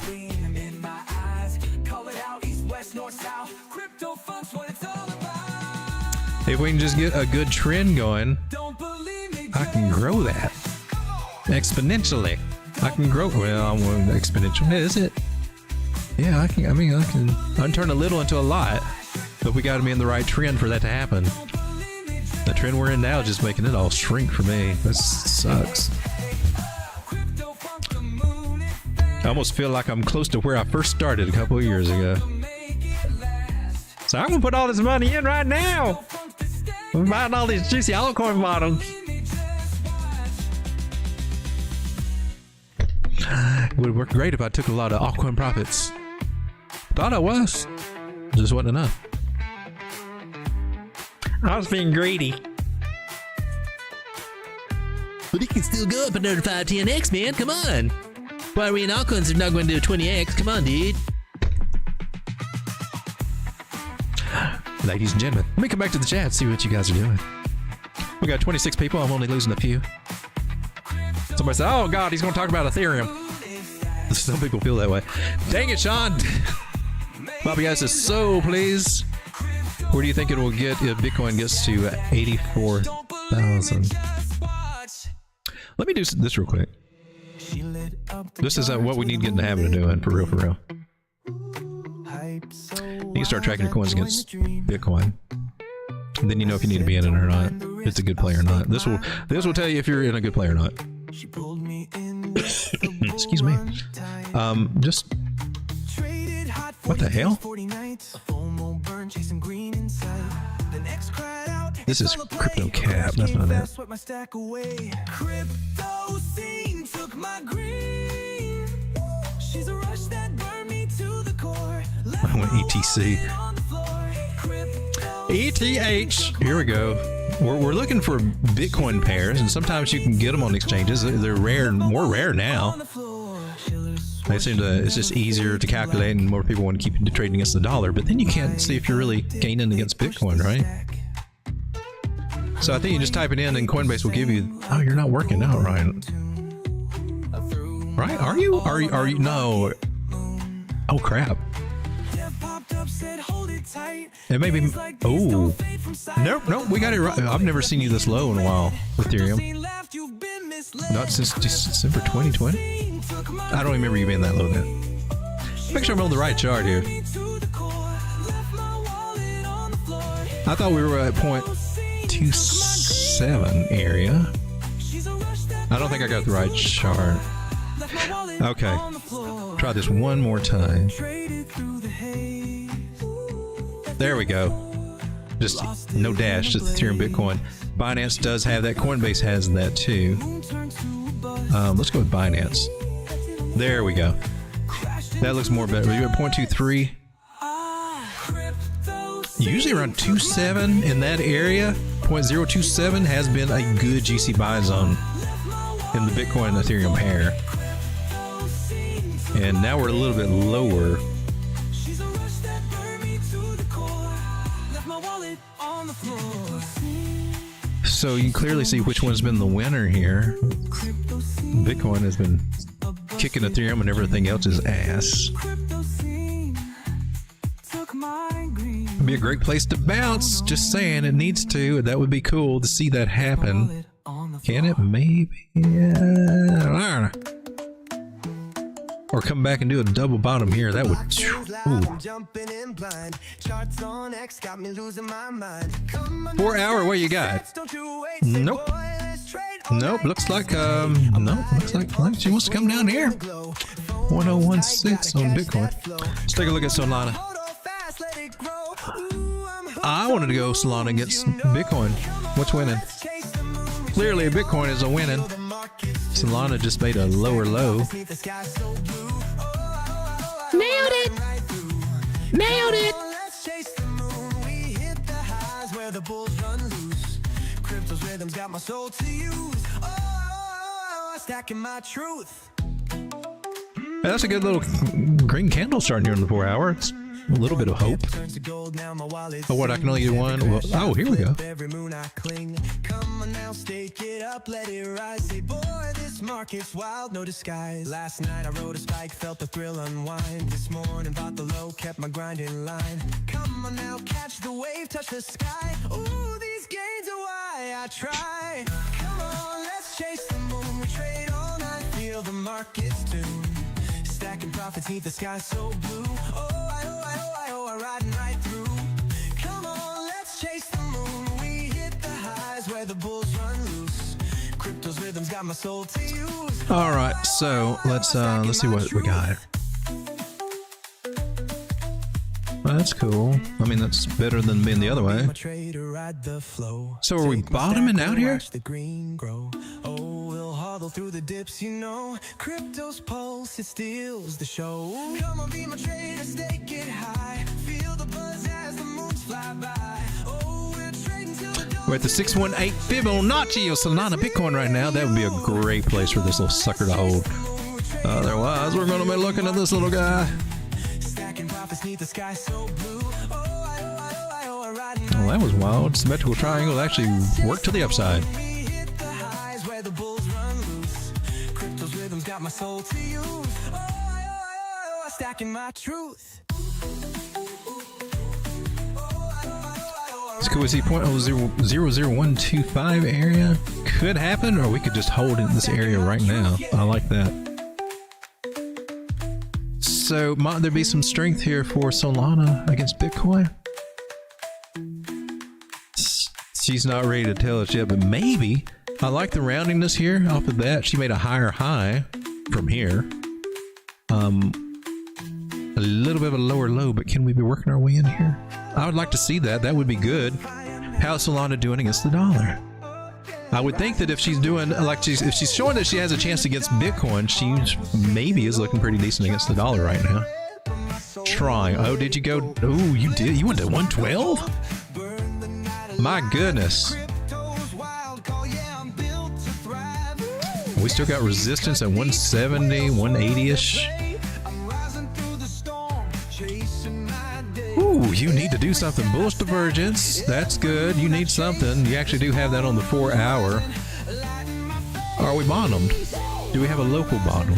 If we can just get a good trend going, I can grow that exponentially. I can grow. Well, I'm exponential. Is it? Yeah, I can. I mean, I can turn a little into a lot, but we got to be in the right trend for that to happen. The trend we're in now is just making it all shrink for me. That sucks. I almost feel like I'm close to where I first started a couple of years ago. So I'm gonna put all this money in right now. I'm buying all these juicy altcoin bottoms. It would work great if I took a lot of altcoin profits. Thought I was. Just wasn't enough. I was being greedy. But it can still go up another 5-10x, man. Come on. Why are we in altcoins are not going to do a 20x? Come on, dude. ladies and gentlemen. Let me come back to the chat, see what you guys are doing. We got 26 people. I'm only losing a few. Somebody said, oh, God, he's going to talk about Ethereum. Some people feel that way. Dang it, Sean. Bobby Guy says, so please, where do you think it will get if Bitcoin gets to 84,000? Let me do this real quick. This is what we need to get in the habit of doing, for real, for real. You can start tracking your coins against Bitcoin. And then you know if you need to be in it or not. If it's a good play or not. This will tell you if you're in a good play or not. Excuse me. Just what the hell? This is Crypto Cap. That's not it. I went ETC. ETH. Here we go. We're looking for Bitcoin pairs, and sometimes you can get them on exchanges. They're rare, more rare now. They seem to. It's just easier to calculate, and more people want to keep trading against the dollar. But then you can't see if you're really gaining against Bitcoin, right? So I think you just type it in, and Coinbase will give you. Oh, you're not working out, right? Right? Are you? Are you? No. Oh crap. It may be. Oh. Nope. We got it right. I've never seen you this low in a while, Ethereum. Not since December 2020. I don't remember you being that low then. Make sure I'm on the right chart here. I thought we were at 0.27 area. I don't think I got the right chart. Okay. Try this one more time. There we go. Just no dash, just Ethereum, Bitcoin. Binance does have that. Coinbase has that too. Let's go with Binance. There we go. That looks more better. You're at 0.23. Usually around 2.7 in that area. 0.027 has been a good GC buy zone in the Bitcoin and Ethereum pair. And now we're a little bit lower. So you can clearly see which one's been the winner here. Bitcoin has been kicking Ethereum and everything else is ass. It'd be a great place to bounce. Just saying, it needs to. That would be cool to see that happen. Can it? Maybe. Yeah. Or come back and do a double bottom here. That would. Ooh. 4 hour. What you got? Nope. Looks like she wants to come down here. 1016 on Bitcoin. Let's take a look at Solana. I wanted to go Solana against Bitcoin. What's winning? Clearly, Bitcoin is a winning. Solana just made a lower low. Nailed it! Nailed it! That's a good little green candle starting here in the 4 hour. It's a little bit of hope. Oh, what? I can only do one? Well, oh, here we go. Market's wild, no disguise. Last night I rode a spike, felt the thrill unwind. This morning bought the low, kept my grind in line. Come on now, catch the wave, touch the sky. Ooh, these gains are why I try. Come on, let's chase the moon. We trade all night, feel the market's tune. Stacking profits, neath the sky so blue. I riding right through. Come on, let's chase the moon. We hit the highs where the bulls run loose. Crypto's rhythms got my soul to use. All right, so let's see what we got. Well, that's cool. I mean, that's better than being the other way. So are we bottoming out here? Oh, we'll hodl through the dips, you know. Crypto's pulse, it steals the show. Come on, be my trader, stake it high. Feel the buzz as the moons fly by. Oh, we're trading till the dawn. We're at the 618 Fibonacci of Solana Bitcoin right now. That would be a great place for this little sucker to hold. Otherwise, we're going to be looking at this little guy. Stacking profits neath the sky so blue. I Well, that was wild. Symmetrical triangle actually worked to the upside. Hit the highs where the bulls run loose. Crypto's rhythms got my soul to use. Stacking my truth. Could we see 0.00125 area? Could happen, or we could just hold in this area right now. I like that. So, might there be some strength here for Solana against Bitcoin? She's not ready to tell us yet, but maybe. I like the roundiness here off of that. She made a higher high from here. A little bit of a lower low, but can we be working our way in here? I would like to see that. That would be good. How's Solana doing against the dollar? I would think that if she's doing, like, if she's showing that she has a chance against Bitcoin, she maybe is looking pretty decent against the dollar right now. Trying. Oh, did you go? Oh, you did. You went to 112? My goodness. We still got resistance at 170, 180-ish. Ooh, you need to do something. Bullish divergence. That's good. You need something. You actually do have that on the 4 hour. Are we bottomed? Do we have a local bottom?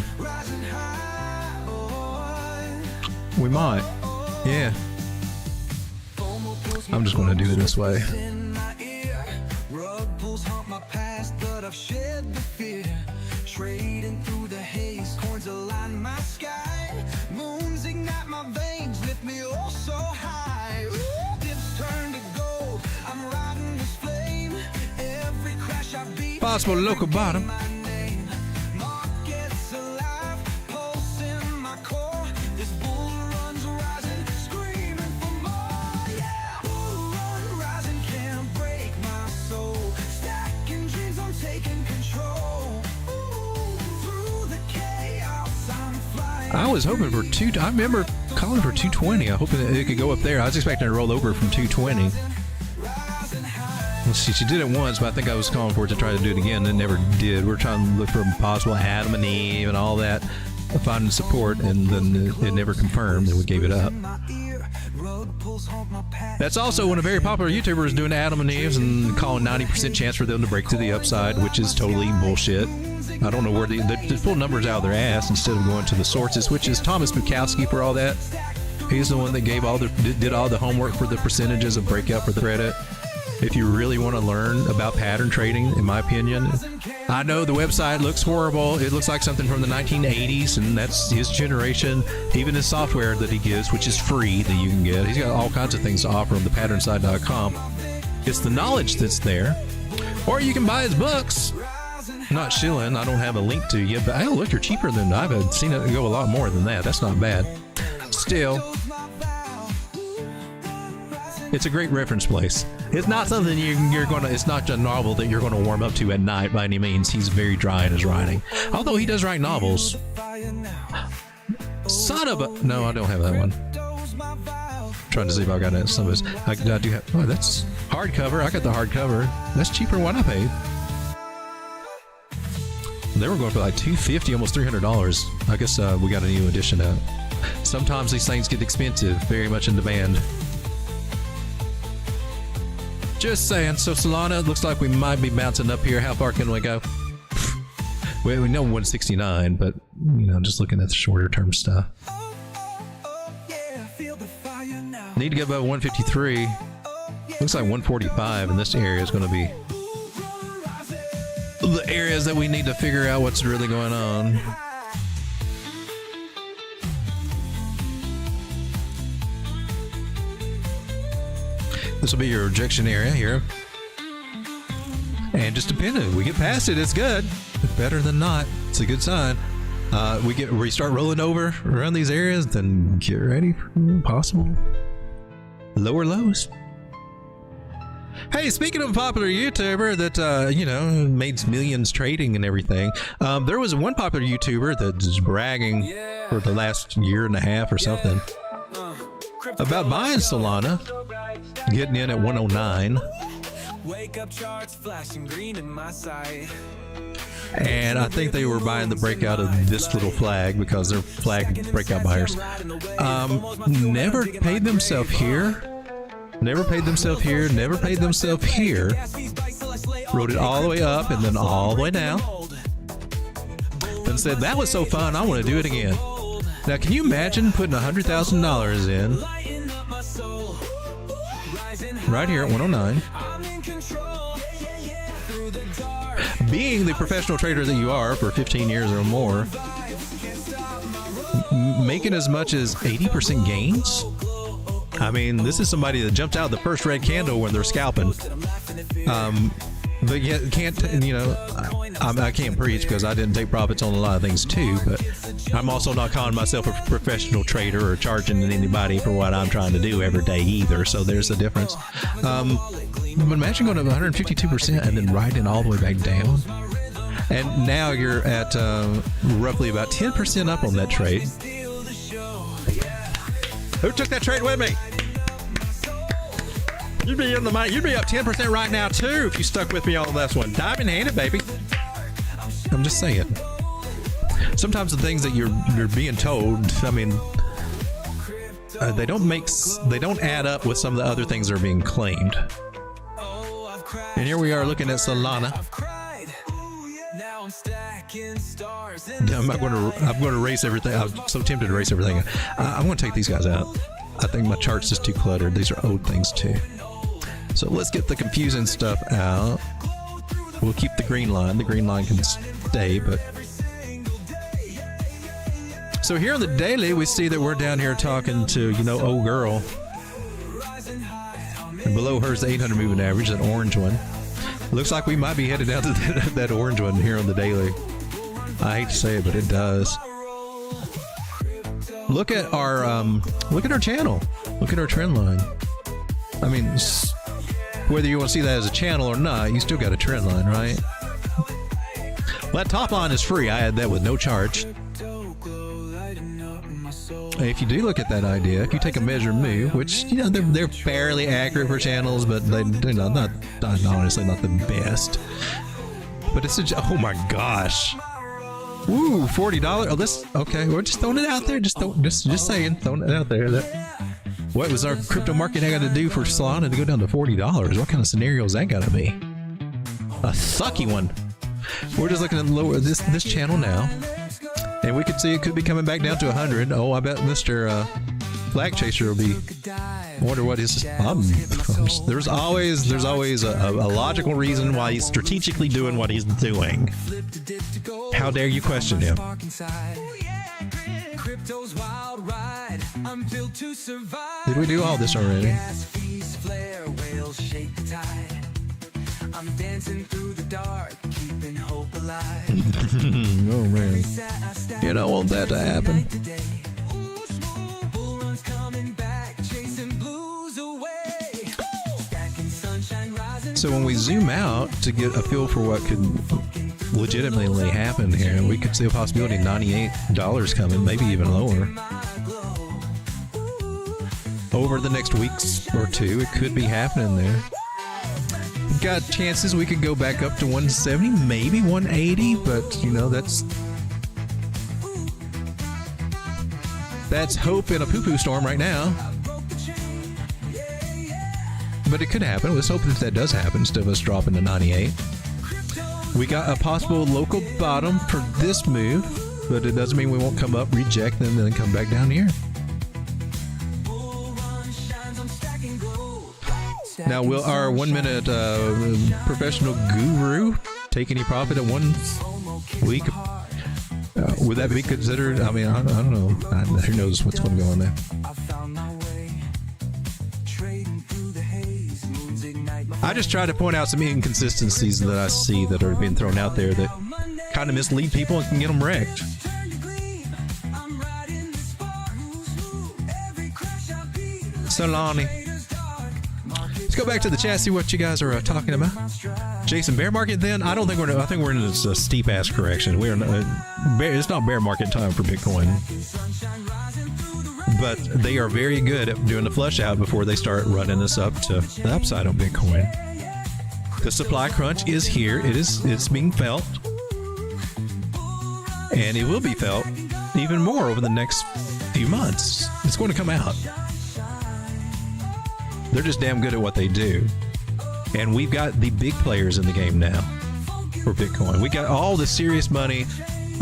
We might. Yeah. I'm just going to do it this way. Trading through the haze, coins align my sky. Moons ignite my veins, lift me oh so high. Dips turn to gold, I'm riding this flame. Every crash I beat. Possible local bottom. Markets alive, pulse in my core. This bull run's rising, screaming for more. Yeah, bull run rising, can't break my soul. Stacking dreams, I'm taking control. I was hoping for I remember calling for 220. I hope that it could go up there. I was expecting to roll over from 220. Let's see, she did it once, but I think I was calling for it to try to do it again. It never did. We're trying to look for a possible Adam and Eve and all that, finding support, and then it never confirmed, and we gave it up. That's also when a very popular YouTuber is doing Adam and Eve's and calling 90% chance for them to break to the upside, which is totally bullshit. I don't know where they pull numbers out of their ass instead of going to the sources, which is Thomas Bukowski for all that. He's the one that gave did all the homework for the percentages of breakout for the credit. If you really want to learn about pattern trading, in my opinion, I know the website looks horrible. It looks like something from the 1980s, and that's his generation. Even his software that he gives, which is free that you can get. He's got all kinds of things to offer on thepatternSide.com. It's the knowledge that's there. Or you can buy his books. I'm not shilling. I don't have a link to you, but hey, look, you're cheaper than I've seen it go a lot more than that. That's not bad. Still, it's a great reference place. It's not something you're gonna. It's not a novel that you're gonna warm up to at night by any means. He's very dry in his writing, although he does write novels. Son of a. No, I don't have that one. Trying to see if I got it. Some of his. I do have. Oh, that's hardcover. I got the hardcover. That's cheaper than what I paid. They were going for like $250, almost $300. I guess we got a new edition out. Sometimes these things get expensive, very much in demand. Just saying. So Solana, it looks like we might be bouncing up here. How far can we go? Well, we know 169, but you know, just looking at the shorter term stuff. Need to get above 153. Looks like 145, and this area is going to be the areas that we need to figure out what's really going on. This will be your rejection area here. And just depending, we get past it, it's good. It's better than not. It's a good sign. We start rolling over around these areas, then get ready for possible lower lows. Hey, speaking of a popular YouTuber that, made millions trading and everything, there was one popular YouTuber that was bragging for the last year and a half or something about buying Solana, getting in at 109. Wake up charts flashing green in my sight. And I think they were buying the breakout of this little flag because they're flag breakout buyers. Never paid themselves here. Never paid themselves here, never paid themselves here. Rode it all the way up and then all the way down. And said, that was so fun, I want to do it again. Now, can you imagine putting $100,000 in right here at 109? Being the professional trader that you are for 15 years or more, making as much as 80% gains? I mean, this is somebody that jumped out of the first red candle when they're scalping. But yet can't, you know, I can't preach because I didn't take profits on a lot of things too, but I'm also not calling myself a professional trader or charging anybody for what I'm trying to do every day either, so there's a difference. But imagine going to 152% and then riding all the way back down. And now you're at roughly about 10% up on that trade. Who took that trade with me? You'd be in the money. You'd be up 10% right now too if you stuck with me on this one. Diamond handed, baby. I'm just saying. Sometimes the things that you're being told, I mean, they don't add up with some of the other things that are being claimed. And here we are looking at Solana. I'm going to erase everything. I'm so tempted to erase everything. I'm going to take these guys out. I think my chart's just too cluttered. These are old things too. So let's get the confusing stuff out. We'll keep the green line. The green line can stay, but... So here on the daily, we see that we're down here talking to, you know, old girl. And below her is the 800 moving average, that orange one. Looks like we might be headed down to that orange one here on the daily. I hate to say it, but it does. Look at our channel. Look at our trend line. I mean, whether you want to see that as a channel or not, you still got a trend line, right? Well, that top line is free. I had that with no charge. If you do look at that idea, if you take a measure move, which, you know, they're fairly accurate for channels, but they, you know, not honestly not the best. But it's oh my gosh. Woo, $40. Oh, this, okay, we're just throwing it out there. Just saying, throwing it out there. What was our crypto market got to do for Solana to go down to $40? What kind of scenario is that got to be? A sucky one. We're just looking at lower this channel now, and we could see it could be coming back down to 100. Oh, I bet Mr. Flag Chaser will be. I wonder what his. There's always a logical reason why he's strategically doing what he's doing. How dare you question him? Did we do all this already? I'm dancing through the dark, keeping hope alive. Oh man, you don't want that to happen. So when we zoom out to get a feel for what could legitimately happen here, we could see a possibility of $98 coming, maybe even lower. Over the next weeks or two, it could be happening there. Got chances we could go back up to 170, maybe 180, but you know, that's hope in a poo-poo storm right now. But it could happen. Let's hope that does happen instead of us dropping to 98. We got a possible local bottom for this move, but it doesn't mean we won't come up, reject them, and then come back down here. Now, will our 1 minute professional guru take any profit at 1 week? Would that be considered? I mean, I don't know. Who knows what's going to go on there? I just try to point out some inconsistencies that I see that are being thrown out there that kind of mislead people and can get them wrecked. Solani. Let's go back to the chat, see what you guys are talking about. Jason, bear market then? I don't think I think we're in a steep ass correction. We're it's not bear market time for Bitcoin. But they are very good at doing the flush out before they start running us up to the upside on Bitcoin. The supply crunch is here. It's being felt. And it will be felt even more over the next few months. It's going to come out. They're just damn good at what they do. And we've got the big players in the game now for Bitcoin. We got all the serious money,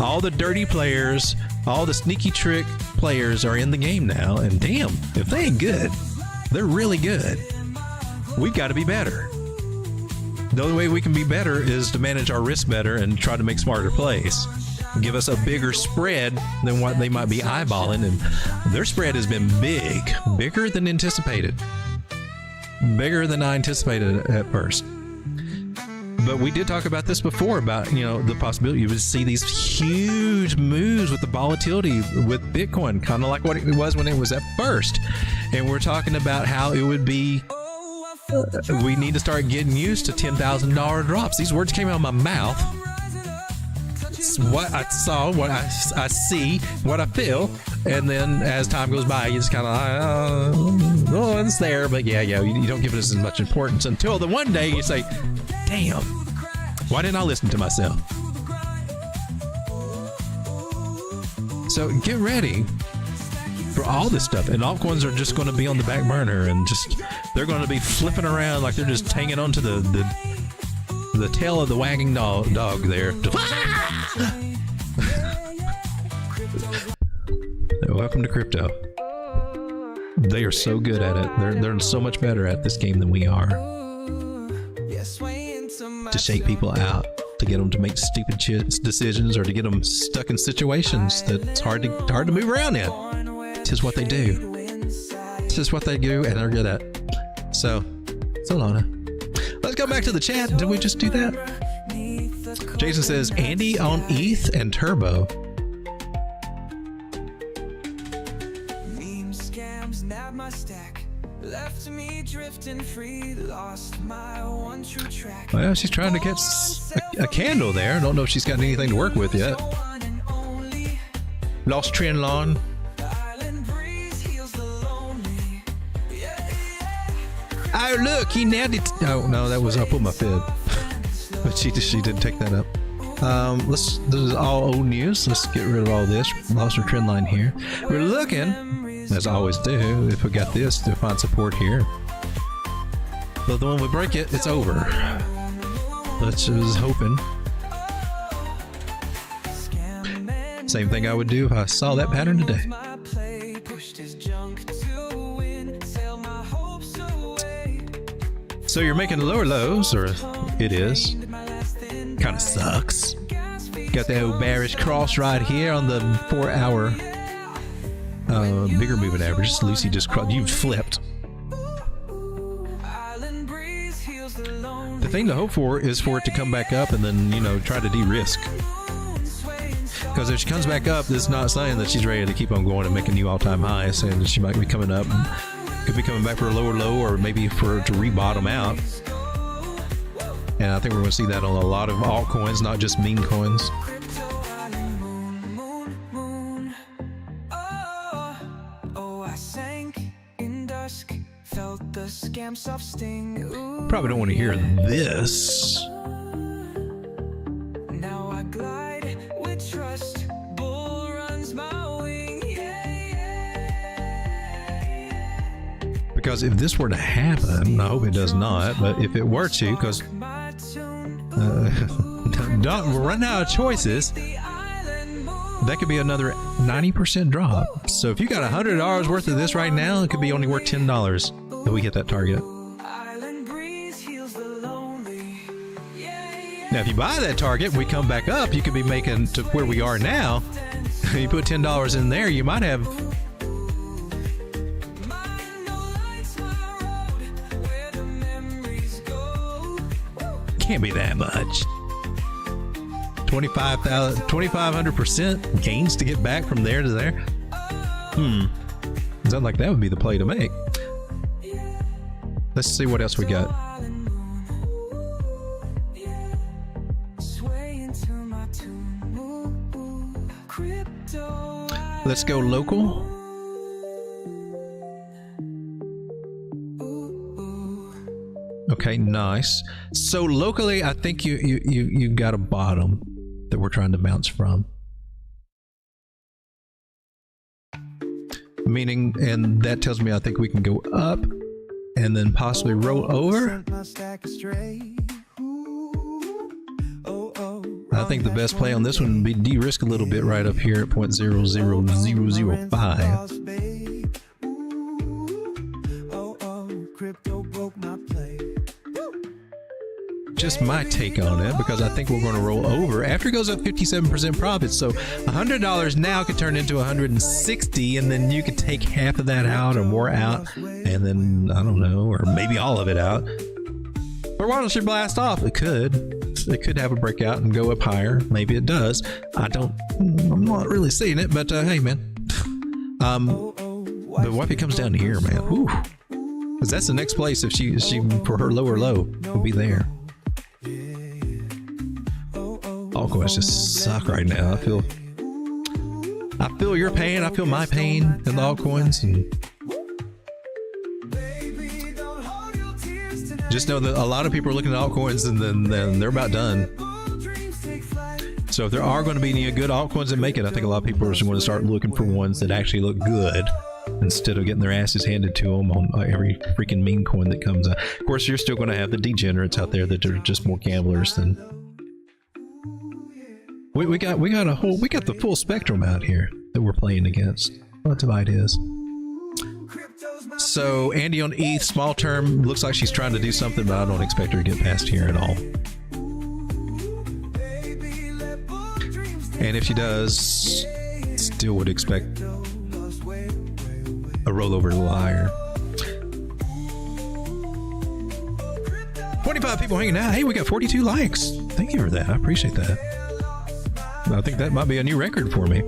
all the dirty players, all the sneaky trick players are in the game now. And damn, if they ain't good, they're really good. We've got to be better. The only way we can be better is to manage our risk better and try to make smarter plays. Give us a bigger spread than what they might be eyeballing, and their spread has been bigger than anticipated, bigger than I anticipated at first. But we did talk about this before, about, you know, the possibility you would see these huge moves with the volatility with Bitcoin, kind of like what it was when it was at first. And we're talking about how it would be, we need to start getting used to $10,000 drops. These words came out of my mouth. It's what I saw, what I see, what I feel, and then as time goes by, you just kind of, oh, it's there, but yeah, you don't give it as much importance until the one day you say, damn, why didn't I listen to myself? So get ready for all this stuff, and altcoins are just going to be on the back burner, and just they're going to be flipping around like they're just hanging onto the tail of the wagging dog there. Welcome to crypto. They are so good at it. They're so much better at this game than we are. To shake people out, to get them to make stupid decisions, or to get them stuck in situations that's hard to move around in. Tis what they do. Tis what they do, and they're good at. So Lana. Let's go back to the chat. Did we just do that? Jason says, Andy on ETH and Turbo. Well, she's trying to catch a candle there. I don't know if she's got anything to work with yet. Lost trend line. Oh, look, he nailed it. Oh, no, that was up on my fib. But she didn't take that up. This is all old news. Let's get rid of all this. Lost our trend line here. We're looking, as I always do, if we got this, to find support here. But when we break it, it's over. Let's just hoping. Same thing I would do if I saw that pattern today. So you're making lower lows, or it is. Kind of sucks. Got the old bearish cross right here on the 4-hour bigger moving average. Lucy just you flipped. The thing to hope for is for it to come back up and then, you know, try to de-risk. Because if she comes back up, it's not saying that she's ready to keep on going and making new all-time highs, saying that she might be coming up. Could be coming back for a lower low, or maybe for to re-bottom out. And I think we're going to see that on a lot of altcoins, not just meme coins. Probably don't want to hear this. Now I glide with trust. Bull runs my wing. Because if this were to happen, I hope it does not, but if it were to, because we're running out of choices, that could be another 90% drop. So if you got $100 worth of this right now, it could be only worth $10 if we hit that target. Now, if you buy that target, we come back up, you could be making to where we are now. You put $10 in there, you might have. Can't be that much. 2,500% gains to get back from there to there. Sounds like that would be the play to make. Let's see what else we got. Let's go local. Okay, nice. So locally, I think you got a bottom that we're trying to bounce from. Meaning, and that tells me I think we can go up and then possibly roll over. I think the best play on this one would be de-risk a little bit right up here at 0.00005. Crypto broke my play. Just my take on it, because I think we're going to roll over after it goes up 57% profit. So $100 now could turn into $160, and then you could take half of that out or more out, and then I don't know, or maybe all of it out. Or why don't you blast off? It could. It could have a breakout and go up higher. Maybe it does. I'm not really seeing it, but hey, man. But what if it comes down to here, man? Whew. Because that's the next place if she for her lower low will be there. Altcoins just suck right now. I feel your pain. I feel my pain in the altcoins. And just know that a lot of people are looking at altcoins and then they're about done. So if there are going to be any good altcoins that make it, I think a lot of people are just going to start looking for ones that actually look good instead of getting their asses handed to them on every freaking meme coin that comes out. Of course, you're still going to have the degenerates out there that are just more gamblers than. We got the full spectrum out here that we're playing against. Lots of ideas. So Andy on ETH, small term, looks like she's trying to do something, but I don't expect her to get past here at all. And if she does, still would expect a rollover a little higher. 25 people hanging out. Hey, we got 42 likes. Thank you for that. I appreciate that. I think that might be a new record for me.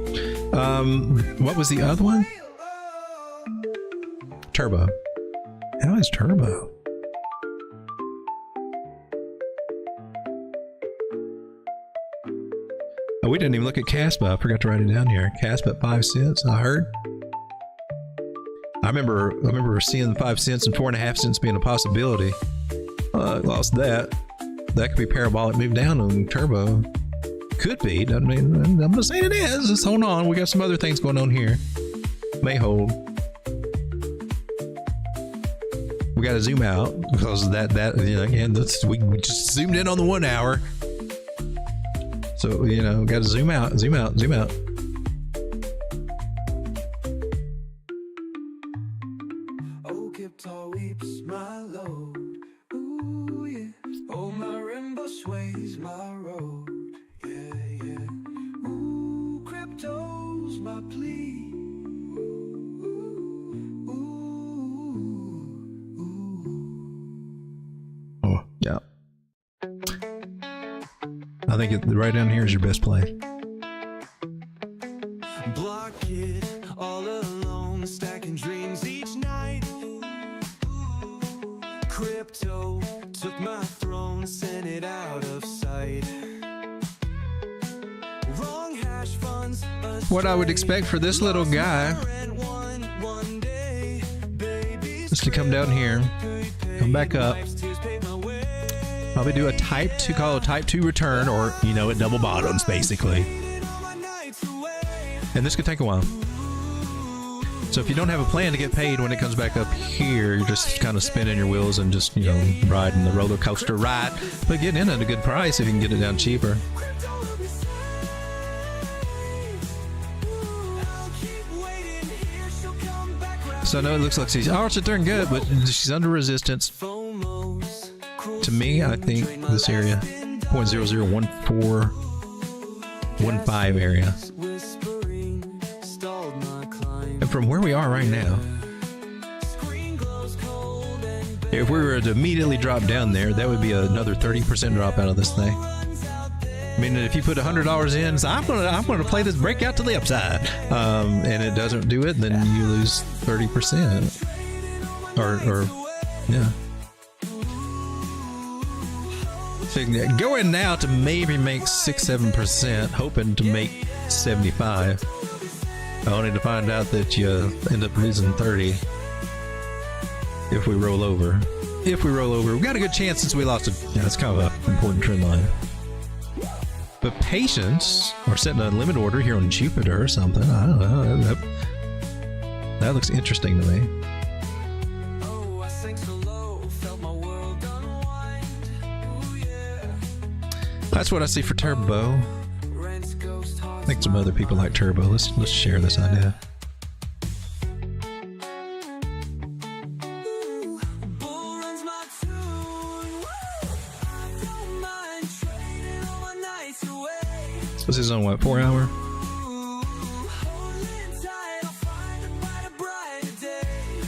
What was the other one? Turbo. How is Turbo? Oh, we didn't even look at Caspa. I forgot to write it down here. Caspa at 5 cents, I heard. I remember seeing 5 cents and 4.5 cents being a possibility. Lost that. That could be parabolic move down on Turbo. Could be. I mean, I'm not saying it is. Just hold on. We got some other things going on here. May hold. We got to zoom out because that again, we just zoomed in on the 1 hour. So, got to zoom out. Oh, Kiptol weeps my load. Ooh, yeah. Oh, my rainbow sways my road. Yeah. Ooh, crypto's my plea. Oh, yeah. I think right down here is your best play. Block it all alone, stacking dreams each night. Crypto took my throne, sent it out of sight. Wrong hash funds. What I would expect for this little guy is to come down here, come back up, probably do a type 2, call it a type 2 return, or it double bottoms basically. And this could take a while. So if you don't have a plan to get paid when it comes back up here, you're just kind of spinning your wheels and just riding the roller coaster ride, but getting in at a good price if you can get it down cheaper. So I know it looks like she's doing good, but she's under resistance. To me, I think this area, 0.001415 area. And from where we are right now, if we were to immediately drop down there, that would be another 30% drop out of this thing. I mean, if you put $100 in, so I'm gonna play this breakout to the upside, and it doesn't do it, then you lose 30%. Or yeah. So go in now to maybe make 6-7%, hoping to make 75. Only to find out that you end up losing 30 if we roll over. If we roll over, we've got a good chance since we lost it. Yeah, it's kind of an important trend line. But patience, or setting a limit order here on Jupiter or something. I don't know. That looks interesting to me. That's what I see for Turbo. I think some other people like Turbo. Let's share this idea. What's his on what, 4 hour?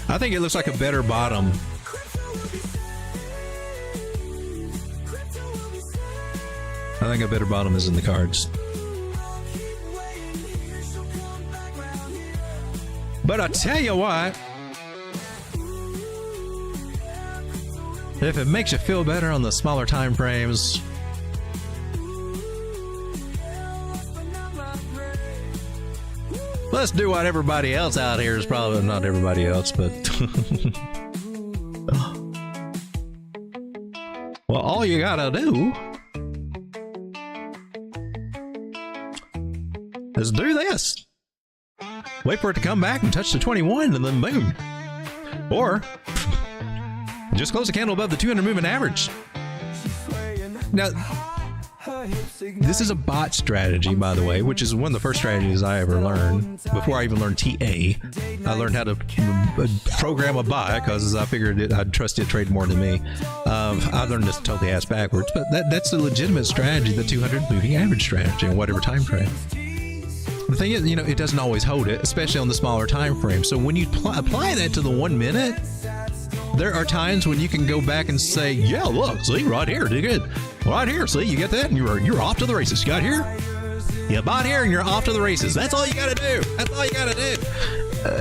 I think it looks like a better bottom. I think a better bottom is in the cards. But I tell you what, if it makes you feel better on the smaller time frames, let's do what everybody else out here is probably not everybody else, but well, all you gotta do is do this. Wait for it to come back and touch the 21 and then boom. Or just close the candle above the 200 moving average. Now, this is a bot strategy, by the way, which is one of the first strategies I ever learned. Before I even learned TA, I learned how to program a bot because I figured I'd trust it trade more than me. I learned this totally ass backwards, but that's a legitimate strategy, the 200 moving average strategy on whatever time frame. The thing is, it doesn't always hold it, especially on the smaller time frame. So when you apply that to the 1 minute, there are times when you can go back and say, yeah, look, see, right here, do good. Right here, see, you get that, and you're off to the races. You got here? You bought here, and you're off to the races. That's all you got to do. That's all you got to do.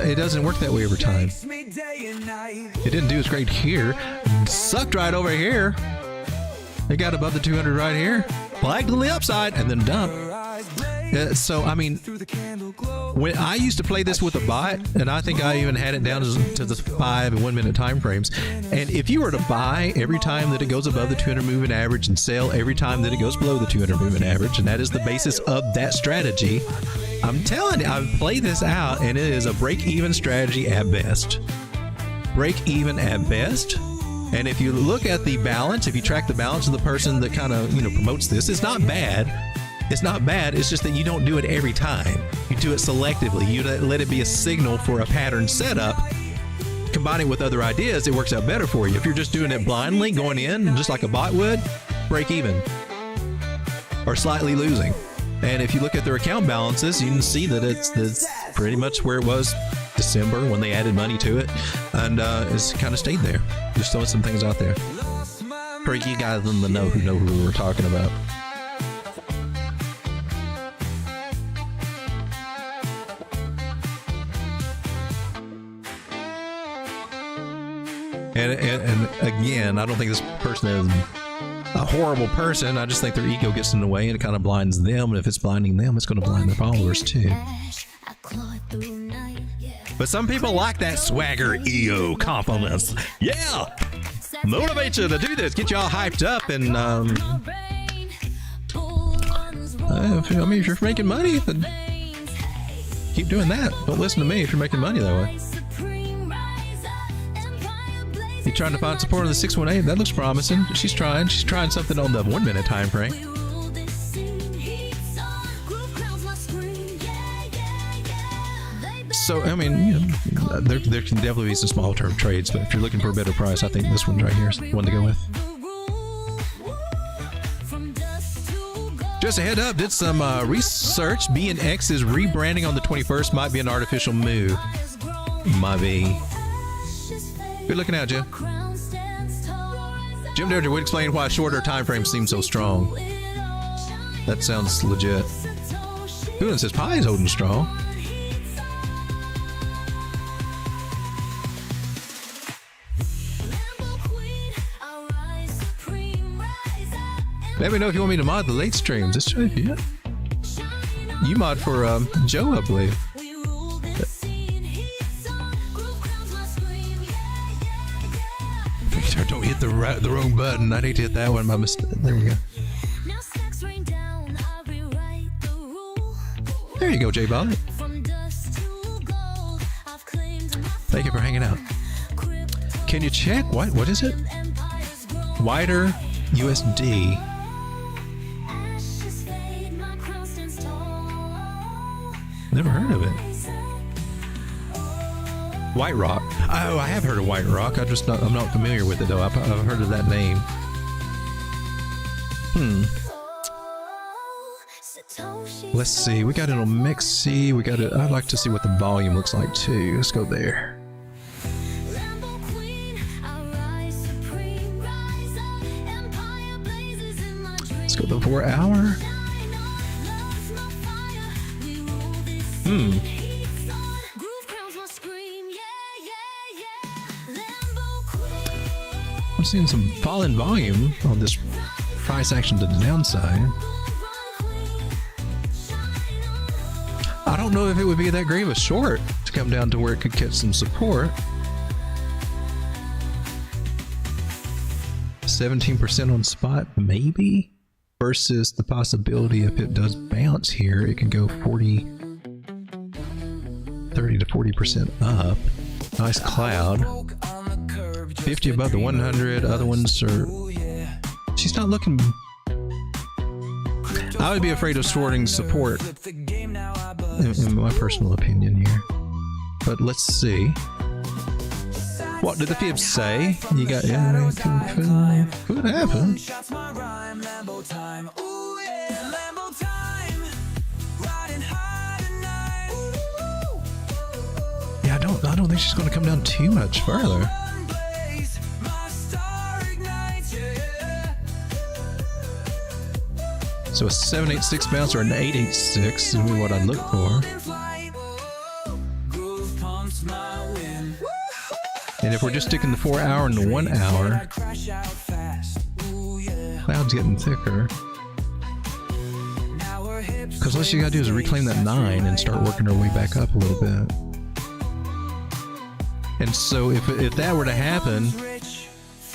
It doesn't work that way over time. It didn't do as great here. Sucked right over here. It got above the 200 right here. Flagged to the upside, and then dumped. So, I mean, when I used to play this with a bot, and I think I even had it down to the 5 and 1 minute time frames. And if you were to buy every time that it goes above the 200 moving average and sell every time that it goes below the 200 moving average, and that is the basis of that strategy, I'm telling you, I've played this out, and it is a break-even strategy at best. Break-even at best. And if you look at the balance, if you track the balance of the person that kind of, promotes this, it's not bad. It's not bad. It's just that you don't do it every time. You do it selectively. You let it be a signal for a pattern setup. Combine it with other ideas, it works out better for you. If you're just doing it blindly, going in, just like a bot would, break even. Or slightly losing. And if you look at their account balances, you can see that it's pretty much where it was December when they added money to it. And it's kind of stayed there. Just throwing some things out there. For you guys in the know who we're talking about. And again, I don't think this person is a horrible person. I just think their ego gets in the way and it kind of blinds them. And if it's blinding them, it's going to blind their followers too. But some people like that swagger, ego, confidence. Yeah! Motivate you to do this. Get you all hyped up and, if you're making money, then keep doing that. Don't listen to me if you're making money that way. You trying to find support on the 618? That looks promising. She's trying something on the 1 minute time frame. So, I mean, there can definitely be some small term trades, but if you're looking for a better price, I think this one right here is one to go with. Just a head up, did some research. BNX's rebranding on the 21st might be an artificial move. Might be. Good looking out, Jim. Jim Derringer would explain why shorter time frames seem so strong. That sounds legit. Who says Pi is holding strong? Let me know if you want me to mod the late streams. Let's try it. Yeah. You mod for Joe, I believe. Don't hit the wrong button. I need to hit that one by mistake. There we go. There you go, J Bollet. Thank you for hanging out. Can you check? What is it? Wider USD. Never heard of it. White Rock. Oh, I have heard of White Rock. I'm not familiar with it though. I've heard of that name. Let's see. We got it on Mexi. We got it. I'd like to see what the volume looks like too. Let's go there. Let's go the 4 hour. I'm seeing some fall in volume on this price action to the downside. I don't know if it would be that great of a short to come down to where it could catch some support. 17% on spot, maybe, versus the possibility if it does bounce here, it can go 30 to 40% up. Nice cloud. 50 above the 100. Other ones are. She's not looking. I would be afraid of shorting support, in my personal opinion here. But let's see. What did the fibs say? You got could happen. Yeah, I don't think she's going to come down too much further. So a 786 bounce or an 886 is what I'd look for. And if we're just sticking the 4 hour and the 1 hour, cloud's getting thicker. Because all you gotta do is reclaim that 9 and start working our way back up a little bit. And so if that were to happen,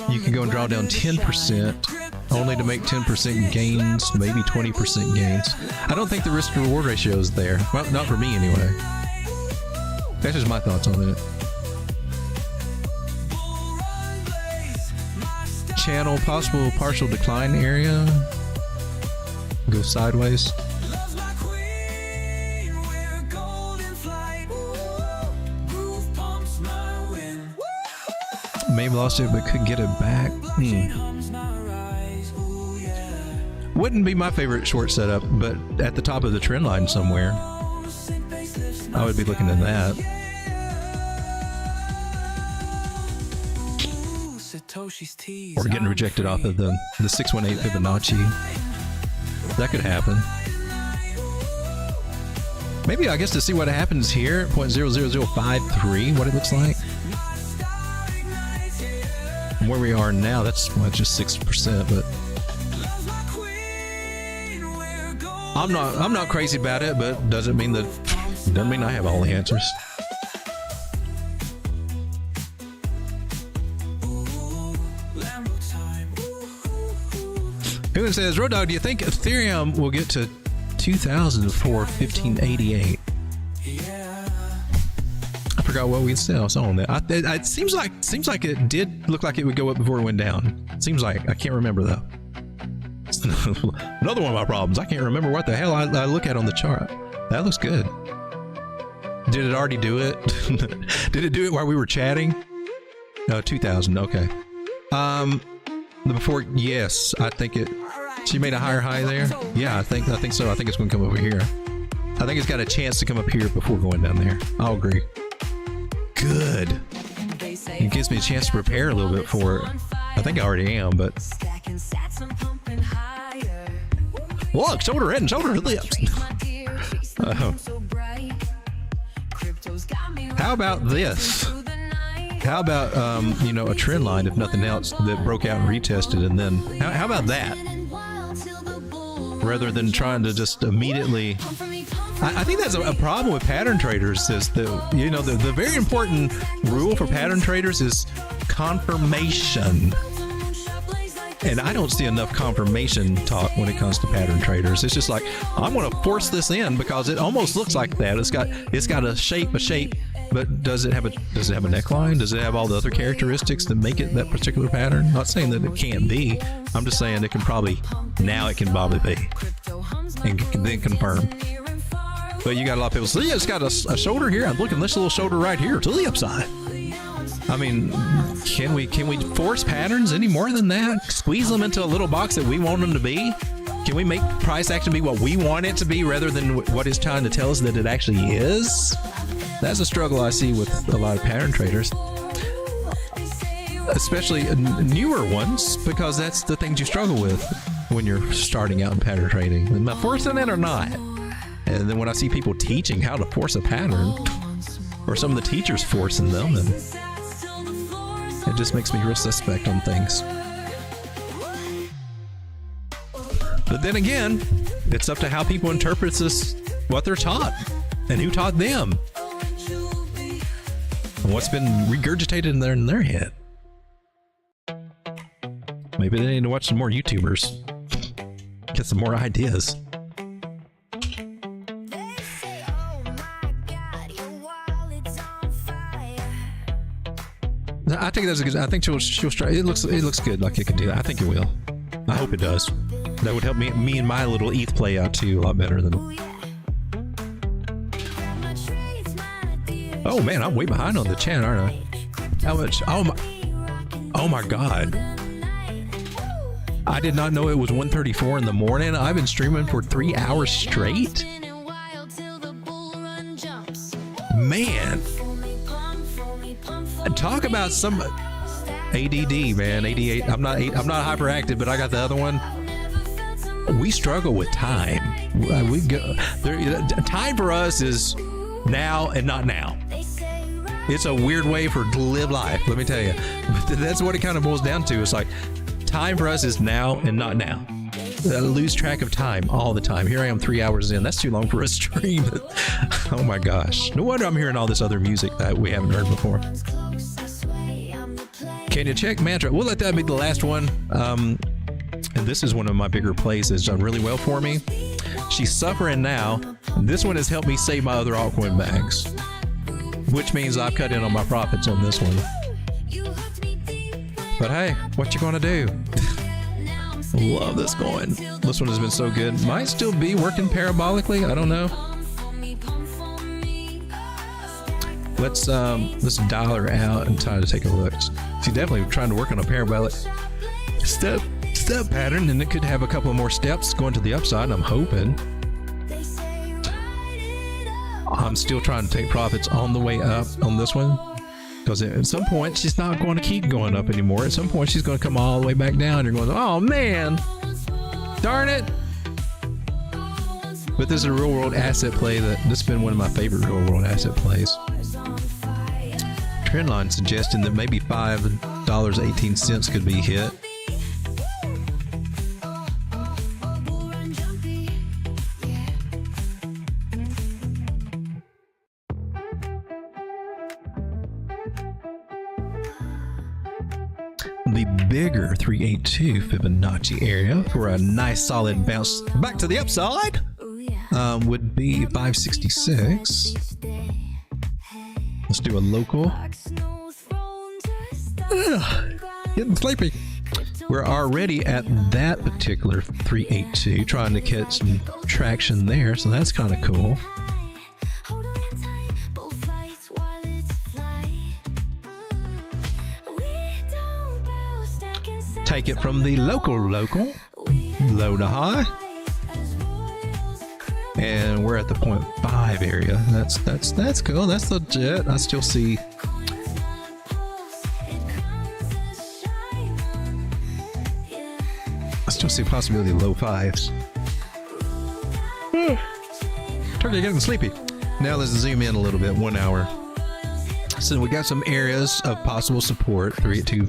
you can go and draw down 10%. Only to make 10% gains, maybe 20% gains. I don't think the risk to reward ratio is there. Well, not for me anyway. That's just my thoughts on it. Channel, possible partial decline area. Go sideways. Maybe lost it, but could get it back. Wouldn't be my favorite short setup, but at the top of the trend line somewhere, I would be looking at that. Or getting rejected off of the 618 Fibonacci. That could happen. Maybe, I guess, to see what happens here at 0.00053, what it looks like. From where we are now, that's just 6%, but I'm not crazy about it, but doesn't mean I have all the answers. Who says, Road Dog, do you think Ethereum will get to 2,000 for 1588? I forgot what we said. I was on that. It seems like it did look like it would go up before it went down. Seems like. I can't remember though. Another one of my problems. I can't remember what the hell I look at on the chart. That looks good. Did it already do it? Did it do it while we were chatting? No, 2,000. Okay. Before, yes, I think it. She made a higher high there. Yeah, I think so. I think it's going to come over here. I think it's got a chance to come up here before going down there. I'll agree. Good. It gives me a chance to prepare a little bit for it. I think I already am, but. Look, shoulder head and shoulder lips. How about this? How about a trend line, if nothing else, that broke out and retested, and then how about that? Rather than trying to just immediately. I think that's a problem with pattern traders. Is the very important rule for pattern traders is confirmation. And I don't see enough confirmation talk when it comes to pattern traders. It's just like, I'm going to force this in because it almost looks like that. It's got a shape, But does it have a neckline? Does it have all the other characteristics that make it that particular pattern? Not saying that it can't be. I'm just saying it can probably be, and can then confirm. But you got a lot of people say, yeah, it's got a shoulder here. I'm looking at this little shoulder right here to the upside. I mean, can we force patterns any more than that? Squeeze them into a little box that we want them to be? Can we make price action be what we want it to be rather than what it's trying to tell us that it actually is? That's a struggle I see with a lot of pattern traders, especially newer ones, because that's the things you struggle with when you're starting out in pattern trading. Am I forcing it or not? And then when I see people teaching how to force a pattern, or some of the teachers forcing them, and it just makes me real suspect on things. But then again, it's up to how people interpret this, what they're taught, and who taught them, and what's been regurgitated in their head. Maybe they need to watch some more YouTubers, get some more ideas. I think that's a good. I think she'll try. It looks good. Like it can do that. I think it will. I hope it does. That would help me and my little ETH play out too a lot better than. Oh man, I'm way behind on the chat, aren't I? How much? Oh my God! I did not know it was 1:34 in the morning. I've been streaming for 3 hours straight. Man. Talk about some ADD, man. 88. I'm not hyperactive, but I got the other one. We struggle with time. Time for us is now and not now. It's a weird way to live life, let me tell you. But that's what it kind of boils down to. It's like time for us is now and not now. I lose track of time all the time. Here I am 3 hours in. That's too long for a stream. Oh my gosh. No wonder I'm hearing all this other music that we haven't heard before. Can you check Mantra? We'll let that be the last one. And this is one of my bigger plays that's done really well for me. She's suffering now. This one has helped me save my other altcoin bags, which means I've cut in on my profits on this one. But hey, what you gonna do? Love this coin. This one has been so good. Might still be working parabolically. I don't know. Let's dial her out and try to take a look. She's definitely trying to work on a parabolic step pattern, and it could have a couple of more steps going to the upside. I'm hoping. I'm still trying to take profits on the way up on this one, because at some point she's not going to keep going up anymore. At some point she's going to come all the way back down. You're going, oh man, darn it. But this is a real world asset play this has been one of my favorite real world asset plays. Trendline suggesting that maybe $5.18 could be hit. The bigger 382 Fibonacci area for a nice solid bounce back to the upside would be 566. Let's do a local. Ugh, getting sleepy. We're already at that particular 382, trying to catch some traction there, so that's kind of cool. Take it from the local, low to high. And we're at the 0.5 area. That's cool. That's legit. I still see possibility of low fives. Turkey getting sleepy. Now let's zoom in a little bit. 1 hour. So we got some areas of possible support. 382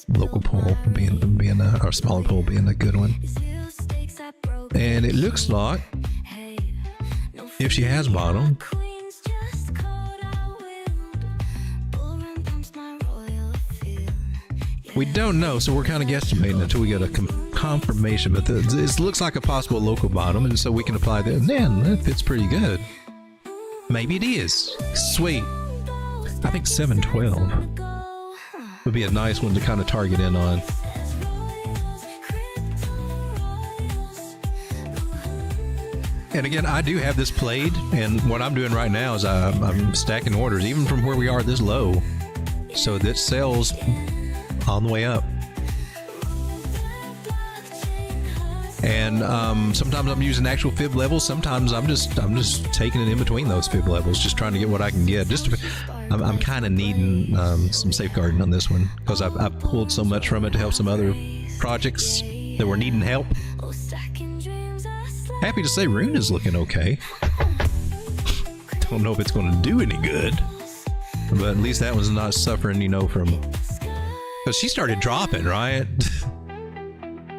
local pool being our smaller pool being a good one. And it looks like if she has bottom, we don't know, so we're kind of guesstimating until we get a confirmation. But it looks like a possible local bottom, and so we can apply that. And then that fits pretty good. Maybe it is. Sweet. I think 712 would be a nice one to kind of target in on. And again, I do have this played, and what I'm doing right now is I'm stacking orders, even from where we are this low, so that sells on the way up. And sometimes I'm using actual fib levels. Sometimes I'm just taking it in between those fib levels, just trying to get what I can get. I'm kind of needing some safeguarding on this one because I've pulled so much from it to help some other projects that were needing help. Happy to say Rune is looking okay. Don't know if it's going to do any good, but at least that one's not suffering, you know, from, because she started dropping, right?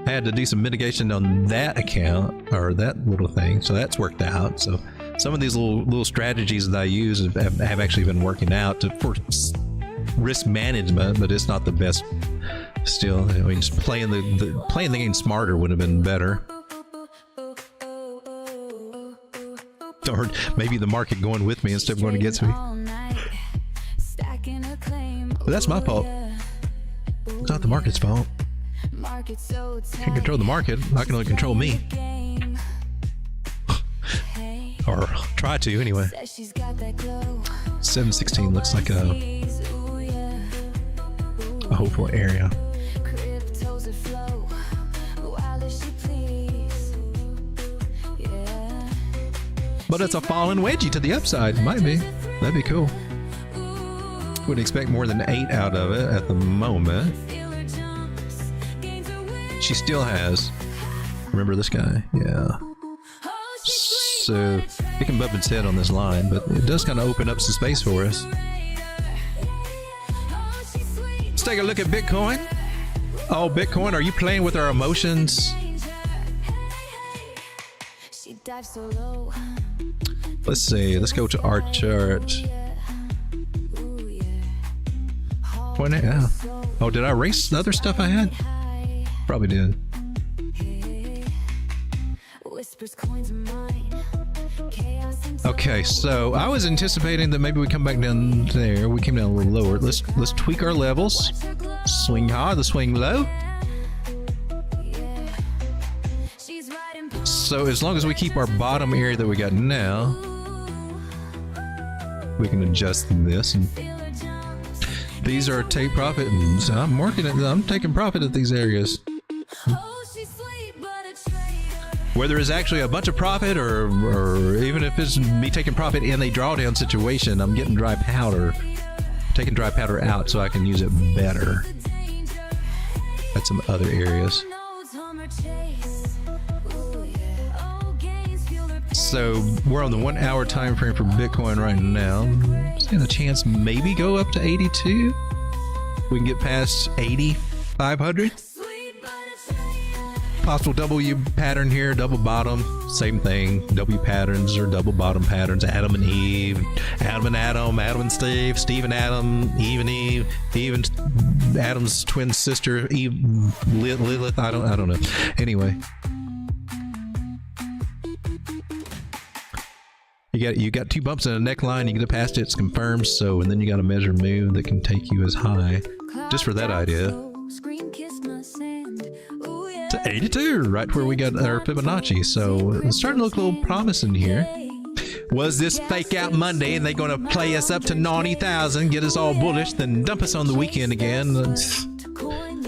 I had to do some mitigation on that account, or that little thing, so that's worked out. So some of these little strategies that I use have actually been working out for risk management, but it's not the best. Still, I mean, just playing the game smarter would have been better. Or maybe the market going with me instead of going against me. But that's my fault. It's not the market's fault. Can't control the market. I can only control me. Or try to, anyway. 716 looks like a hopeful area. But it's a fallen wedgie to the upside. Might be. That'd be cool. Wouldn't expect more than 8 out of it at the moment. She still has. Remember this guy? Yeah. So it can bump its head on this line, but it does kind of open up some space for us. Let's take a look at Bitcoin. Oh, Bitcoin, are you playing with our emotions? Let's see. Let's go to our chart. Yeah. Oh, did I erase the other stuff I had? Probably did. Okay, so I was anticipating that maybe we come back down there. We came down a little lower. Let's tweak our levels. Swing high, the swing low. So as long as we keep our bottom area that we got now, we can adjust this. And these are take profit. And so I'm working at. I'm taking profit at these areas. Whether it's actually a bunch of profit or even if it's me taking profit in a drawdown situation, I'm getting dry powder, taking dry powder out so I can use it better at some other areas. So we're on the 1 hour time frame for Bitcoin right now. Seeing a chance maybe go up to 82. We can get past 8,500. Possible W pattern here, double bottom, same thing. W patterns or double bottom patterns. Adam and Eve, Adam and Adam, Adam and Steve, Steve and Adam, Eve and Eve, Eve and Adam's twin sister, Eve, Lilith. I don't know. Anyway, you got 2 bumps in a neckline. You get past it, it's confirmed. So, and then you got a measure move that can take you as high. Just for that idea. To 82, right where we got our Fibonacci. So it's starting to look a little promising here. Was this fake out Monday and they going to play us up to 90,000, get us all bullish, then dump us on the weekend again?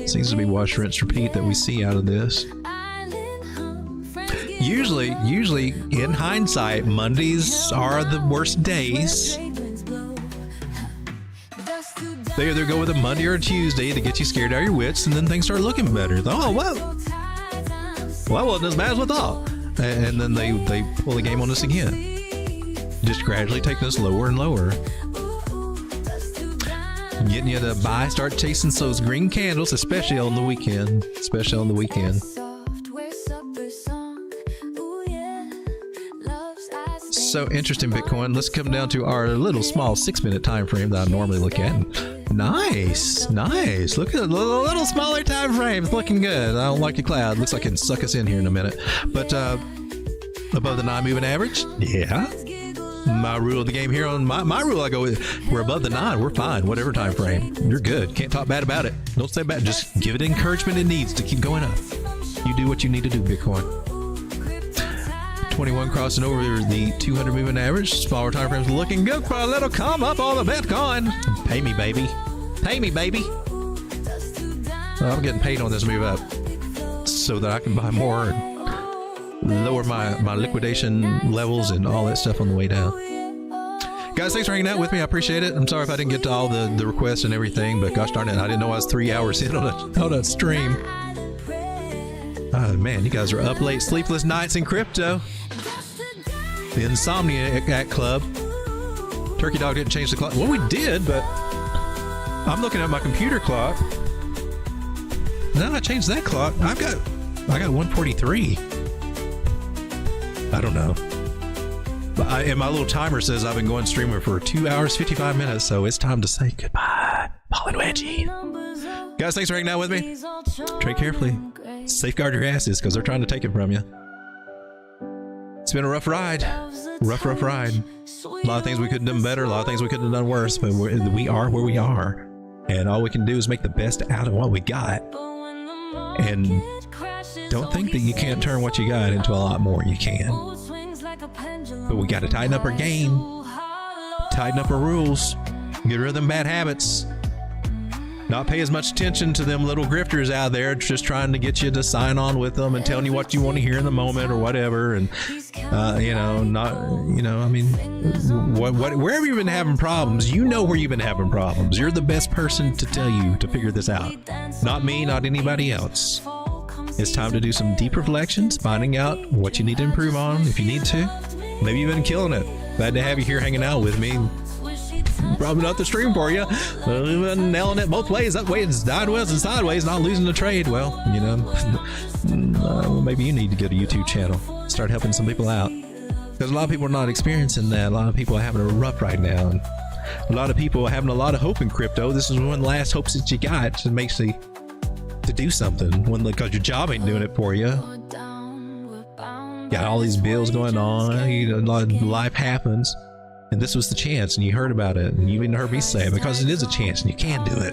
Seems to be wash, rinse, repeat that we see out of this. Usually in hindsight, Mondays are the worst days. They either go with a Monday or a Tuesday to get you scared out of your wits, and then things start looking better. Oh, well, it wasn't as bad as we thought. And then they pull the game on us again. Just gradually taking us lower and lower. Getting you to buy, start chasing those green candles, especially on the weekend. So interesting, Bitcoin. Let's come down to our little small 6-minute time frame that I normally look at. Nice. Look at the little smaller time frame. It's looking good. I don't like your cloud. Looks like it can suck us in here in a minute. But above the non-moving average, yeah. my rule of the game here on my rule. I go, we're above the 9, we're fine. Whatever time frame, you're good. Can't talk bad about it. Don't say bad. Just give it encouragement it needs to keep going up. You do what you need to do, Bitcoin. 21 crossing over the 200 moving average. Smaller time frames looking good for a little come up on the Bitcoin. Pay me, baby. Pay me, baby. Well, I'm getting paid on this move up so that I can buy more and lower my liquidation levels and all that stuff on the way down. Guys, thanks for hanging out with me. I appreciate it. I'm sorry if I didn't get to all the requests and everything, but gosh darn it, I didn't know I was 3 hours in on a stream. Oh man, you guys are up late. Sleepless nights in crypto. The Insomniac Club. Turkey Dog didn't change the clock. Well, we did, but I'm looking at my computer clock. Now I changed that clock. I got 143. I don't know. And my little timer says I've been going streaming for 2 hours, 55 minutes, so it's time to say goodbye. Paul and Wedgie. Guys, thanks for hanging out with me. Trade carefully. Safeguard your asses, because they're trying to take it from you. It's been a rough ride. Rough ride. A lot of things we could have done better, a lot of things we could have done worse, but we are where we are. And all we can do is make the best out of what we got. And don't think that you can't turn what you got into a lot more. You can. But we got to tighten up our game. Tighten up our rules. Get rid of them bad habits. Not pay as much attention to them little grifters out there just trying to get you to sign on with them and telling you what you want to hear in the moment or whatever. And, wherever you've been having problems, you know where you've been having problems. You're the best person to tell you to figure this out. Not me, not anybody else. It's time to do some deep reflections, finding out what you need to improve on if you need to. Maybe you've been killing it. Glad to have you here hanging out with me. Probably not the stream for you. We've been nailing it both ways, upways, sideways, and sideways, not losing the trade. Well, maybe you need to get a YouTube channel. Start helping some people out. Because a lot of people are not experiencing that. A lot of people are having a rough right now. And a lot of people are having a lot of hope in crypto. This is one of the last hopes that you got to make to do something. Because your job ain't doing it for you. Got all these bills going on. A lot of life happens. And this was the chance, and you heard about it, and you even heard me say it, because it is a chance, and you can do it.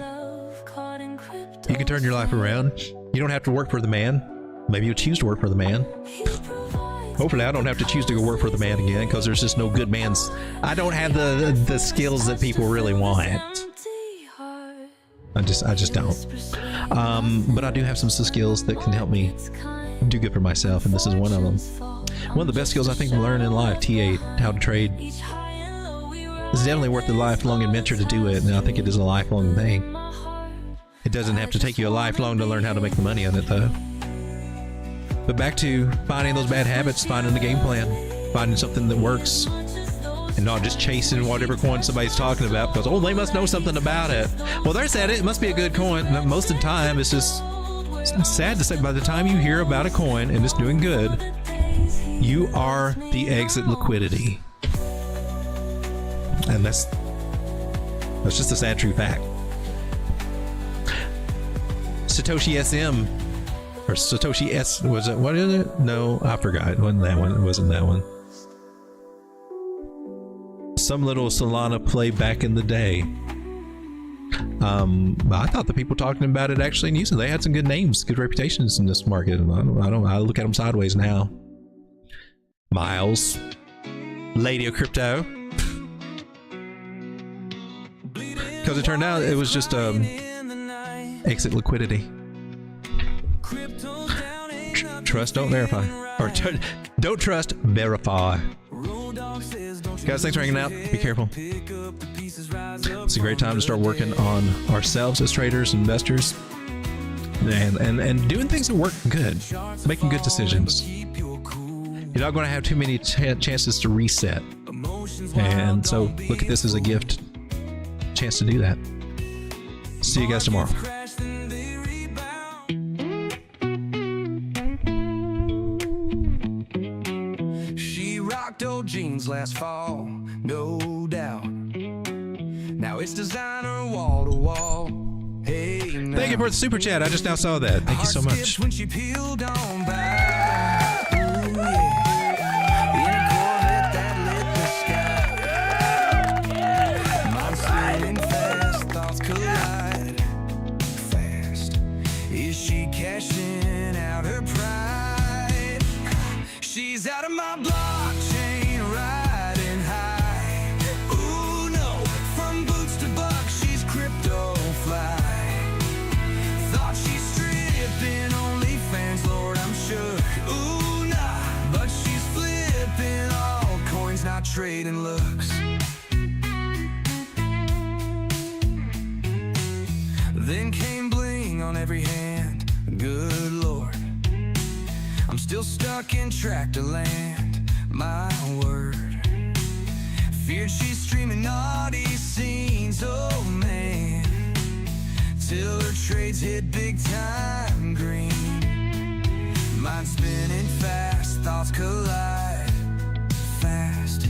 You can turn your life around. You don't have to work for the man. Maybe you choose to work for the man. Hopefully I don't have to choose to go work for the man again, because there's just no good man's. I don't have the skills that people really want. I just don't. But I do have some skills that can help me do good for myself, and this is one of them. One of the best skills I think to learn in life, T8, how to trade. It's definitely worth the lifelong adventure to do it, and I think it is a lifelong thing. It doesn't have to take you a lifelong to learn how to make the money on it, though. But back to finding those bad habits, finding the game plan, finding something that works, and not just chasing whatever coin somebody's talking about because, oh, they must know something about it. Well, they said it must be a good coin. Most of the time, it's just sad to say, by the time you hear about a coin and it's doing good, you are the exit liquidity. And that's just a sad true fact. Satoshi SM or Satoshi S, was it? What is it? No, I forgot. It wasn't that one. It wasn't that one. Some little Solana play back in the day. I thought the people talking about it actually in Houston, they had some good names, good reputations in this market. I look at them sideways now. Miles, Lady of Crypto. Because it turned out it was just exit liquidity. Trust, don't verify. Or don't trust, verify. Guys, thanks for hanging out. Be careful. It's a great time to start working on ourselves as traders, investors, and doing things that work good, making good decisions. You're not going to have too many chances to reset. And so look at this as a gift. Chance to do that. See you guys tomorrow. She rocked old jeans last fall, no doubt. Now it's designer wall to wall. Hey, thank you for the super chat. I just now saw that. Thank you so much. When she peeled on by. Ooh, yeah. In a Corvette that lit the sky. Is she cashing out her pride? She's out of my blockchain, riding high. Ooh no, from boots to bucks, she's crypto fly. Thought she's stripping OnlyFans, Lord, I'm sure. Ooh nah, but she's flipping all coins, not trading looks. Then came bling on every hand, good Lord. I'm still stuck in tractor land, my word. Feared she's streaming naughty scenes, oh man, till her trades hit big time green. Mind spinning fast, thoughts collide fast.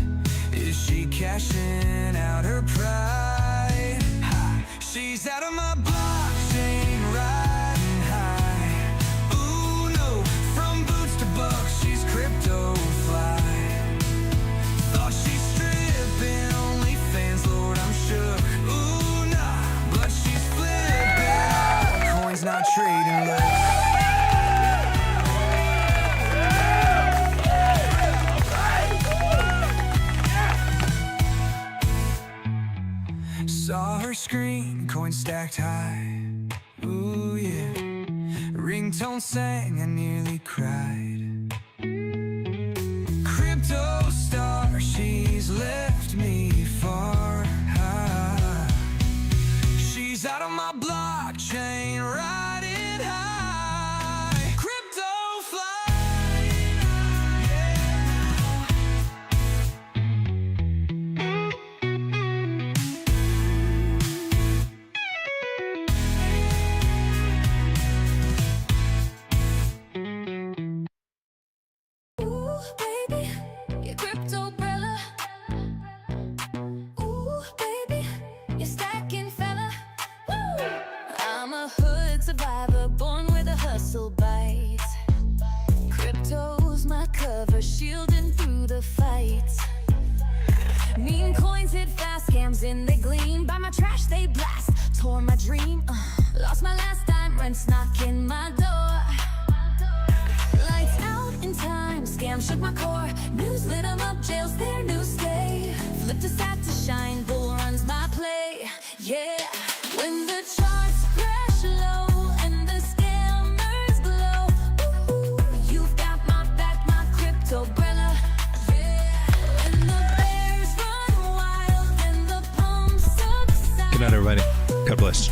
Is she cashing out her pride? Ha. She's out of my blockchain, riding high. Ooh no, from boots to bucks, she's crypto fly. Thought she's stripping OnlyFans, Lord, I'm sure. Ooh nah, but she's flipping all coins, not trading looks. Saw her screen, coins stacked high. Ooh yeah, ringtone sang, I nearly cried. Crypto star, she's left me far high. She's out of my blockchain, riding high. Crypto fly, Ooh, baby, you're crypto brella. Ooh, baby, you're stacking fella. Woo! I'm a hood survivor, born with a hustle bite. Crypto's my cover, shielding through the fight. Mean coins hit fast, scams in they gleam. By my trash they blast, tore my dream. Lost my last dime, rent's knocking my door. Lights out in time, scam shook my core. News lit 'em up, jails their new stay. Flip to sat to shine, bull runs my play. Yeah, when the charts crash low and the scammers glow, ooh, you've got my back, my crypto brella. Yeah, when the bears run wild and the pumps subside. Good night, everybody. God bless.